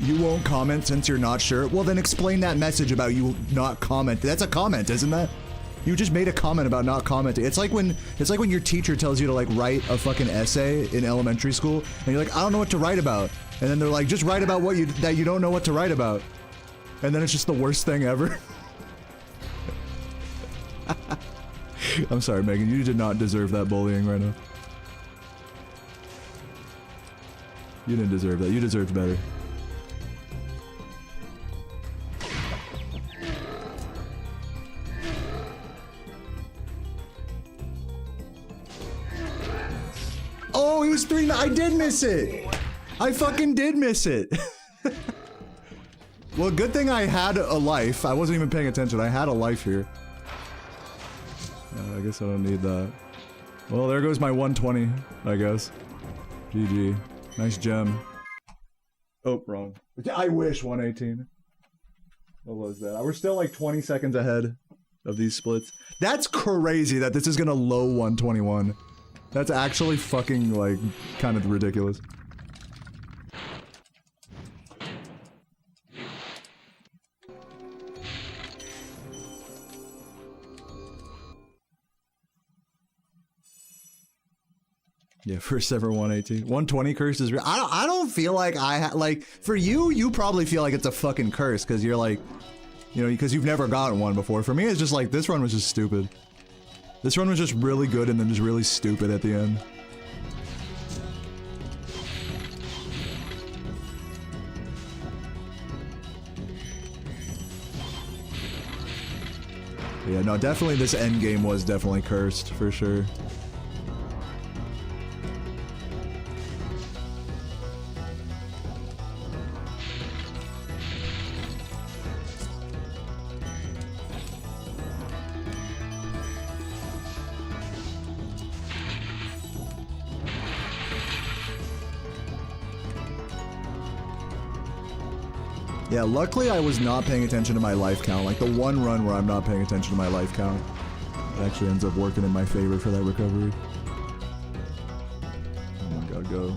You won't comment since you're not sure. Well, then explain that message about you not comment. That's a comment, isn't that? You just made a comment about not commenting. It's like when your teacher tells you to like write a fucking essay in elementary school, and you're like, I don't know what to write about, and then they're like, just write about that you don't know what to write about, and then it's just the worst thing ever. I'm sorry, Megan. You did not deserve that bullying right now. You didn't deserve that. You deserved better. Oh, he was 3. I did miss it. I fucking did miss it. Well, good thing I had a life. I wasn't even paying attention. I had a life here. I guess I don't need that. Well, there goes my 120, I guess. GG. Nice gem. Oh, wrong. I wish 118. What was that? We're still like 20 seconds ahead of these splits. That's crazy that this is gonna low 121. That's actually fucking, like, kind of ridiculous. Yeah, first ever 118. 120 curse is real. I don't feel like like, for you probably feel like it's a fucking curse, because you're like, you know, because you've never gotten one before. For me, it's just like, this run was just stupid. This run was just really good and then just really stupid at the end. Yeah, no, definitely this end game was definitely cursed, for sure. Yeah, luckily I was not paying attention to my life count. Like, the one run where I'm not paying attention to my life count, it actually ends up working in my favor for that recovery. Oh my god, go.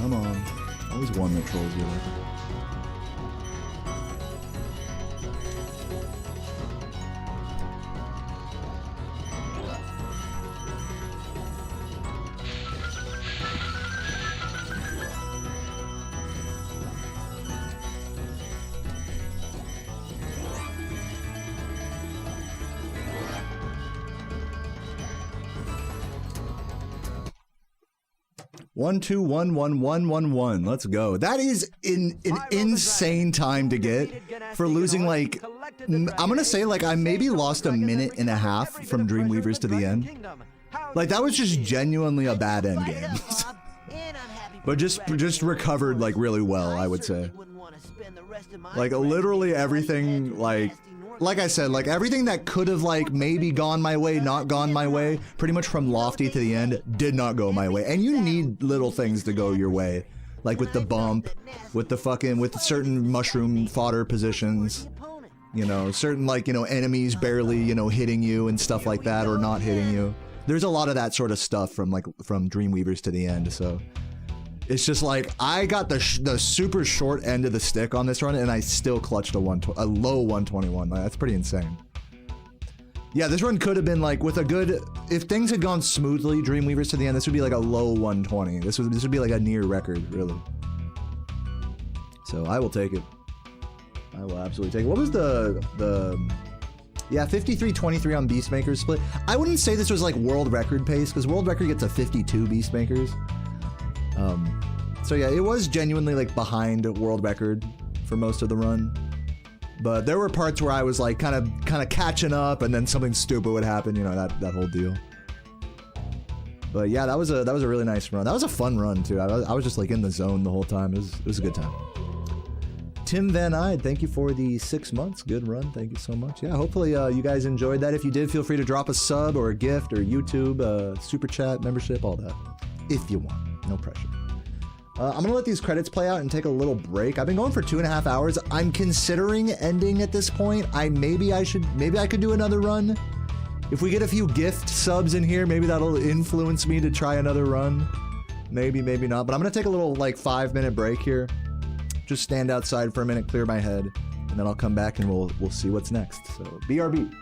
Come on. Always one that trolls you. One, 2, 1, 1, 1, 1, 1. Let's go. That is an insane time to get for losing, like, I'm gonna say, like, I maybe lost a minute and a half from Dreamweavers to the end. Like, that was just genuinely a bad end game. But just recovered, like, really well, I would say. Like, literally everything, like I said, like, everything that could have, like, maybe gone my way, not gone my way, pretty much from Lofty to the end, did not go my way. And you need little things to go your way. Like with the bump, with the fucking, with certain mushroom fodder positions. You know, certain, like, you know, enemies barely, you know, hitting you and stuff like that, or not hitting you. There's a lot of that sort of stuff from, like, from Dreamweavers to the end, so. It's just like, I got the super short end of the stick on this run, and I still clutched a low 121. Like, that's pretty insane. Yeah, this run could have been like, with a good, if things had gone smoothly, Dreamweavers to the end, this would be like a low 120. This would be like a near record, really. So I will take it. I will absolutely take it. What was yeah, 53-23 on Beastmaker's split. I wouldn't say this was like world record pace, because world record gets a 52 Beastmakers. So yeah, it was genuinely like behind world record for most of the run. But there were parts where I was like kind of catching up, and then something stupid would happen, you know, that whole deal. But yeah, that was a really nice run. That was a fun run too. I was just like in the zone the whole time. It was a good time. Tim Van Eyde, thank you for the 6 months. Good run. Thank you so much. Yeah, hopefully you guys enjoyed that. If you did, feel free to drop a sub or a gift or YouTube, super chat, membership, all that. If you want. No pressure. I'm going to let these credits play out and take a little break. I've been going for 2.5 hours. I'm considering ending at this point. Maybe I could do another run. If we get a few gift subs in here, maybe that'll influence me to try another run. Maybe, maybe not. But I'm going to take a little like 5-minute break here. Just stand outside for a minute, clear my head, and then I'll come back and we'll see what's next. So BRB.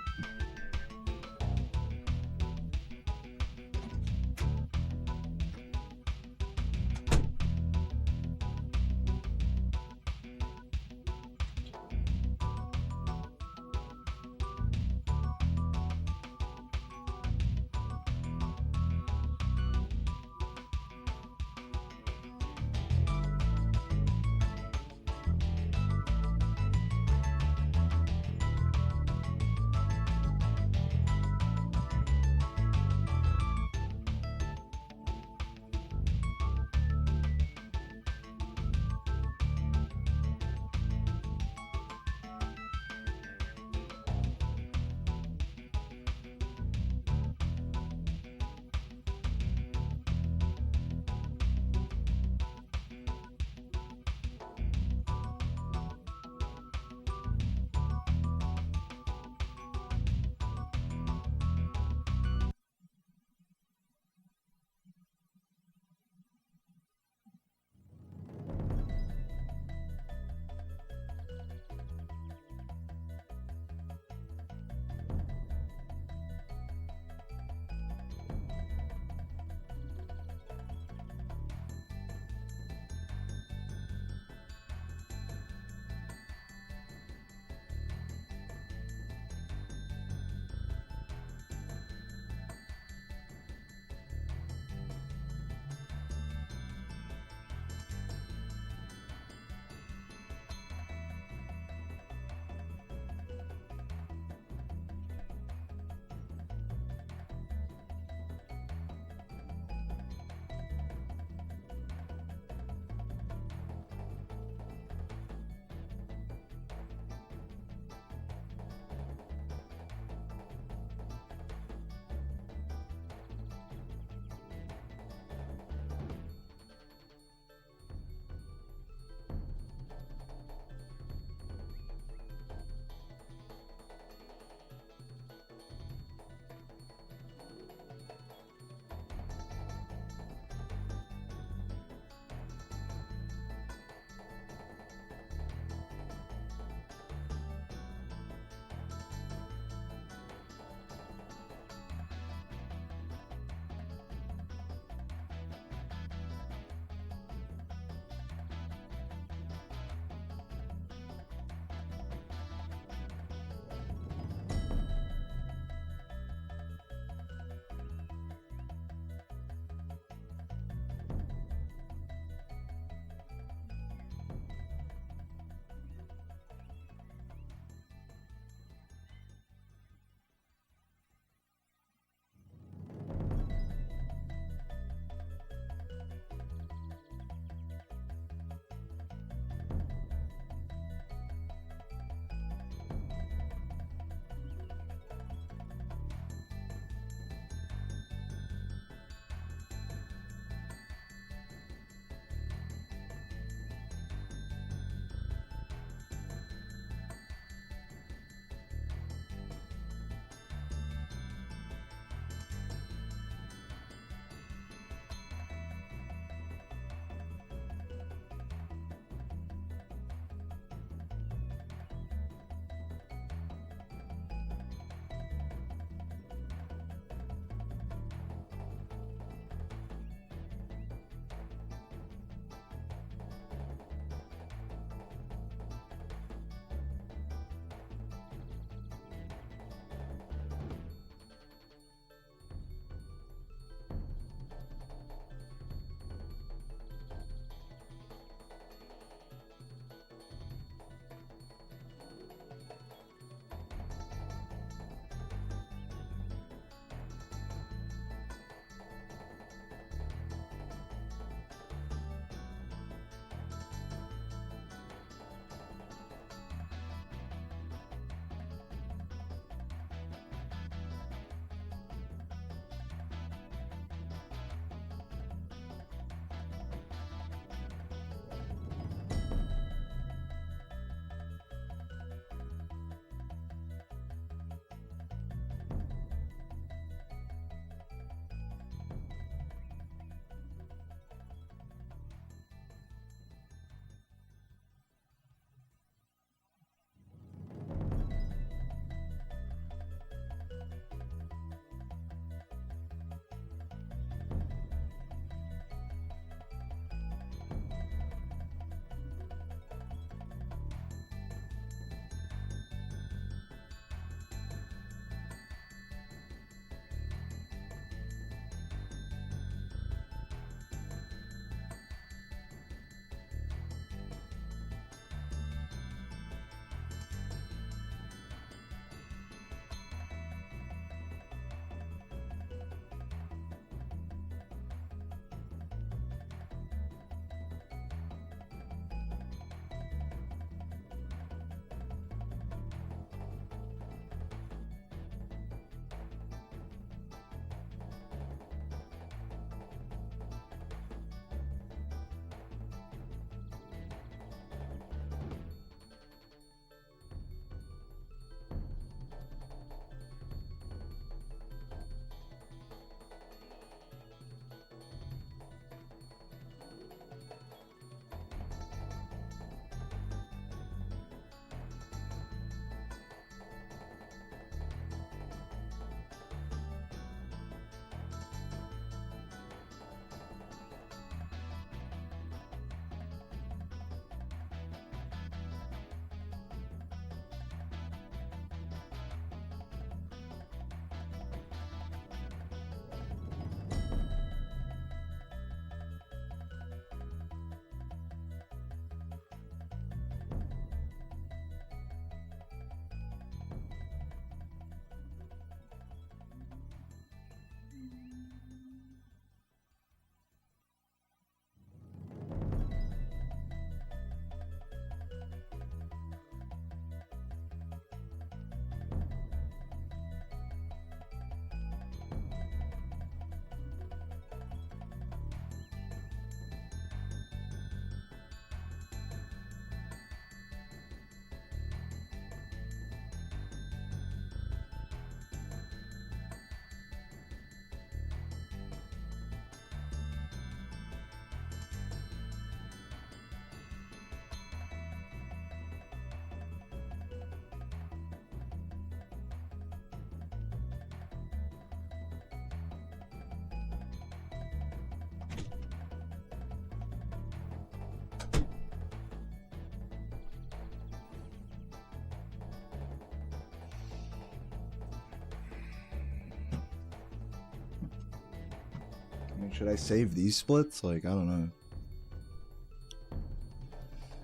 Like, should I save these splits? Like, I don't know.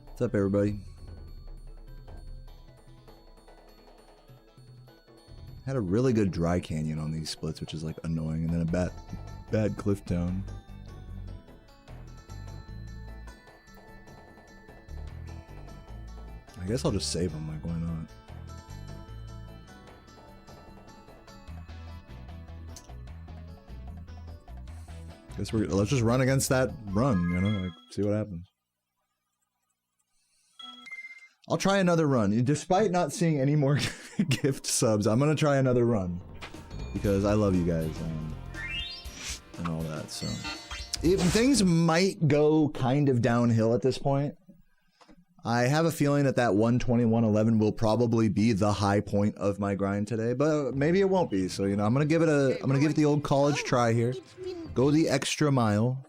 What's up, everybody? Had a really good dry canyon on these splits, which is like annoying, and then a bad cliff down. I guess I'll just save them, like, why not? Guess let's just run against that run, you know, like, see what happens. I'll try another run. Despite not seeing any more gift subs, I'm gonna try another run. Because I love you guys, and all that, so. Things might go kind of downhill at this point. I have a feeling that 121.11 will probably be the high point of my grind today, but maybe it won't be. So, you know, I'm gonna give it the old college try here. Go the extra mile.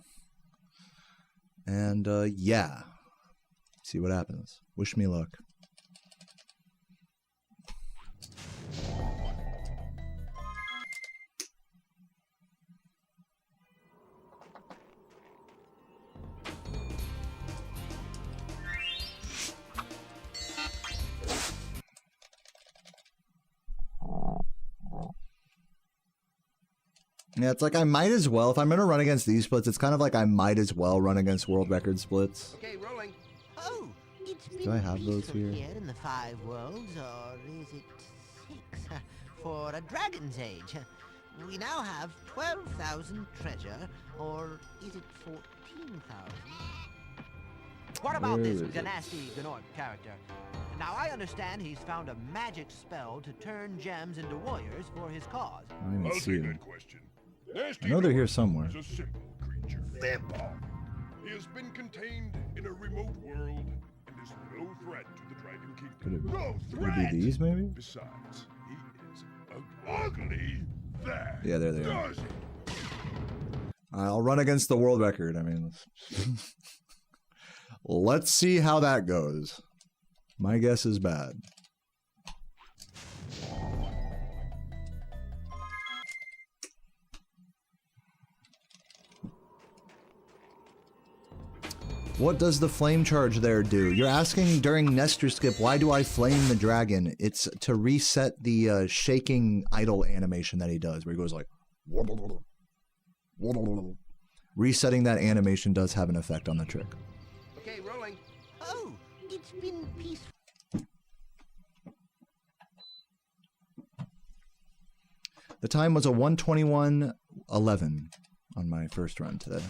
And yeah. See what happens. Wish me luck. Yeah, it's like I might as well, if I'm gonna run against these splits, it's kind of like I might as well run against world record splits. Okay, rolling. Oh, it's been Do I have those peaceful here? in the 5 worlds, or is it 6? For a dragon's age. We now have 12,000 treasure, or is it 14,000? What about Where this is it? Ganasty Gnort character? Now I understand he's found a magic spell to turn gems into warriors for his cause. I don't even I'll see take him. that question. Nasty I know they're here Gnort somewhere. is a simple creature. Vampire. He has been contained in a remote world and is no threat to the Dragon Kingdom. Could it, No could threat! it be these, maybe? Besides, he is ugly. That Yeah, there they are. does it. I'll run against the world record. I mean, let's see how that goes. My guess is bad. What does the flame charge there do? You're asking during Nestor Skip, why do I flame the dragon? It's to reset the shaking idle animation that he does, where he goes like... Resetting that animation does have an effect on the trick. Okay, rolling. Oh, it's been peaceful. The time was a 1:21:11 on my first run today,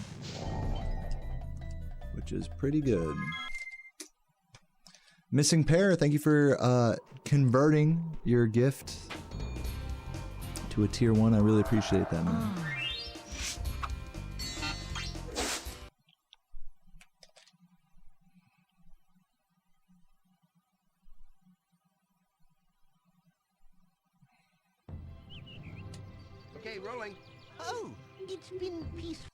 which is pretty good. Missing Pair, thank you for converting your gift to a tier 1. I really appreciate that, man. Okay, rolling. Oh, it's been peaceful.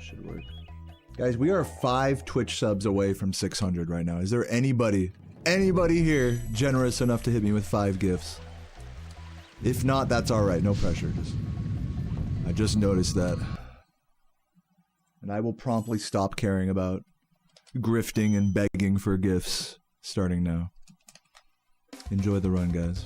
Should work. Guys, we are 5 Twitch subs away from 600 right now. Is there anybody here generous enough to hit me with 5 gifts? If not, that's alright. No pressure. I just noticed that. And I will promptly stop caring about grifting and begging for gifts starting now. Enjoy the run, guys.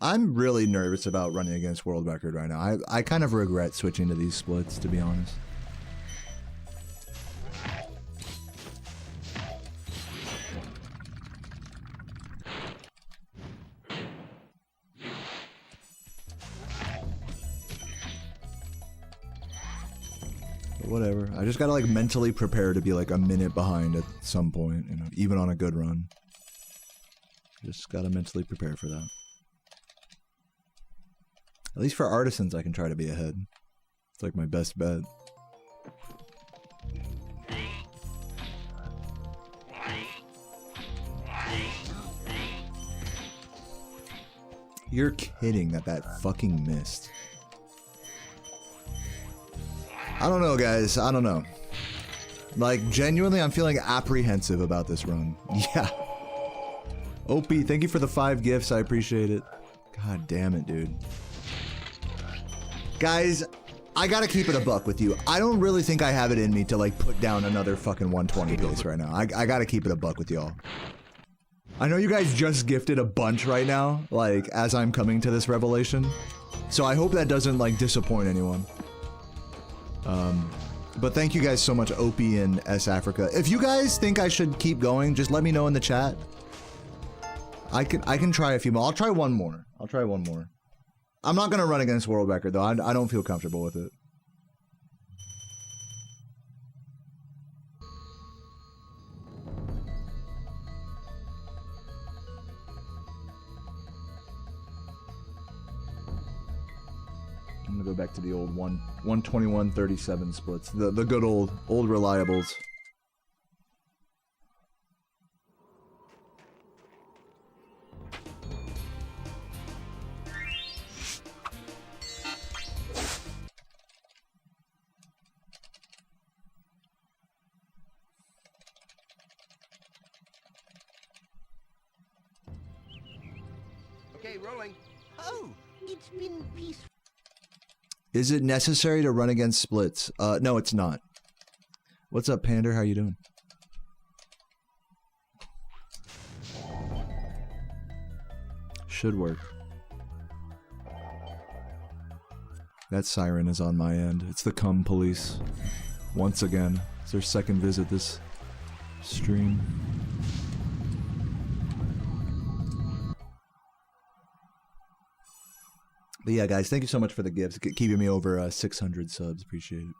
I'm really nervous about running against world record right now. I kind of regret switching to these splits, to be honest. But whatever. I just gotta like mentally prepare to be like a minute behind at some point, you know, even on a good run. Just gotta mentally prepare for that. At least for artisans, I can try to be ahead. It's like my best bet. You're kidding that fucking missed. I don't know, guys. I don't know. Like, genuinely, I'm feeling apprehensive about this run. Yeah. Opie, thank you for the 5 gifts. I appreciate it. God damn it, dude. Guys, I gotta keep it a buck with you. I don't really think I have it in me to like put down another fucking 120 pace right now. I gotta keep it a buck with y'all. I know you guys just gifted a bunch right now, like as I'm coming to this revelation. So I hope that doesn't like disappoint anyone. But thank you guys so much, Opie and S Africa. If you guys think I should keep going, just let me know in the chat. I can try a few more. I'll try one more. I'm not gonna run against world record though. I don't feel comfortable with it. I'm gonna go back to the old 121.37 splits. The good old reliables. Okay, rolling. Oh, it's been peaceful. Is it necessary to run against splits? No, it's not. What's up, Pander? How you doing? Should work. That siren is on my end. It's the cum police. Once again. It's their second visit this stream. But yeah, guys, thank you so much for the gifts. Keeping me over 600 subs. Appreciate it.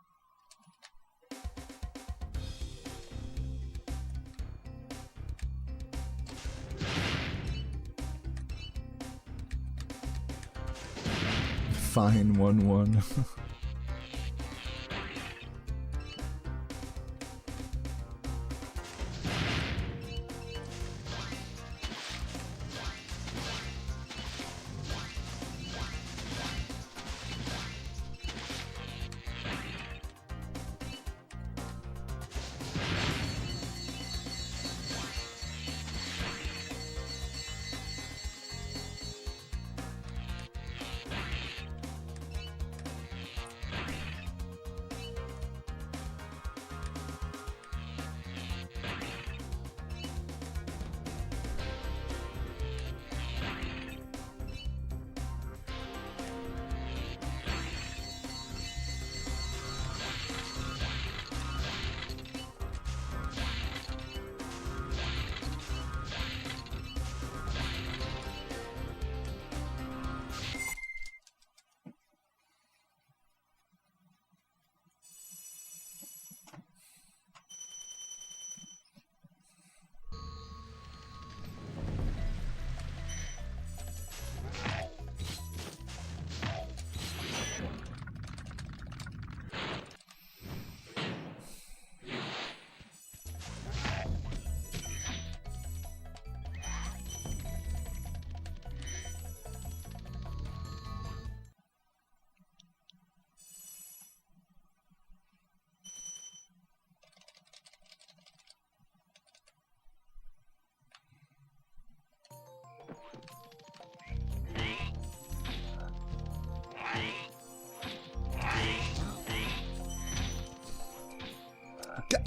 Fine, 1-1.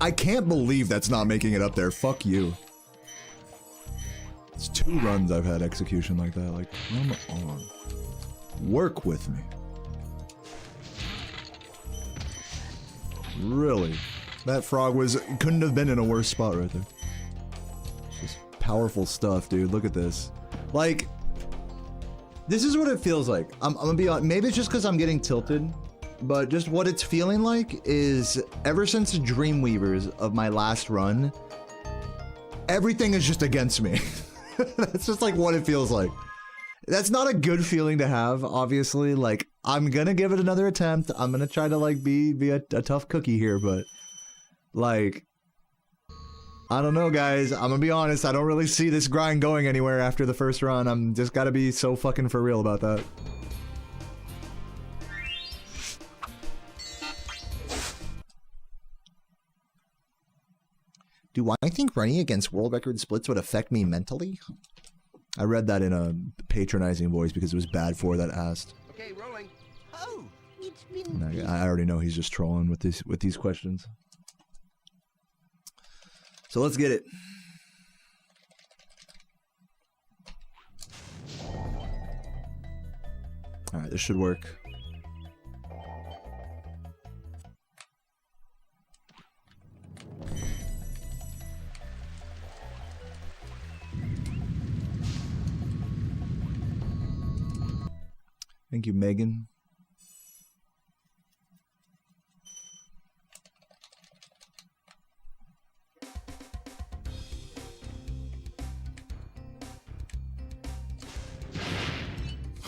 I can't believe that's not making it up there. Fuck you. It's 2 runs I've had execution like that. Like, come on. Work with me. Really? That frog couldn't have been in a worse spot right there. Just powerful stuff, dude. Look at this. Like, this is what it feels like. I'm gonna be honest. Maybe it's just because I'm getting tilted, but just what it's feeling like is ever since Dreamweavers of my last run, everything is just against me. That's just like what it feels like. That's not a good feeling to have, obviously. Like, I'm gonna give it another attempt. I'm gonna try to like be a tough cookie here, but like, I don't know, guys. I'm gonna be honest. I don't really see this grind going anywhere after the first run. I'm just gotta be so fucking for real about that. Do I think running against world record splits would affect me mentally? I read that in a patronizing voice because it was bad for that asked. Okay, rolling. Oh, it's been... And I already know he's just trolling with these questions. So let's get it. All right, this should work. Thank you, Megan.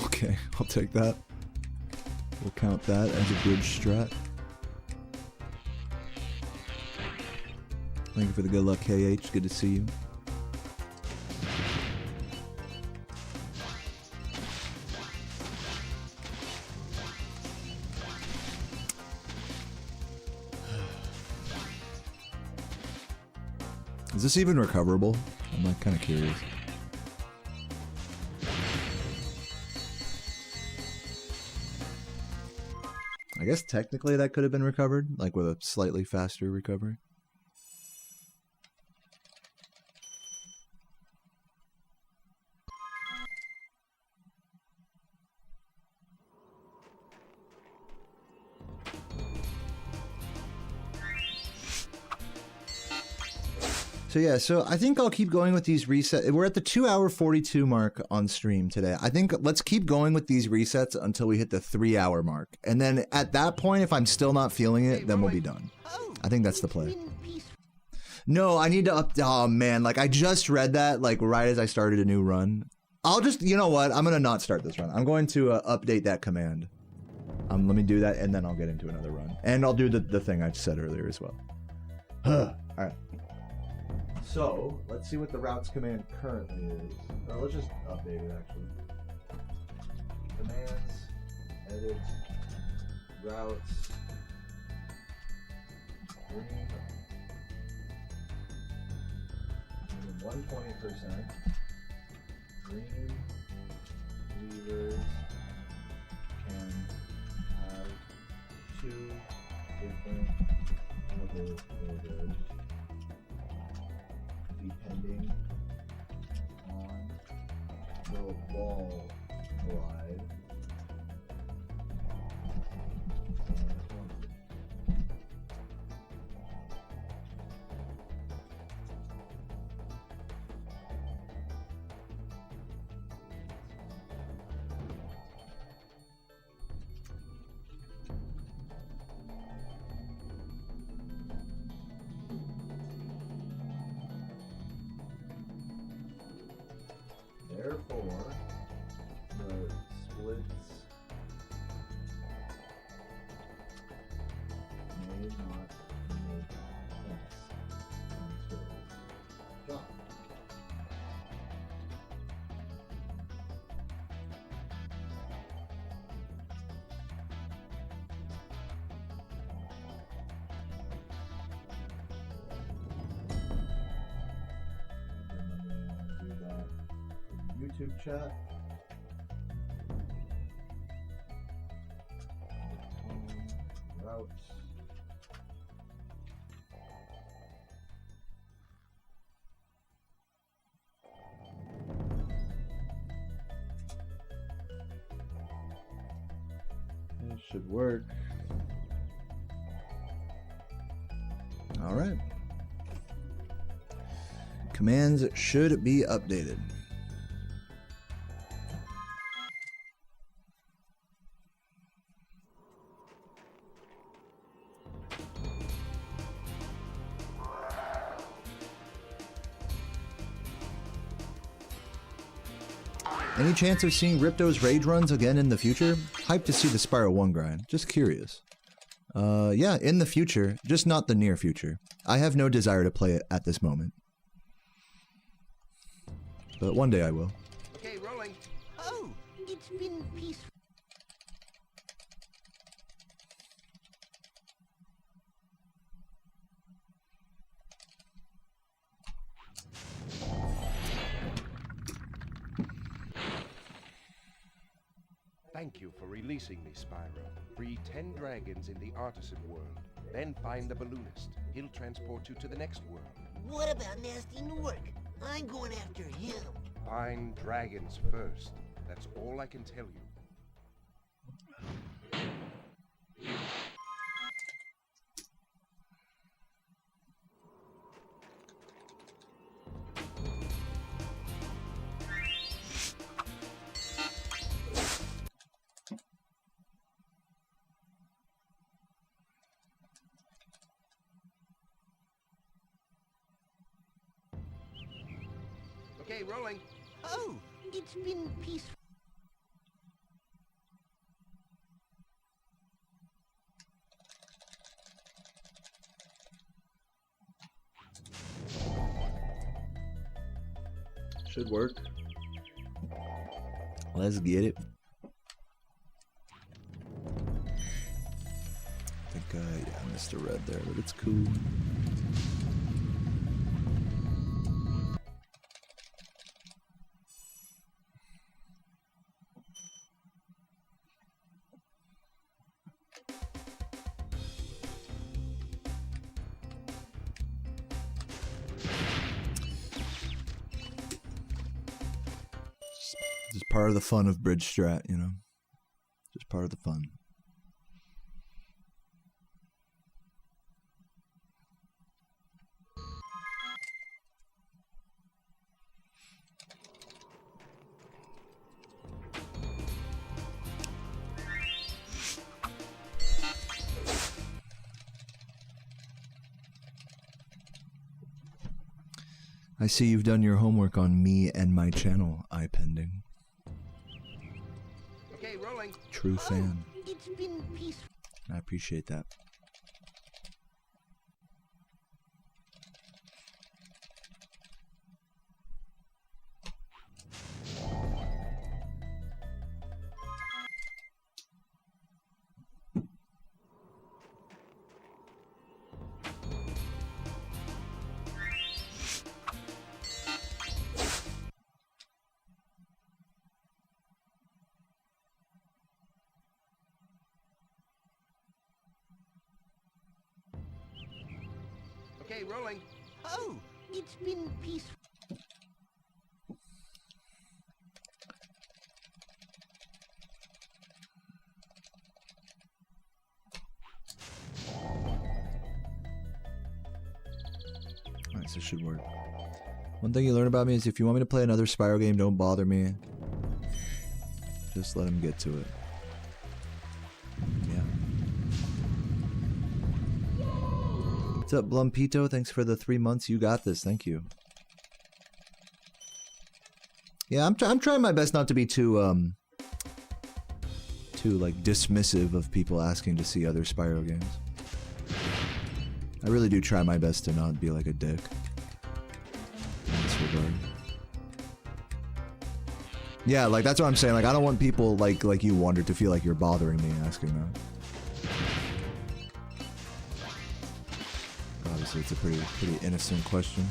Okay, I'll take that. We'll count that as a bridge strat. Thank you for the good luck, KH. Good to see you. Is this even recoverable? I'm like kind of curious. I guess technically that could have been recovered, like with a slightly faster recovery. So yeah, so I think I'll keep going with these resets. We're at the 2-hour 42 mark on stream today. I think let's keep going with these resets until we hit the 3-hour mark. And then at that point, if I'm still not feeling it, then we'll be done. I think that's the play. No, I need to oh man, like I just read that like right as I started a new run. I'll just, you know what? I'm gonna not start this run. I'm going to update that command. Let me do that and then I'll get into another run. And I'll do the thing I said earlier as well. All right. So, let's see what the routes command currently is. Or let's just update it actually. Commands, edit, routes, green, 120%, green levers can have 2 different other levers. Depending on the wall glide. Therefore, the splits may not make sense until done. YouTube chat. Routes. Should work. All right. Commands should be updated. Any chance of seeing Ripto's rage runs again in the future? Hyped to see the Spyro 1 grind. Just curious. Yeah, in the future, just not the near future. I have no desire to play it at this moment. But one day I will. Okay, rolling. Oh, it's been peaceful. Thank you for releasing me, Spyro. Free 10 dragons in the artisan world. Then find the balloonist. He'll transport you to the next world. What about Nasty Nork? I'm going after him. Find dragons first. That's all I can tell you. Okay, rolling. Oh, it's been peaceful. Should work. Let's get it. I think, yeah, I missed a red there, but it's cool. Just part of the fun of bridge strat, you know? Just part of the fun. I see you've done your homework on me and my channel, iPending. Okay, rolling. True fan. It's been peaceful. I appreciate that. Okay, rolling. Oh, it's been peaceful. Alright, so it should work. One thing you learn about me is if you want me to play another Spyro game, don't bother me. Just let him get to it. Yeah. What's up, Blumpito? Thanks for the 3 months. You got this. Thank you. Yeah, I'm trying my best not to be too like dismissive of people asking to see other Spyro games. I really do try my best to not be like a dick in this regard. Yeah, like that's what I'm saying. Like I don't want people like you Wonder to feel like you're bothering me asking that. Obviously, it's a pretty innocent question.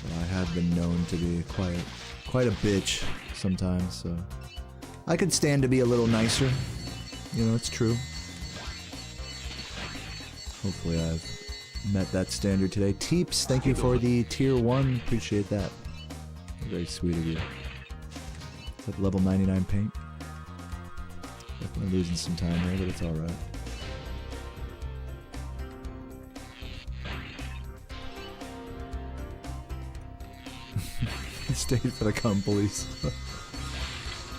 But I have been known to be quite a bitch sometimes, so I could stand to be a little nicer. You know, it's true. Hopefully I've met that standard today. Teeps, thank you for the tier 1. Appreciate that. Very sweet of you. What's up, level 99 paint? Definitely losing some time here, but it's alright. Stayed for the cum police.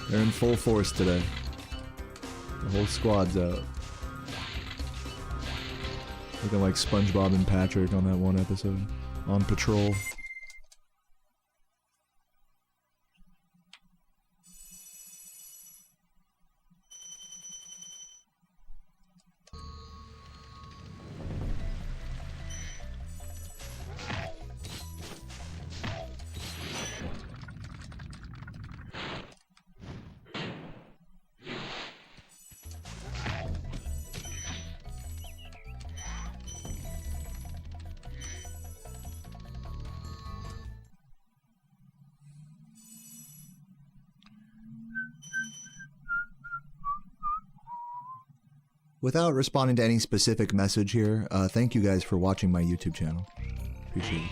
They're in full force today. The whole squad's out. Looking like SpongeBob and Patrick on that one episode. On patrol. Without responding to any specific message here, thank you guys for watching my YouTube channel. Appreciate it.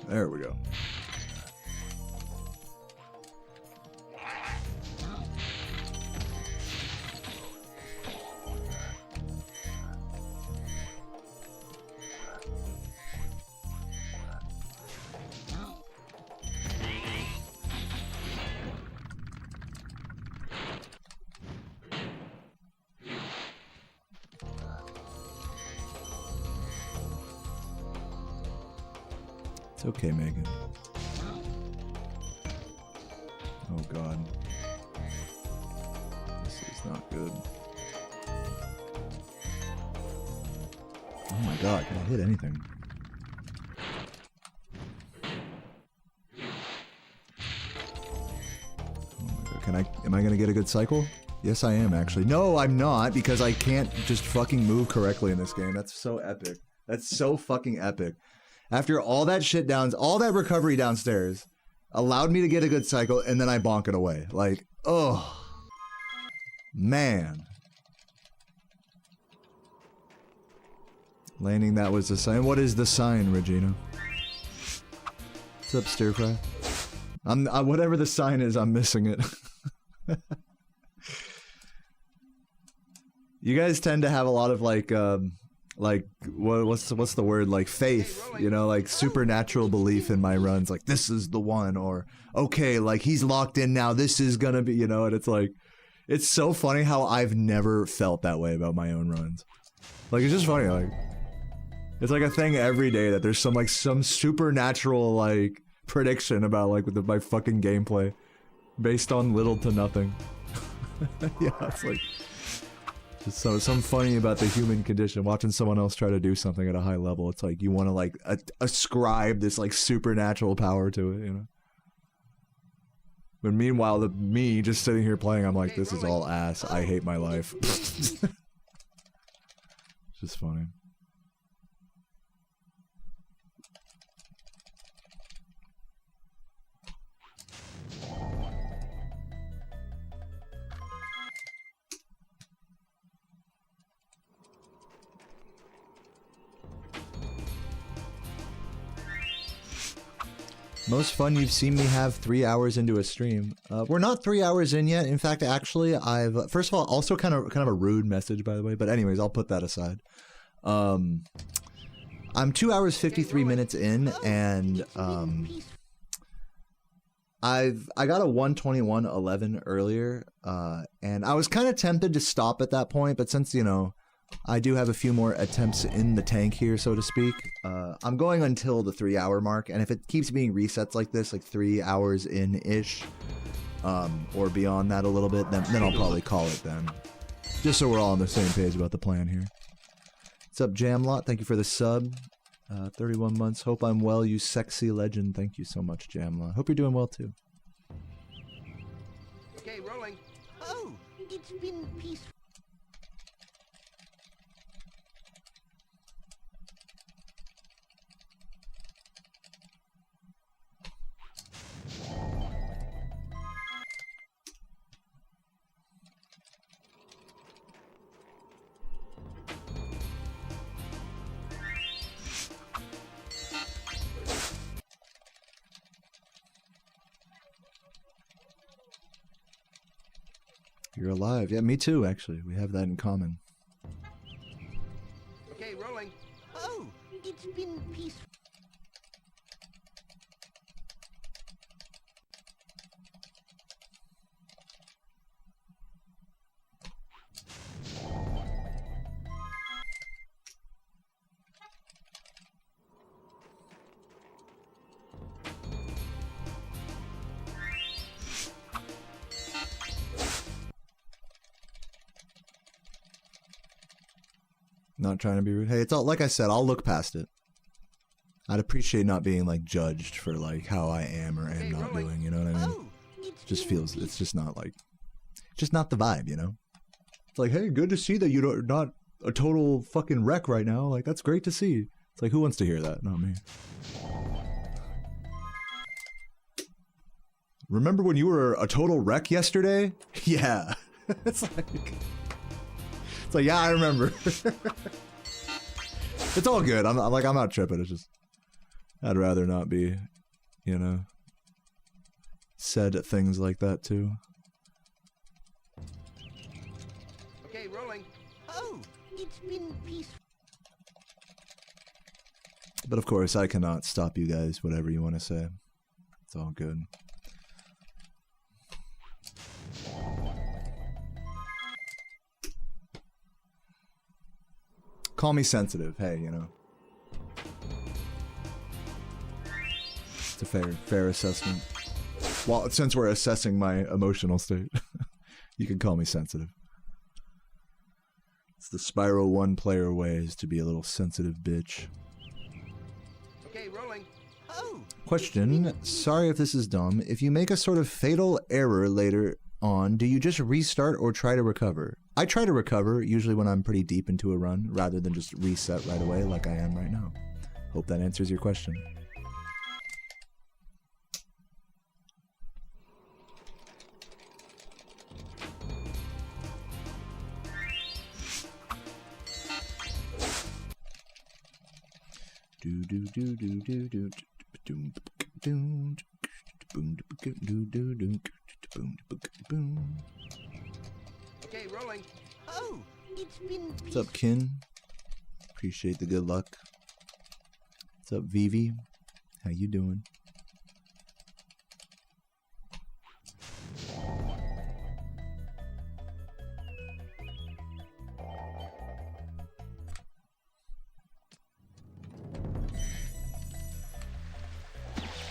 There we go. It's okay, Megan. Oh god. This is not good. Oh my god, can I hit anything? Oh my god, am I gonna get a good cycle? Yes I am actually. No, I'm not, because I can't just fucking move correctly in this game. That's so epic. That's so fucking epic. After all that shit all that recovery downstairs allowed me to get a good cycle, and then I bonk it away. Like, oh, man. Landing that was the sign. What is the sign, Regina? What's up, Stir Fry? Whatever the sign is, I'm missing it. You guys tend to have a lot of like what's the word, like faith, you know, like supernatural belief in my runs, like this is the one, or okay, like he's locked in now, this is gonna be, you know. And it's like, it's so funny how I've never felt that way about my own runs. Like, it's just funny, like it's like a thing every day that there's some supernatural like prediction about like with my fucking gameplay based on little to nothing. Yeah, it's like so some funny about the human condition, watching someone else try to do something at a high level. It's like you want to like ascribe this like supernatural power to it, you know. But meanwhile, me just sitting here playing, I'm like, this is all ass. I hate my life. It's just funny. Most fun you've seen me have 3 hours into a stream. We're not 3 hours in yet. In fact, actually, I've first of all, also kind of a rude message, by the way. But anyways, I'll put that aside. I'm 2 hours 53 minutes in, and I got a 1:21:11 earlier, and I was kind of tempted to stop at that point, but since, you know, I do have a few more attempts in the tank here, so to speak, I'm going until the 3 hour mark, and if it keeps being resets like this, like 3 hours in-ish, or beyond that a little bit, then I'll probably call it then. Just so we're all on the same page about the plan here. What's up, Jamlot? Thank you for the sub. 31 months. Hope I'm well, you sexy legend. Thank you so much, Jamlot. Hope you're doing well, too. Okay, rolling. Oh, it's been peaceful. You're alive. Yeah, me too, actually. We have that in common. Okay, rolling. Oh, it's been peaceful. Not trying to be rude. Hey, it's all like I said, I'll look past it. I'd appreciate not being like judged for like how I am or am not doing, you know what I mean? Oh, it's Just been feels it's just not like just not the vibe, you know? It's like, hey, good to see that you're not a total fucking wreck right now. Like, that's great to see. It's like, who wants to hear that? Not me. Remember when you were a total wreck yesterday? Yeah. It's like, yeah, I remember. It's all good. I'm not tripping. It's just, I'd rather not be, you know, said things like that too. Okay, rolling. Oh, it's been peaceful. But of course, I cannot stop you guys, whatever you want to say. It's all good. Call me sensitive. Hey, you know. It's a fair assessment. Well, since we're assessing my emotional state, you can call me sensitive. It's the Spyro 1 player ways to be a little sensitive bitch. Okay, rolling. Oh, Question, sorry if this is dumb. If you make a sort of fatal error later on, do you just restart or try to recover? I try to recover, usually when I'm pretty deep into a run, rather than just reset right away like I am right now. Hope that answers your question. Okay, rolling. oh, it's been What's peaceful. up, Kin? Appreciate the good luck. What's up, Vivi? How you doing?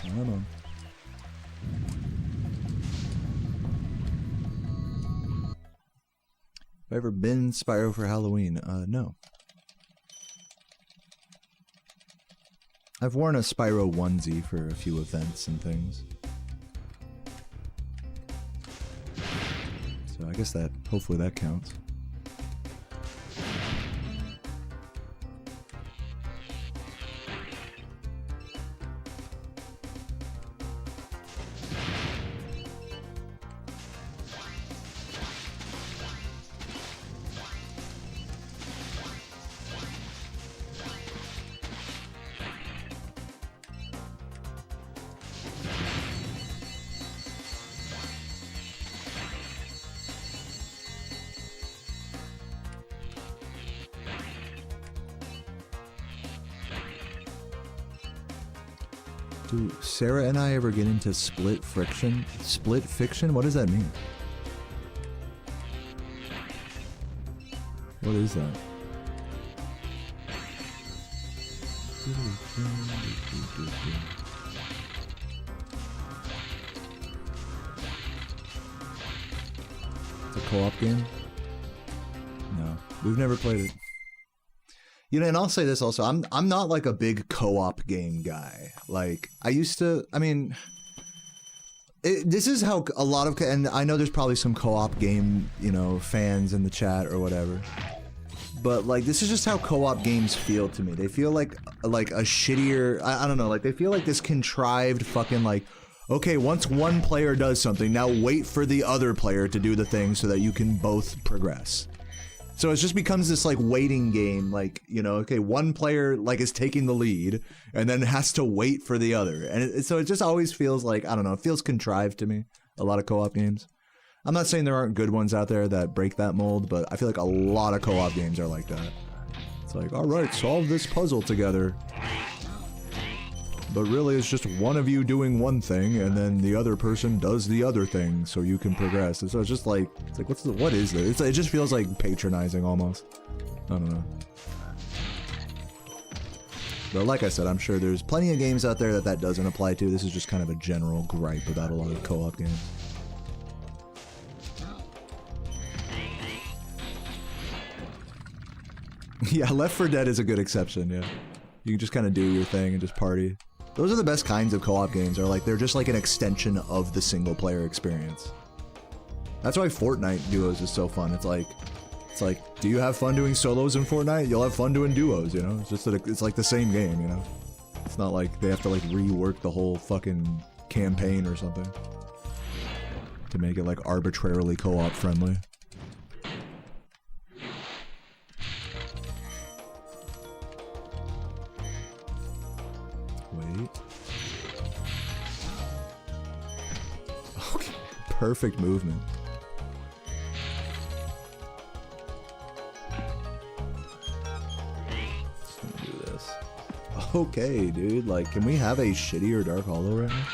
Come on. Have I ever been Spyro for Halloween? No. I've worn a Spyro onesie for a few events and things. So I guess that, hopefully that counts. Do Sarah and I ever get into split friction? Split fiction? What does that mean? What is that? It's a co-op game? No, we've never played it. You know, and I'll say this also, I'm not like a big co-op game guy. Like, I used to, I mean, this is how a lot of, and I know there's probably some co-op game, you know, fans in the chat or whatever. But like, this is just how co-op games feel to me. They feel like a shittier, I don't know, like they feel like this contrived fucking like, okay, once one player does something, now wait for the other player to do the thing so that you can both progress. So it just becomes this like waiting game, like, you know, okay, one player like is taking the lead and then has to wait for the other. And so it just always feels like, I don't know, it feels contrived to me, a lot of co-op games. I'm not saying there aren't good ones out there that break that mold, but I feel like a lot of co-op games are like that. It's like, alright, solve this puzzle together. But really, it's just one of you doing one thing, and then the other person does the other thing, so you can progress. And so it's just like, it's like, what is this? It just feels like patronizing almost. I don't know. But like I said, I'm sure there's plenty of games out there that doesn't apply to. This is just kind of a general gripe about a lot of co-op games. Yeah, Left 4 Dead is a good exception, yeah. You can just kind of do your thing and just party. Those are the best kinds of co-op games, are like, they're just like an extension of the single player experience. That's why Fortnite duos is so fun. It's like, do you have fun doing solos in Fortnite? You'll have fun doing duos, you know? It's just that it's like the same game, you know? It's not like they have to like rework the whole fucking campaign or something to make it like arbitrarily co-op friendly. Wait. Okay, perfect movement. Just gonna do this. Okay, dude, like, can we have a shittier Dark Hollow right now?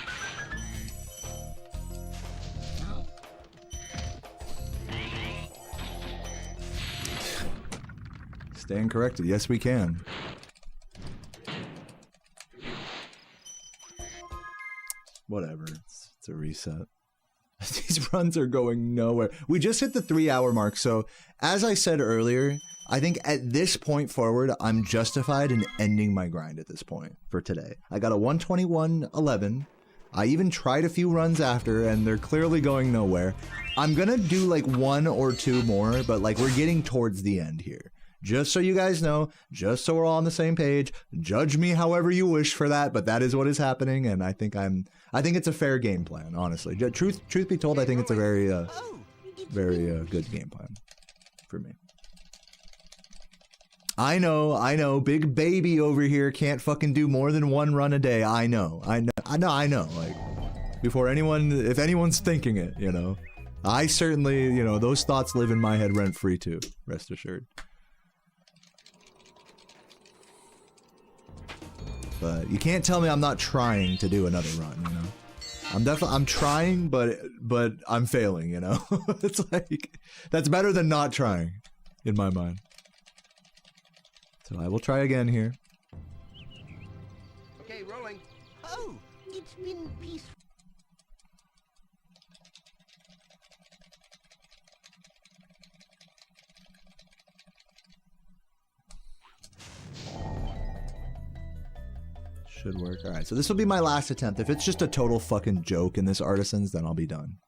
Stand corrected. Yes, we can. Whatever. It's a reset. These runs are going nowhere. We just hit the 3-hour mark, so as I said earlier, I think at this point forward, I'm justified in ending my grind at this point for today. I got a 121.11. I even tried a few runs after, and they're clearly going nowhere. I'm gonna do like 1 or 2 more, but like we're getting towards the end here. Just so you guys know, just so we're all on the same page, judge me however you wish for that, but that is what is happening, and I think it's a fair game plan, honestly. Truth be told, I think it's a very good game plan for me. I know, big baby over here can't fucking do more than 1 run a day. I know. Like, before if anyone's thinking it, you know, I certainly, you know, those thoughts live in my head rent-free too, rest assured. But you can't tell me I'm not trying to do another run, you know? I'm trying, but I'm failing, you know? It's like, that's better than not trying, in my mind. So I will try again here. Okay, rolling. Oh, it's been peaceful. Should work. Alright, so this will be my last attempt. If it's just a total fucking joke in this Artisans, then I'll be done.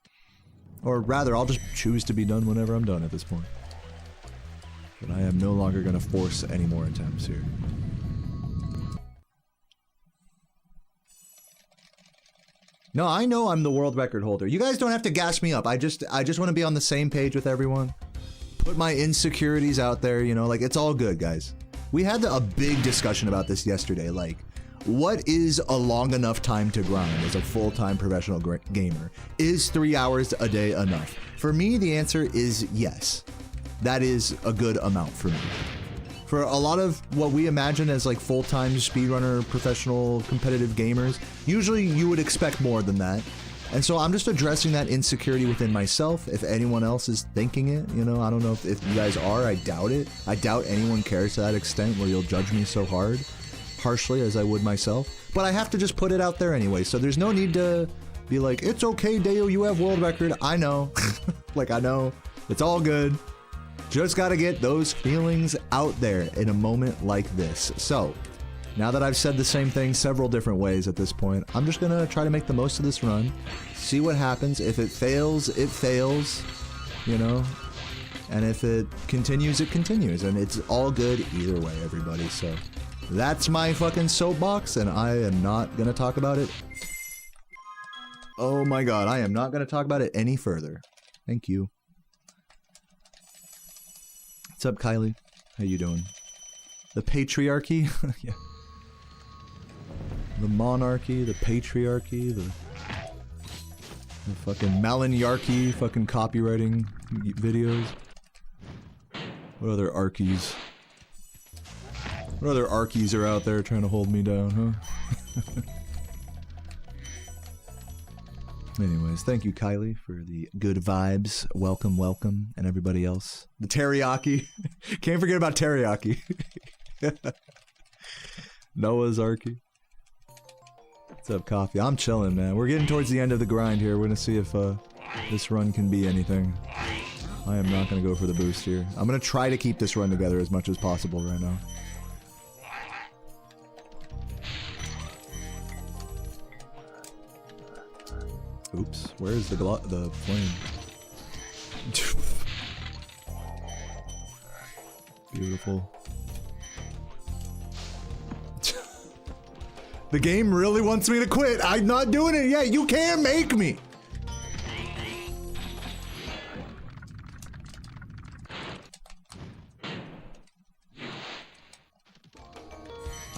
Or rather, I'll just choose to be done whenever I'm done at this point. But I am no longer going to force any more attempts here. No, I know I'm the world record holder. You guys don't have to gas me up. I just want to be on the same page with everyone. Put my insecurities out there, you know, like, it's all good, guys. We had a big discussion about this yesterday, like, what is a long enough time to grind as a full-time professional gamer? Is 3 hours a day enough? For me, the answer is yes. That is a good amount for me. For a lot of what we imagine as like full-time speedrunner, professional, competitive gamers, usually you would expect more than that. And so I'm just addressing that insecurity within myself. If anyone else is thinking it, you know, I don't know if you guys are, I doubt it. I doubt anyone cares to that extent where you'll judge me so harshly as I would myself. But I have to just put it out there anyway, so there's no need to be like, it's okay, Dale, you have world record. I know. Like, I know. It's all good. Just gotta get those feelings out there in a moment like this. So, now that I've said the same thing several different ways at this point, I'm just gonna try to make the most of this run, see what happens. If it fails, it fails, you know? And if it continues, it continues. And it's all good either way, everybody. So, that's my fucking soapbox, and I am not gonna talk about it. Oh my god, I am not gonna talk about it any further. Thank you. What's up, Kylie? How you doing? The patriarchy? Yeah. The monarchy, the patriarchy, The fucking Malignarchy fucking copywriting videos. What other Arkies? What other Arkies are out there trying to hold me down, huh? Anyways, thank you, Kylie, for the good vibes. Welcome, welcome, and everybody else. The teriyaki. Can't forget about teriyaki. Noah's Arky. What's up, Coffee? I'm chilling, man. We're getting towards the end of the grind here. We're gonna see if this run can be anything. I am not gonna go for the boost here. I'm gonna try to keep this run together as much as possible right now. Oops, where's the flame? Beautiful. The game really wants me to quit. I'm not doing it yet. You can't make me.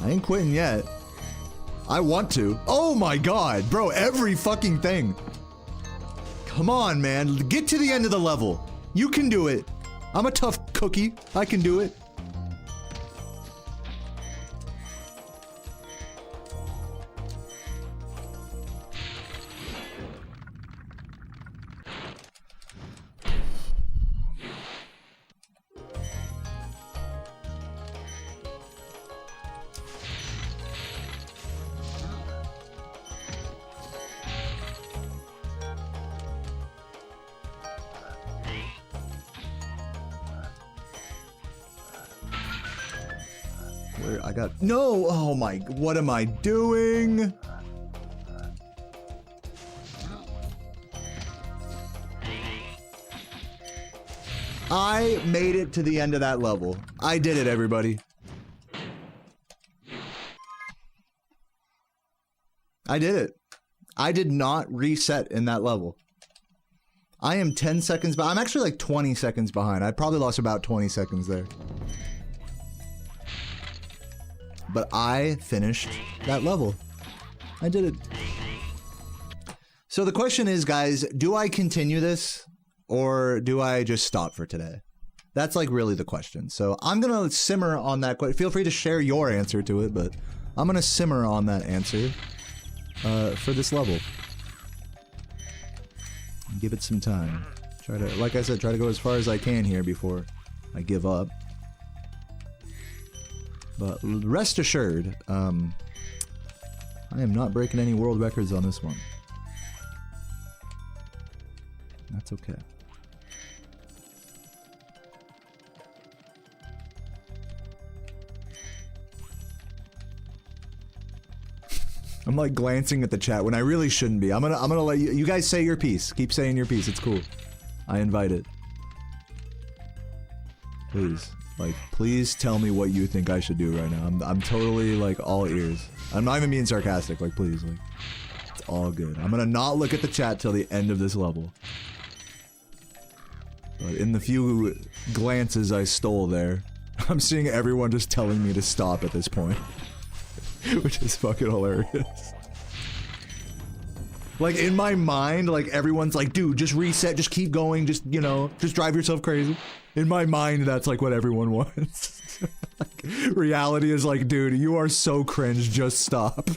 I ain't quitting yet. I want to. Oh my god, bro, every fucking thing. Come on, man. Get to the end of the level. You can do it. I'm a tough cookie. I can do it. No! Oh my, what am I doing? I made it to the end of that level. I did it, everybody. I did it. I did not reset in that level. I am 10 seconds behind. I'm actually like 20 seconds behind. I probably lost about 20 seconds there. But I finished that level. I did it. So the question is, guys, do I continue this or do I just stop for today? That's like really the question. So I'm gonna simmer on that question. Feel free to share your answer to it, but I'm gonna simmer on that answer for this level. Give it some time. Try to, like I said, try to go as far as I can here before I give up. But rest assured, I am not breaking any world records on this one. That's okay. I'm like glancing at the chat when I really shouldn't be. I'm gonna let you guys say your piece. Keep saying your piece. It's cool. I invite it. Please. Like, please tell me what you think I should do right now. I'm totally, like, all ears. I'm not even being sarcastic, like, please, like, it's all good. I'm gonna not look at the chat till the end of this level. But in the few glances I stole there, I'm seeing everyone just telling me to stop at this point. Which is fucking hilarious. Like, in my mind, like, everyone's like, dude, just reset, just keep going, just, you know, just drive yourself crazy. In my mind, that's like what everyone wants. Like, reality is like, dude, you are so cringe, just stop.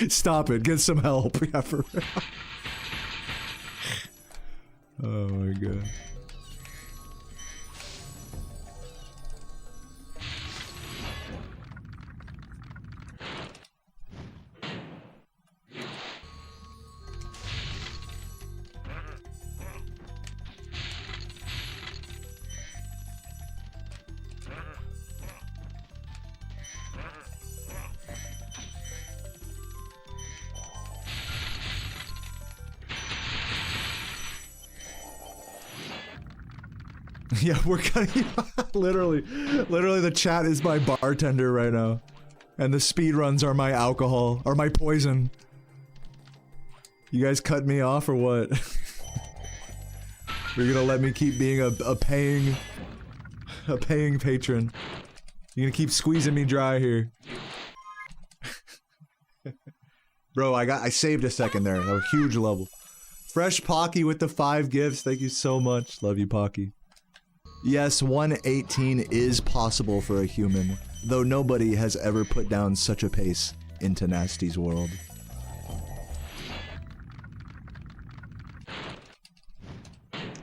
Stop it, get some help. Yeah, for real. Oh my god. Yeah, we're cutting. Literally the chat is my bartender right now. And the speedruns are my alcohol, or my poison. You guys cut me off or what? You're gonna let me keep being a paying patron. You're gonna keep squeezing me dry here. Bro, I saved a second there. That was a huge level. Fresh Pocky with the 5 gifts. Thank you so much. Love you, Pocky. Yes, 118 is possible for a human, though nobody has ever put down such a pace into Nasty's world.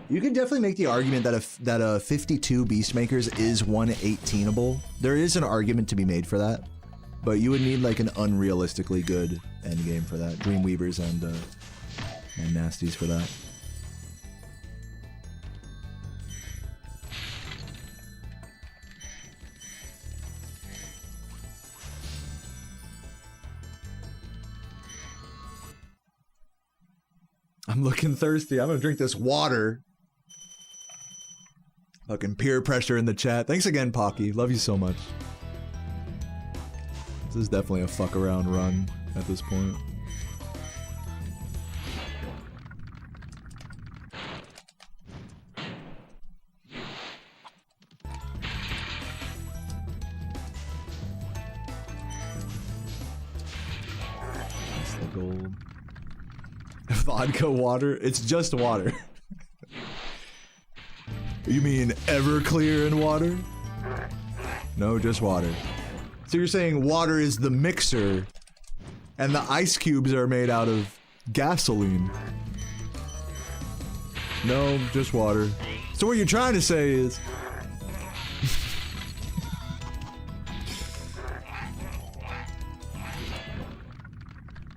You can definitely make the argument that a 52 Beastmakers is 118able. There is an argument to be made for that, but you would need like an unrealistically good endgame for that. Dreamweavers and Nasties for that. I'm looking thirsty. I'm gonna drink this water. Fucking peer pressure in the chat. Thanks again, Pocky. Love you so much. This is definitely a fuck around run at this point. That's the gold. Vodka water? It's just water. You mean Everclear and water? No, just water. So you're saying water is the mixer and the ice cubes are made out of gasoline? No, just water. So what you're trying to say is...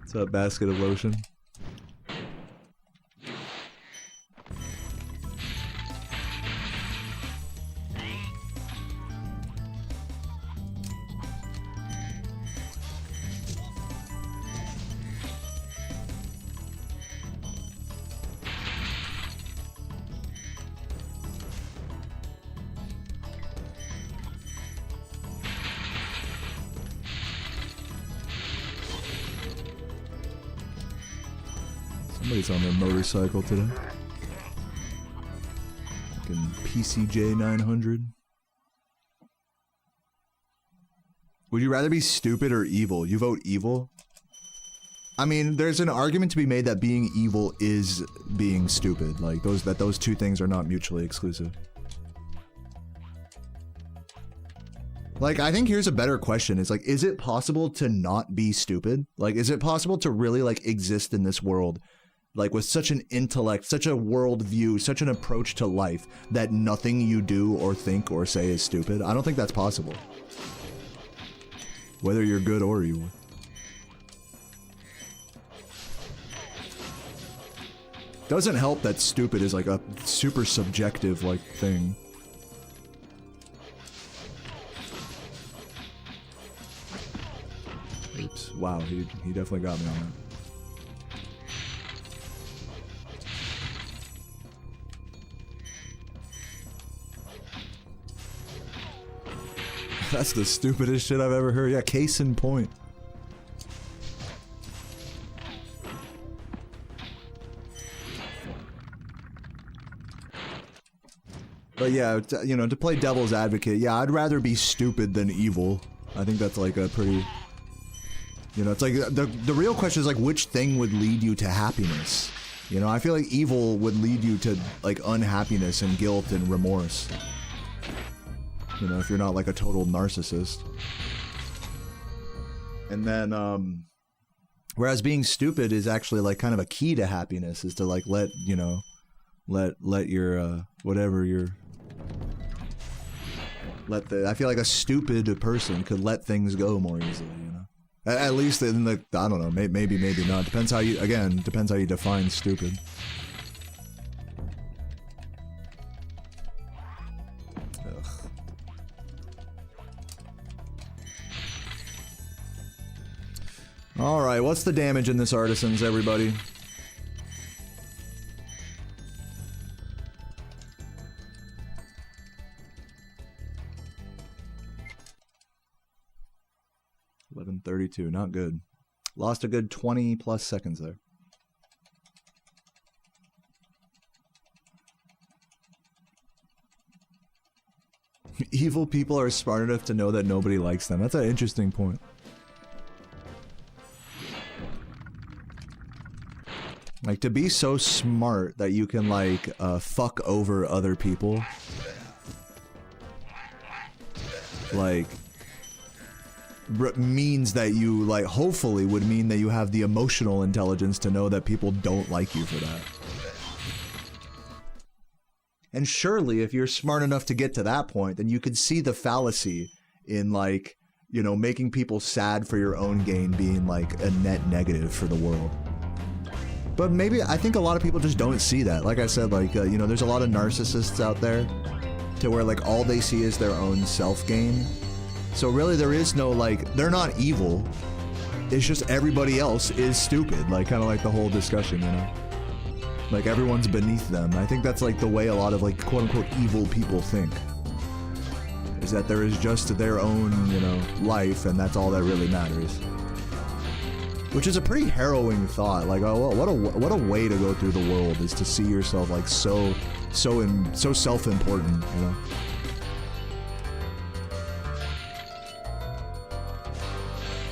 What's up, basket of lotion? Somebody's on their motorcycle today. Fucking PCJ 900. Would you rather be stupid or evil? You vote evil? I mean, there's an argument to be made that being evil is being stupid. Like, those two things are not mutually exclusive. Like, I think here's a better question. It's like, is it possible to not be stupid? Like, is it possible to really, like, exist in this world, like, with such an intellect, such a worldview, such an approach to life, that nothing you do or think or say is stupid? I don't think that's possible. Whether you're good or evil. Doesn't help that stupid is, like, a super subjective, like, thing. Oops. Wow, he definitely got me on that. That's the stupidest shit I've ever heard. Yeah, case in point. But yeah, you know, to play devil's advocate, yeah, I'd rather be stupid than evil. I think that's like a pretty... You know, it's like, the real question is like, which thing would lead you to happiness? You know, I feel like evil would lead you to, like, unhappiness and guilt and remorse. You know, if you're not like a total narcissist. And then, whereas being stupid is actually like kind of a key to happiness, is to like let, you know, let your, whatever your, I feel like a stupid person could let things go more easily, you know? At least in the, I don't know, maybe not. Depends how you, again, depends how you define stupid. Alright, what's the damage in this Artisans, everybody? $11.32, not good. Lost a good 20 plus seconds there. Evil people are smart enough to know that nobody likes them. That's an interesting point. Like, to be so smart that you can, like, fuck over other people. Like, means that you, like, hopefully would mean that you have the emotional intelligence to know that people don't like you for that. And surely, if you're smart enough to get to that point, then you could see the fallacy in, like, you know, making people sad for your own gain being, like, a net negative for the world. But maybe, I think a lot of people just don't see that. Like I said, like, you know, there's a lot of narcissists out there to where, like, all they see is their own self-gain. So really, there is no, like, they're not evil. It's just everybody else is stupid. Like, kind of like the whole discussion, you know? Like, everyone's beneath them. I think that's, like, the way a lot of, like, quote-unquote evil people think. Is that there is just their own, you know, life, and that's all that really matters. Which is a pretty harrowing thought. Like, oh, what a way to go through the world, is to see yourself, like, so self-important, you know?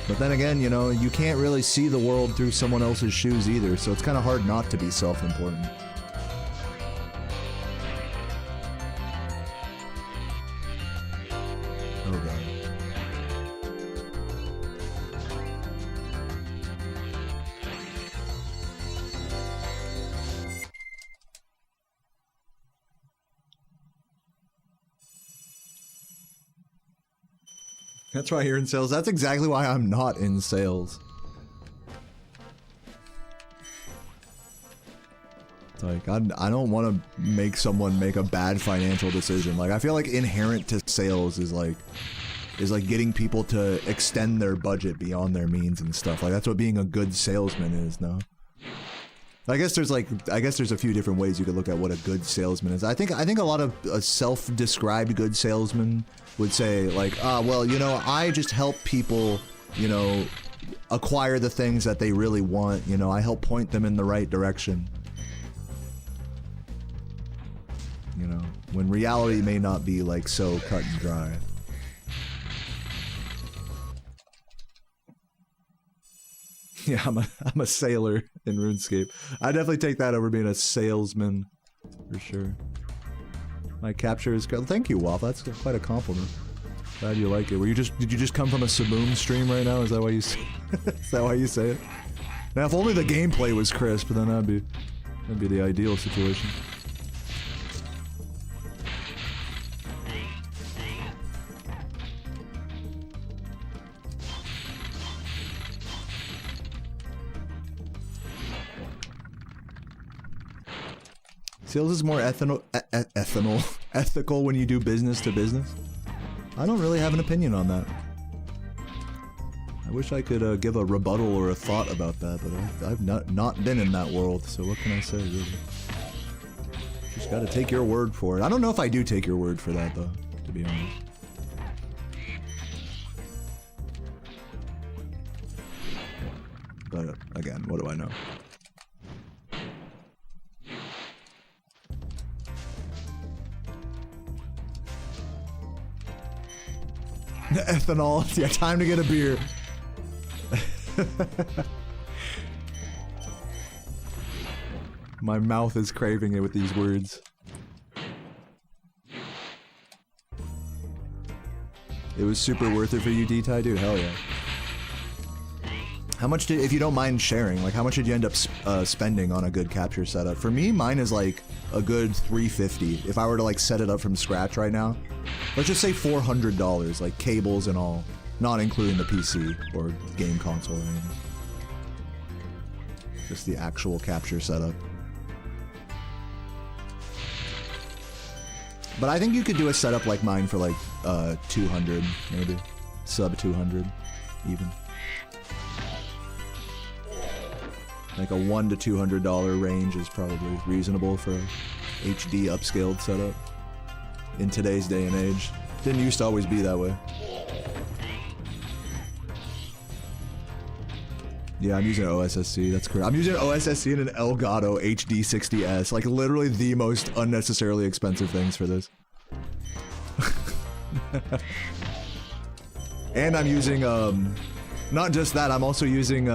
But then again, you know, you can't really see the world through someone else's shoes either, so it's kind of hard not to be self-important. Oh god. That's why you're in sales. That's exactly why I'm not in sales. It's like, I don't want to make someone make a bad financial decision. Like, I feel like inherent to sales is like getting people to extend their budget beyond their means and stuff. Like, that's what being a good salesman is, no? I guess there's a few different ways you could look at what a good salesman is. I think a lot of self-described good salesmen would say, like, well, you know, I just help people, you know, acquire the things that they really want. You know, I help point them in the right direction. You know, when reality may not be, like, so cut and dry. Yeah, I'm a sailor in RuneScape. I definitely take that over being a salesman, for sure. My capture is good. Thank you, Waff. That's quite a compliment. Glad you like it. Did you just come from a Saboom stream right now? Is that why you say, is that why you say it? Now, if only the gameplay was crisp, then that'd be the ideal situation. Sales is more ethical when you do business to business. I don't really have an opinion on that. I wish I could give a rebuttal or a thought about that, but I've not been in that world, so what can I say, really? Just gotta take your word for it. I don't know if I do take your word for that, though, to be honest. But, again, what do I know? Ethanol. Yeah, time to get a beer. My mouth is craving it with these words. It was super worth it for you, D-Ty? Dude, hell yeah. How much did, if you don't mind sharing, like, how much did you end up spending on a good capture setup? For me, mine is like a good $350. If I were to, like, set it up from scratch right now, let's just say $400, like cables and all, not including the PC or game console or anything. Just the actual capture setup. But I think you could do a setup like mine for like 200, maybe. Sub 200, even. Like a $100 to $200 range is probably reasonable for a HD upscaled setup in today's day and age. Didn't used to always be that way. Yeah, I'm using an OSSC, that's correct. I'm using an OSSC and an Elgato HD60S, like literally the most unnecessarily expensive things for this. And I'm using, not just that, I'm also using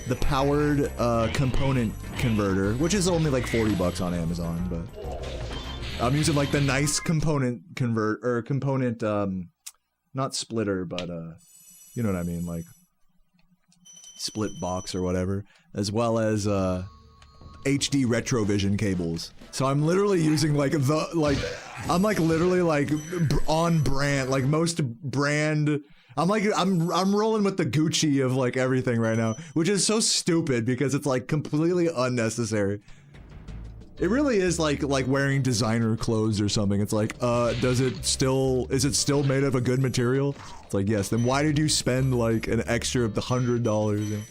the powered component converter, which is only like 40 bucks on Amazon, but I'm using like the nice component not splitter, but you know what I mean, like split box or whatever, as well as HD retrovision cables. So I'm literally using like I'm like literally like on brand, like most brand. I'm rolling with the Gucci of like everything right now, which is so stupid because it's like completely unnecessary. It really is like wearing designer clothes or something. It's like, is it still made of a good material? It's like, yes. Then why did you spend like an extra of the $100?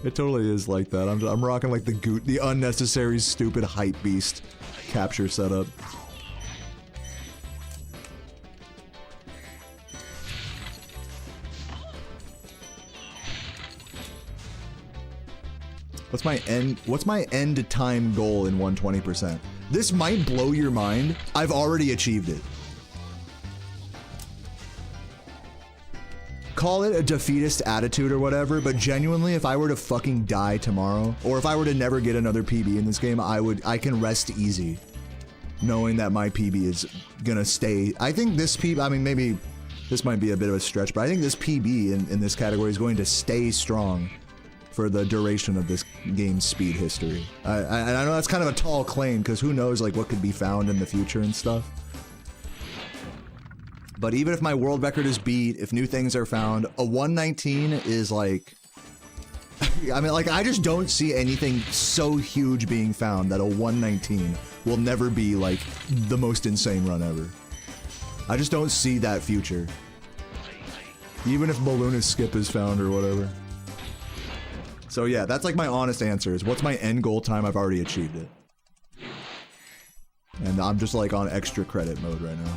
It totally is like that. I'm rocking like the unnecessary stupid hype beast capture setup. What's my end time goal in 120%? This might blow your mind. I've already achieved it. Call it a defeatist attitude or whatever, but genuinely, if I were to fucking die tomorrow, or if I were to never get another PB in this game, I can rest easy, knowing that my PB is gonna stay. I think this PB, I mean, maybe this might be a bit of a stretch, but I think this PB in this category is going to stay strong for the duration of this game's speed history. I know that's kind of a tall claim, because who knows like what could be found in the future and stuff. But even if my world record is beat, if new things are found, a 119 is like... I mean, like, I just don't see anything so huge being found that a 119 will never be, like, the most insane run ever. I just don't see that future. Even if Balloonist Skip is found or whatever. So yeah, that's like my honest answer is what's my end goal time? I've already achieved it. And I'm just like on extra credit mode right now.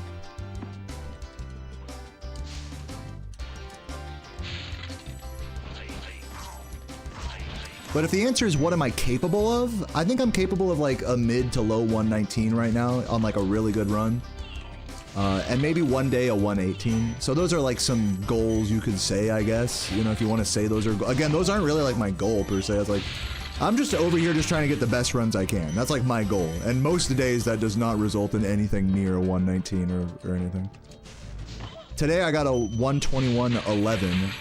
But if the answer is what am I capable of? I think I'm capable of like a mid to low 119 right now on like a really good run. And maybe one day a 118. So those are like some goals you could say, I guess. You know, if you want to say those are... Again, those aren't really like my goal per se. It's like, I'm just over here just trying to get the best runs I can. That's like my goal. And most of the days that does not result in anything near a 119 or anything. Today I got a 121.11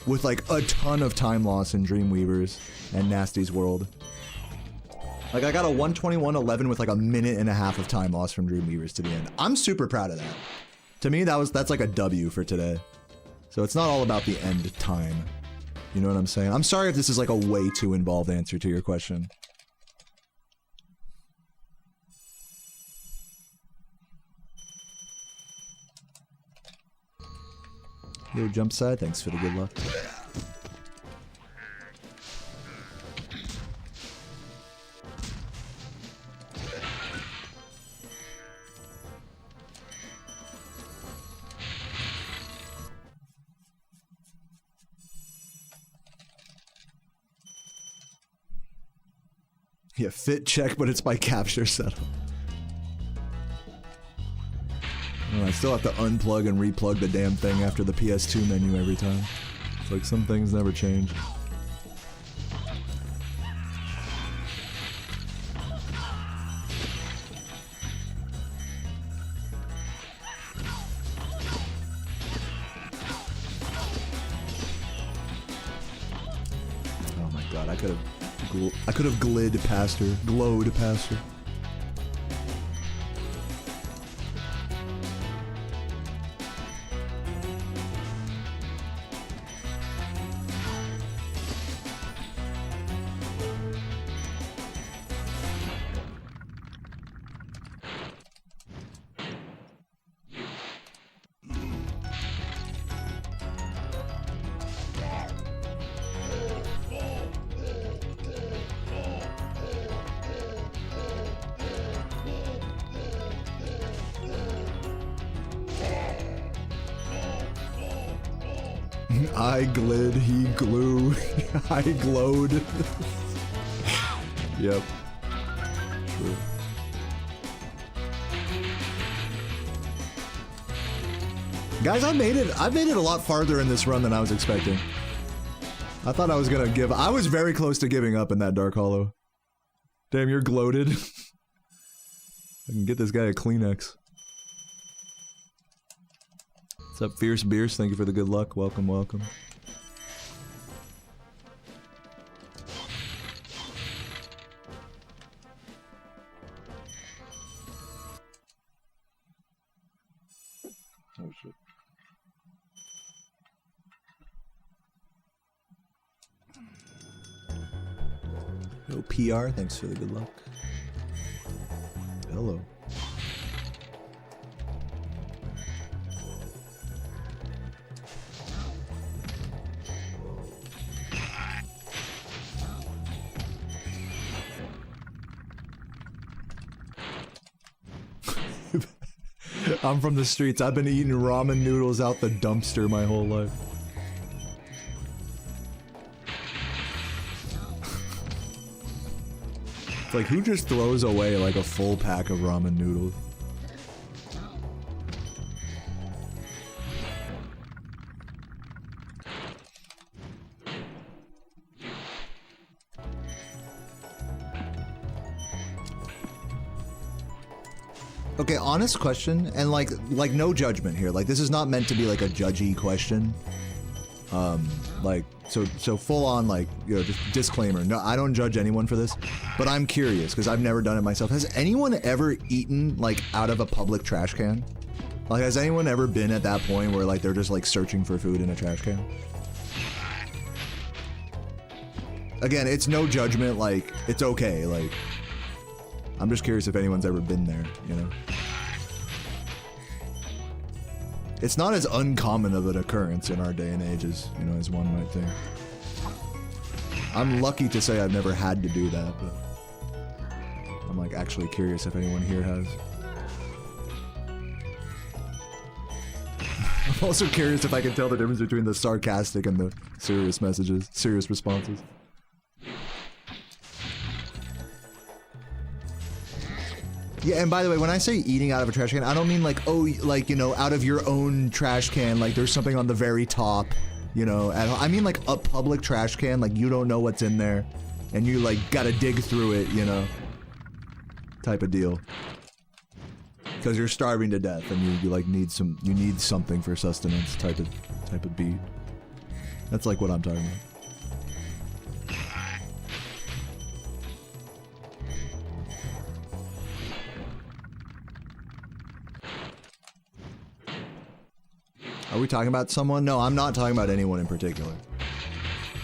with like a ton of time loss in Dreamweavers and Nasty's World. Like I got a 121.11 with like a minute and a half of time loss from Dreamweavers to the end. I'm super proud of that. To me, that's like a W for today. So it's not all about the end time. You know what I'm saying? I'm sorry if this is like a way too involved answer to your question. Yo, Jump Side, thanks for the good luck. Yeah, fit check, but it's by capture setup. Oh, I still have to unplug and replug the damn thing after the PS2 menu every time. It's like some things never change. Oh my god, I could have glowed past her. I glid, he glue, I glowed. Yep. True. Guys, I made it a lot farther in this run than I was expecting. I thought I was gonna give. I was very close to giving up in that Dark Hollow. Damn, you're gloated. I can get this guy a Kleenex. What's up, Fierce Beers? Thank you for the good luck. Welcome, welcome. Oh shit. Yo, PR, thanks for the good luck. Hello. I'm from the streets. I've been eating ramen noodles out the dumpster my whole life. It's like, who just throws away like a full pack of ramen noodles? Okay, honest question, and like no judgment here. Like, this is not meant to be like a judgy question. Like, so full on, like, you know, just disclaimer. No, I don't judge anyone for this, but I'm curious because I've never done it myself. Has anyone ever eaten like out of a public trash can? Like, has anyone ever been at that point where like they're just like searching for food in a trash can? Again, it's no judgment. Like, it's okay. Like, I'm just curious if anyone's ever been there, you know? It's not as uncommon of an occurrence in our day and age as, you know, as one might think. I'm lucky to say I've never had to do that, but I'm like actually curious if anyone here has. I'm also curious if I can tell the difference between the sarcastic and the serious messages, serious responses. Yeah, and by the way, when I say eating out of a trash can, I don't mean like, oh, like, you know, out of your own trash can, like there's something on the very top, you know, I mean like a public trash can, like you don't know what's in there, and you like gotta dig through it, you know, type of deal. Because you're starving to death, and you like need something for sustenance, type of beat. That's like what I'm talking about. Are we talking about someone? No, I'm not talking about anyone in particular.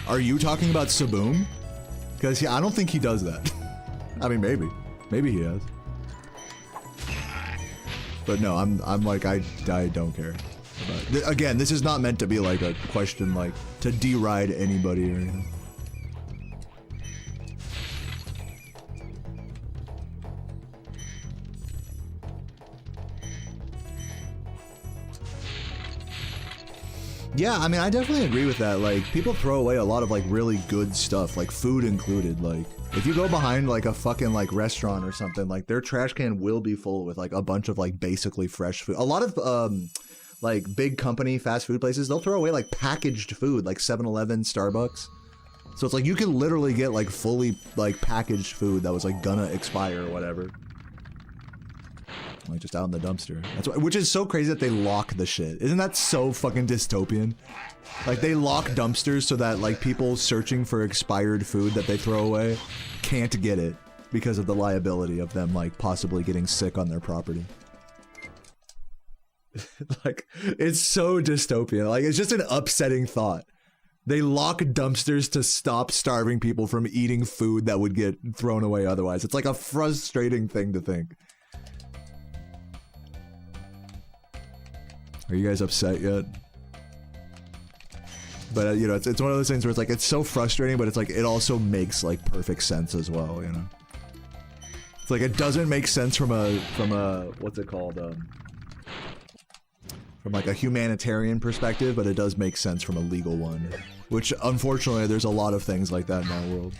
Are you talking about Saboom? Because I don't think he does that. I mean, maybe. Maybe he has. But no, I'm like, I don't care. Again, this is not meant to be like a question like to deride anybody or anything. Yeah, I mean, I definitely agree with that. Like, people throw away a lot of, like, really good stuff, like, food included. Like, if you go behind, like, a fucking, like, restaurant or something, like, their trash can will be full with, like, a bunch of, like, basically fresh food. A lot of, like, big company fast food places, they'll throw away, like, packaged food, like 7-Eleven, Starbucks. So it's like, you can literally get, like, fully, like, packaged food that was, like, gonna expire or whatever. Like, just out in the dumpster. That's why, which is so crazy that they lock the shit. Isn't that so fucking dystopian? Like, they lock dumpsters so that, like, people searching for expired food that they throw away can't get it because of the liability of them, like, possibly getting sick on their property. Like, it's so dystopian. Like, it's just an upsetting thought. They lock dumpsters to stop starving people from eating food that would get thrown away otherwise. It's like a frustrating thing to think. Are you guys upset yet? But you know, it's one of those things where it's like, it's so frustrating, but it's like, it also makes like perfect sense as well, you know? It's like, it doesn't make sense from a, what's it called? From like a humanitarian perspective, but it does make sense from a legal one. Which, unfortunately, there's a lot of things like that in our world.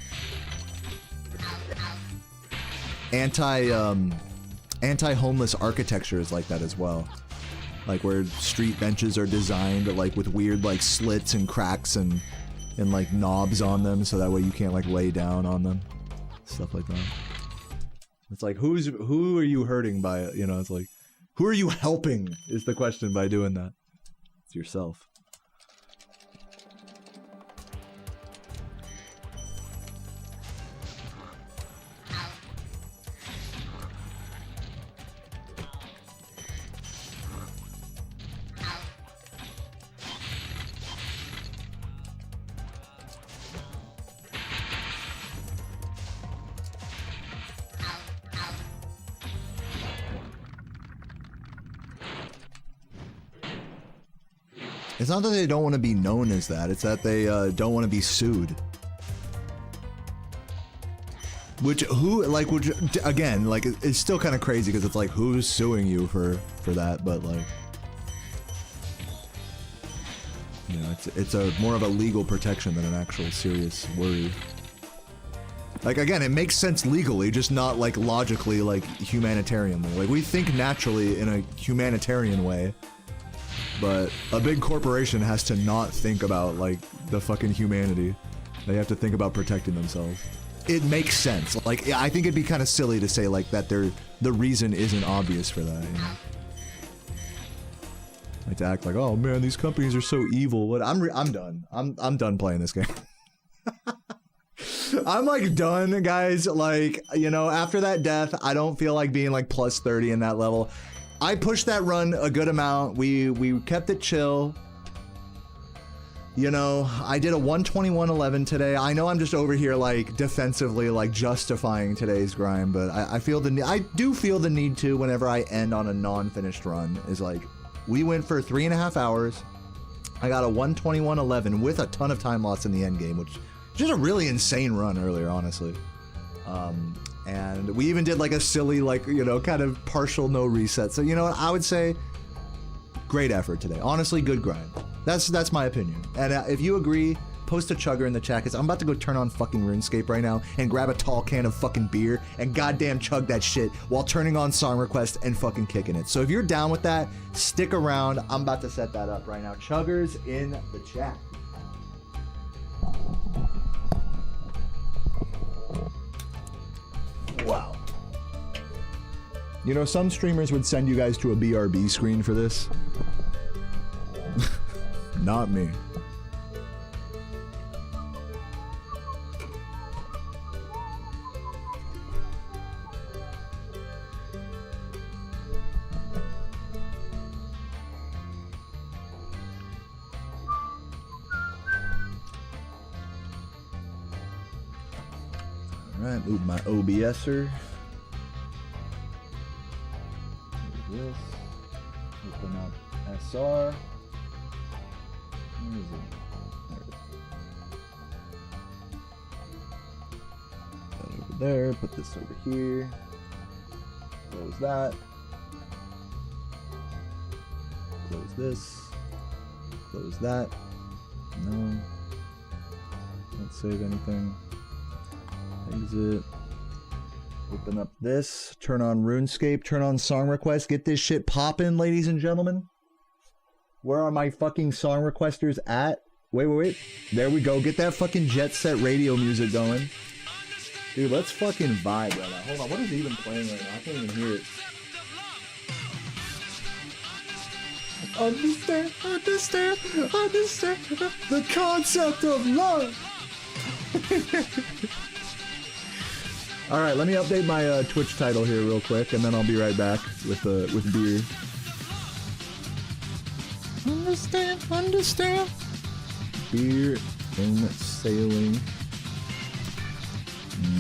Anti-homeless architecture is like that as well. Like where street benches are designed like with weird like slits and cracks and and like knobs on them so that way you can't like lay down on them. Stuff like that. It's like who are you hurting by it? You know, it's like who are you helping is the question by doing that. It's yourself. It's not that they don't want to be known as that, it's that they don't want to be sued. Which, again, like, it's still kind of crazy because it's like, who's suing you for that, but like... You know, it's a more of a legal protection than an actual serious worry. Like, again, it makes sense legally, just not, like, logically, like, humanitarianly. Like, we think naturally in a humanitarian way. But a big corporation has to not think about, like, the fucking humanity. They have to think about protecting themselves. It makes sense. Like, I think it'd be kind of silly to say, like, that the reason isn't obvious for that, you know? Like, to act like, oh man, these companies are so evil. What? I'm done. I'm done playing this game. I'm, like, done, guys. Like, you know, after that death, I don't feel like being, like, plus 30 in that level. I pushed that run a good amount. We kept it chill. You know, I did a 121.11 today. I know I'm just over here like defensively like justifying today's grind, but I do feel the need to whenever I end on a non-finished run is like we went for 3.5 hours. I got a 121.11 with a ton of time loss in the end game, which is just a really insane run earlier, honestly. And we even did like a silly, like, you know, kind of partial no reset. So, you know what, I would say great effort today. Honestly, good grind. That's my opinion. And if you agree, post a chugger in the chat, because I'm about to go turn on fucking RuneScape right now and grab a tall can of fucking beer and goddamn chug that shit while turning on song request and fucking kicking it. So if you're down with that, stick around. I'm about to set that up right now. Chuggers in the chat. Wow. You know, some streamers would send you guys to a BRB screen for this. Not me. Alright, move my OBSer. This. Open up SR. Where is it? There it is. Put that over there. Put this over here. Close that. Close this. Close that. No. Don't save anything. Exit. Open up this. Turn on RuneScape. Turn on song requests. Get this shit poppin', ladies and gentlemen. Where are my fucking song requesters at? Wait. There we go. Get that fucking jet set radio music going. Dude, let's fucking vibe right now. Hold on. What is even playing right now? I can't even hear it. Understand the concept of love. All right, let me update my Twitch title here real quick, and then I'll be right back with beer. Understand. Beer and sailing.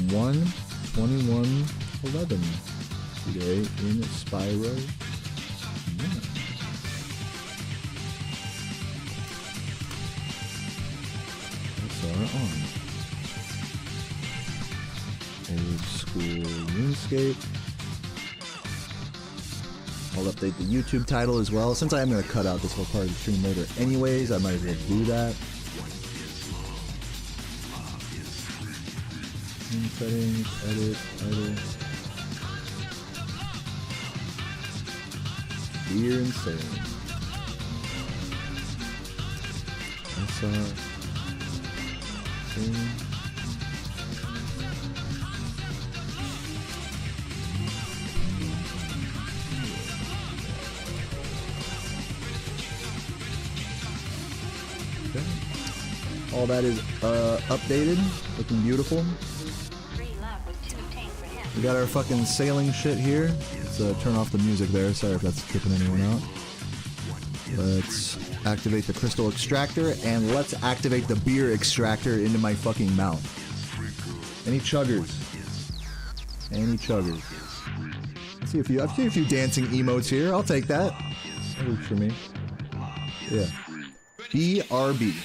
121.11 today in Spyro. Yeah. That's our on. Old school RuneScape. I'll update the YouTube title as well. Since I am going to cut out this whole part of the stream later anyways, I might as well do that. Settings, edit, title. Beer and sailing. SR. Okay. All that is updated, looking beautiful. We got our fucking sailing shit here. Let's turn off the music there. Sorry if that's tripping anyone out. Let's activate the crystal extractor, and let's activate the beer extractor into my fucking mouth. Any chuggers? Any chuggers? I've seen a few dancing emotes here. I'll take that. That works for me. Yeah. BRB.